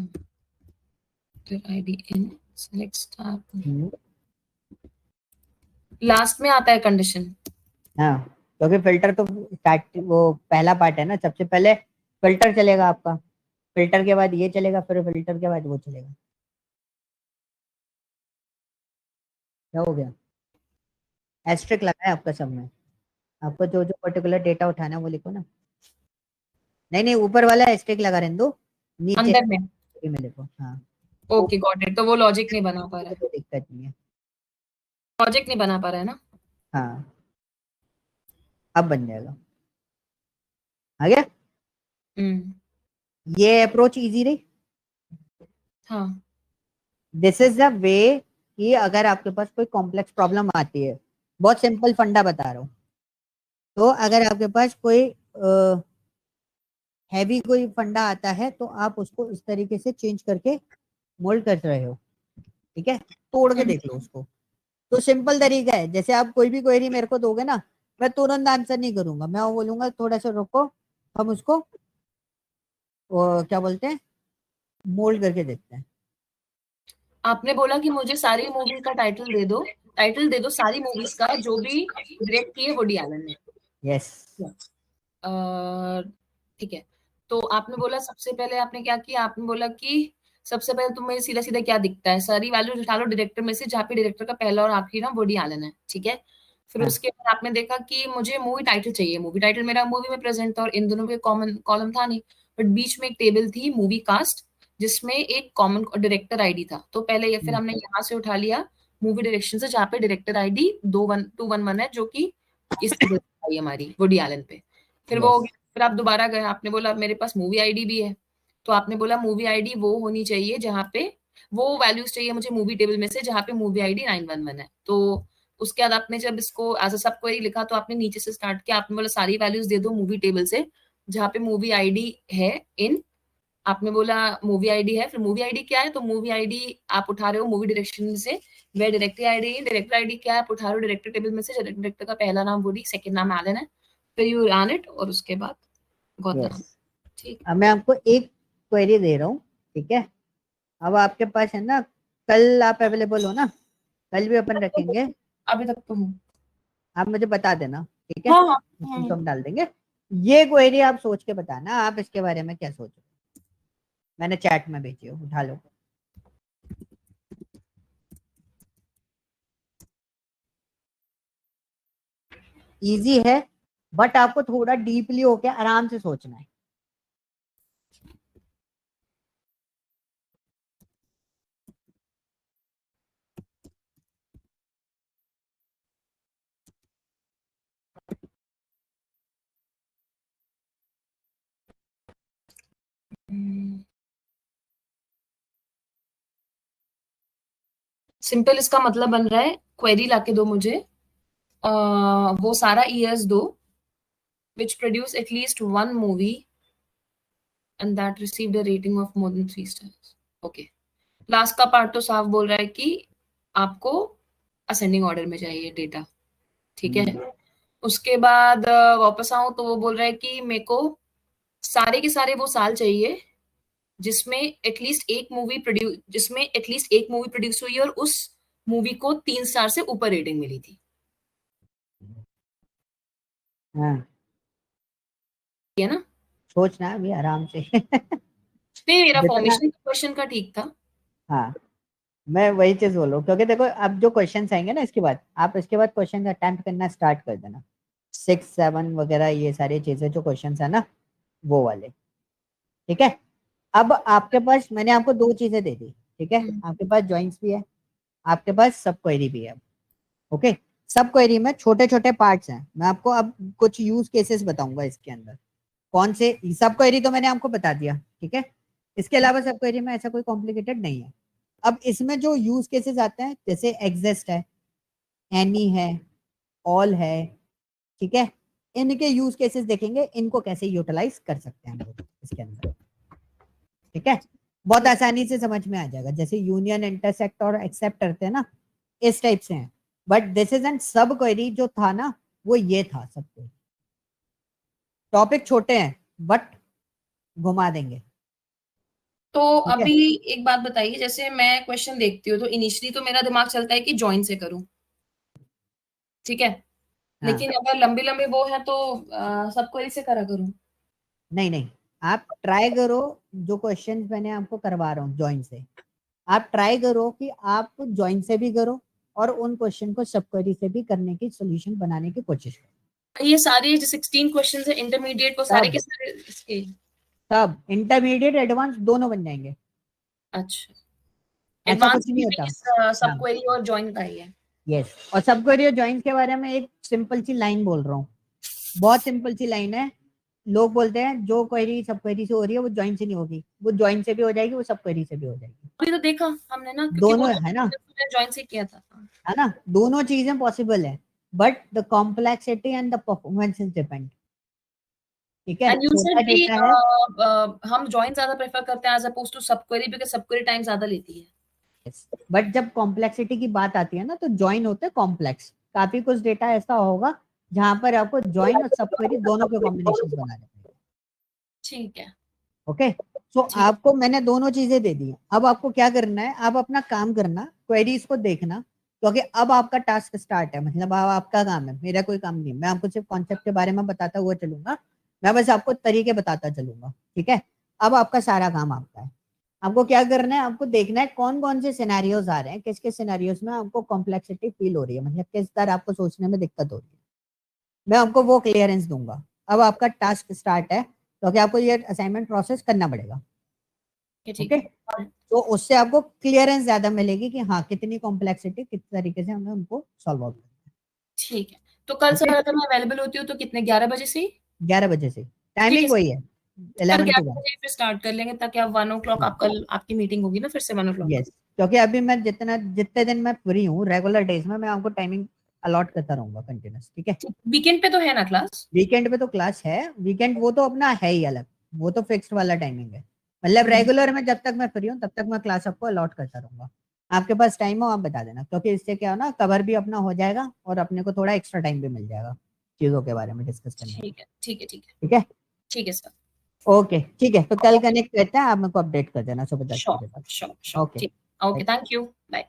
ID in select star last में आता है कंडीशन। हाँ क्योंकि फिल्टर तो स्टार्ट, वो पहला पार्ट है ना, सबसे पहले फिल्टर चलेगा आपका, फिल्टर के बाद ये चलेगा, फिर फिल्टर के बाद वो चलेगा, क्या हो गया, एस्ट्रिक लगा है आपका सब में, आपको जो जो पर्टिकुलर डेटा उठाना है वो लिखो ना, नहीं नहीं ऊपर वाला एस्ट्रिक लगा रहने दो, नीचे अंदर में में लिखो, हाँ वो ओके गॉट इट तो वो लॉजिक नहीं बना पा रहा है। कोई दिक्कत नहीं है, लॉजिक नहीं बना पा रहा है ना। हाँ अब बन जाएगा, आ गया। हम्म ये अप्रोच इजी रही, हाँ दिस इज द वे कि अगर आपके पास कोई कॉम्प्लेक्स प्रॉब्लम आती है, बहुत सिंपल फंडा बता रहा हूँ, तो अगर आपके पास कोई हैवी कोई फंडा आता है तो आप उसको इस तरीके से चेंज करके मोल्ड कर रहे हो, ठीक है, तोड़ के देख लो उसको। तो सिंपल तरीका है, जैसे आप कोई भी क्वेरी मेरे को दोगे ना, मैं तुरंत आंसर नहीं करूंगा, मैं वो बोलूंगा थोड़ा सा रुको, हम उसको क्या बोलते हैं, मोल्ड करके देखते हैं। आपने बोला कि मुझे सारी मूवी का टाइटल दे दो सारी मूवीज का जो भी डायरेक्ट किए वुडी एलन ने। यस। ठीक है, तो आपने बोला सबसे पहले आपने क्या किया, आपने बोला कि सबसे पहले तुम्हें सीधा सीधा क्या दिखता है, सारी वैल्यूज उठा लो डायरेक्टर में से, जहाँ पे डायरेक्टर का पहला और आखिरी नाम वुडी एलन है, ठीक है। फिर हाँ। उसके बाद आपने देखा कि मुझे मूवी टाइटल चाहिए, मूवी टाइटल मेरा मूवी में प्रेजेंट था और इन दोनों के कॉमन कॉलम था नहीं, बट बीच में एक टेबल थी मूवी कास्ट जिसमें एक कॉमन डायरेक्टर आईडी था। तो पहले ये फिर हमने यहाँ से उठा लिया मूवी डायरेक्शन से, जहाँ पे डायरेक्टर आईडी 21211 है, जो कि इस आई हमारी वुडी एलन पे। फिर वो हो गया, फिर आप दोबारा गए, आपने बोला मेरे पास मूवी आईडी भी है, तो आपने बोला मूवी आईडी वो होनी चाहिए जहाँ पे वो वैल्यूज चाहिए मुझे मूवी टेबल में से जहाँ पे मूवी आईडी 911 है। तो उसके बाद आपने जब इसको एज अ सब क्वेरी लिखा तो आपने नीचे से स्टार्ट किया, आपने बोला सारी वैल्यूज दे दो मूवी टेबल से जहाँ पे मूवी आईडी है इन, आपने बोला मूवी आईडी है, फिर मूवी आईडी क्या है, तो मूवी आईडी आप उठा रहे हो मूवी डायरेक्शन से, वह डायरेक्टर आईडी है, डायरेक्टर आईडी क्या है आप उठा रहे हो डायरेक्टर टेबल में से, डायरेक्टर का पहला नाम वुडी, सेकंड नाम एलन है, फिर यू रन इट और उसके बाद गौतम। ठीक, अब मैं आपको एक क्वेरी दे रहा हूँ, ठीक है, अब आपके पास है ना, कल आप अवेलेबल हो ना, कल भी अपन रखेंगे। अभी तक तो हूँ। आप मुझे बता देना, ठीक है, हाँ हाँ तो हम डाल देंगे। ये क्वेरी आप सोच के बताना आप इसके बारे में क्या सोच रहे हो, मैंने चैट में भेजी हो, उठा लो। इजी है, बट आपको थोड़ा डीपली होके आराम से सोचना है। सिंपल इसका मतलब बन रहा है क्वेरी लाके दो मुझे, वो सारा ईयर्स दो which produce at least one movie and that received a rating of more than 3 stars. Okay. Last का पार्ट तो साफ बोल रहा है कि आपको असेंडिंग ऑर्डर में चाहिए डेटा, ठीक है। उसके बाद वापस आऊं तो वो बोल रहा है कि मेरे को सारे के सारे वो साल चाहिए जिसमें एटलीस्ट एक मूवी प्रोड्यूस हुई और उस मूवी को 3 स्टार से ऊपर रेटिंग मिली थी, हाँ, है ना। सोचना अभी आराम से। नहीं, मेरा जितना, फॉर्मेशन क्वेश्चन का ठीक था। हाँ, मैं वही चीज बोल रहा हूँ, क्योंकि देखो अब जो क्वेश्चन आएंगे ना इसके बाद, आप इसके बाद क्वेश्चन अटेम्प्ट करना स्टार्ट कर देना, 6 7 वगैरह, ये सारी चीजें जो क्वेश्चन है ना, वो वाले, ठीक है। अब आपके पास मैंने आपको दो चीजें दे दी, ठीक है, आपके पास जॉइंट्स भी है, आपके पास सब क्वेरी भी है। ओके, सब क्वेरी में छोटे छोटे पार्ट्स हैं, मैं आपको अब कुछ यूज केसेस बताऊंगा इसके अंदर, कौन से, सब क्वेरी तो मैंने आपको बता दिया, ठीक है, इसके अलावा सब क्वेरी में ऐसा कोई कॉम्प्लिकेटेड नहीं है। अब इसमें जो यूज केसेस आते हैं, जैसे एग्जिस्ट है, एनी है, ऑल है, ठीक है, इनके यूज केसेस देखेंगे, इनको कैसे यूटिलाइज कर सकते हैं हम लोग इसके अंदर, ठीक है, बहुत आसानी से समझ में आ जाएगा, जैसे यूनियन, इंटरसेक्ट और एक्सेप्ट करते हैं ना, इस टाइप से हैं। बट दिस इज एंड सब क्वेरी जो था ना, वो ये था सब क्वेरी, टॉपिक छोटे हैं बट घुमा देंगे। तो ठीक है, अभी एक बात बताइए, जैसे मैं क्वेश्चन देखती हूँ तो इनिशियली तो मेरा दिमाग चलता है कि जॉइन से करूं, ठीक है, हाँ, लेकिन अगर लंबे लंबे वो है तो सब क्वेरी से करा करूं। नहीं नहीं, आप ट्राई करो, जो क्वेश्चन मैंने आपको करवा रहा हूँ जॉइन से, आप ट्राई करो कि आप जॉइन से भी करो और उन क्वेश्चन को सब क्वेरी से भी करने की सोल्यूशन बनाने की कोशिश करो। ये सारे जो 16 क्वेश्चन है इंटरमीडिएट, वो सारे के तब सारे इसके। तब इंटरमीडिएट एडवांस दोनों बन जाएंगे, अच्छा, ऐसा एडवांस कुछ नहीं भी होता। इस सब हाँ, क्वेरी और जॉइन का ही है। यस, और सब क्वेरी और जॉइन के बारे में एक सिंपल सी लाइन बोल रहा हूँ, बहुत सिंपल सी लाइन है, लोग बोलते हैं जो क्वेरी सब क्वेरी से हो रही है वो ज्वाइन से नहीं होगी, वो ज्वाइन से भी हो जाएगी, वो सब क्वेरी से भी हो जाएगी। अभी तो देखा हमने ना, दोनों है ना, ज्वाइन से किया था, है ना, दोनों चीजें पॉसिबल है, but the complexity and the performance is depend. ठीक है, छोटा डेटा है, हम ज्वाइन ज्यादा प्रेफर करते हैं एज अपोज टू सब क्वेरी, बिकॉज़ सब क्वेरी टाइम ज्यादा लेती है। बट जब कॉम्प्लेक्सिटी की बात आती है ना, तो ज्वाइन होते हैं कॉम्प्लेक्स। काफी कुछ डेटा ऐसा होगा जहां पर आपको ज्वाइन और सब क्वेरी दोनों के कॉम्बिनेशन बनाने पड़ेंगे। ठीक है, ओके, सो आपको मैंने दोनों चीजें दे दी। अब आपको क्या करना है, अब अपना काम करना, क्वेरीज को देखना, क्योंकि अब आपका टास्क स्टार्ट है, मतलब अब आपका काम है, मेरा कोई काम नहीं। मैं आपको सिर्फ कॉन्सेप्ट के बारे में बताता हुआ चलूंगा, मैं बस आपको तरीके बताता चलूंगा। ठीक है, अब आपका सारा काम आपका है। आपको क्या करना है, आपको देखना है कौन कौन से सिनेरियोज आ रहे हैं, किस किस सिनेरियोज में आपको कॉम्प्लेक्सिटी फील हो रही है, मतलब किस तरह आपको सोचने में दिक्कत हो रही है, मैं आपको वो क्लियरेंस दूंगा। अब आपका टास्क स्टार्ट है, क्योंकि आपको ये असाइनमेंट प्रोसेस करना पड़ेगा। ओके, तो उससे आपको क्लियरेंस ज्यादा मिलेगी कि हाँ कितनी कॉम्प्लेक्सिटी किस तरीके से हमें उनको सॉल्व आउट करना है। ठीक है, तो कल सर अगर मैं अवेलेबल होती हूँ तो कितने, 11 बजे से? 11 बजे से, टाइमिंग वही है, 11 to 1 फिर स्टार्ट कर लेंगे, ताकि आप 1 o'clock आप कल आपकी मीटिंग होगी ना फिर से 1 o'clock। यस, क्योंकि अभी मैं जितने दिन मैं फ्री हूँ रेगुलर डेज में, मैं आपको टाइमिंग अलॉट करता रहूंगा कंटिन्यूस। ठीक है, वीकेंड पे तो है ना क्लास? वीकेंड पे तो क्लास है, वीकेंड वो तो अपना है ही अलग, वो तो फिक्स्ड वाला टाइमिंग है। मतलब रेगुलर में जब तक मैं फ्री हूँ तब तक मैं क्लास आपको अलॉट करता रहूंगा। आपके पास टाइम हो आप बता देना, क्योंकि इससे क्या हो ना, कवर भी अपना हो जाएगा और अपने को थोड़ा एक्स्ट्रा टाइम भी मिल जाएगा चीजों के बारे में डिस्कस करने में। ठीक है, ठीक है, ठीक है, ठीक है, ठीक है सर। ओके, ठीक है, तो कल कनेक्ट करते हैं, आप मेरे को अपडेट कर देना सुबह 10 श्योर बजे तक। श्योर श्योर, ओके, ठीक, ओके, थैंक यू, बाय।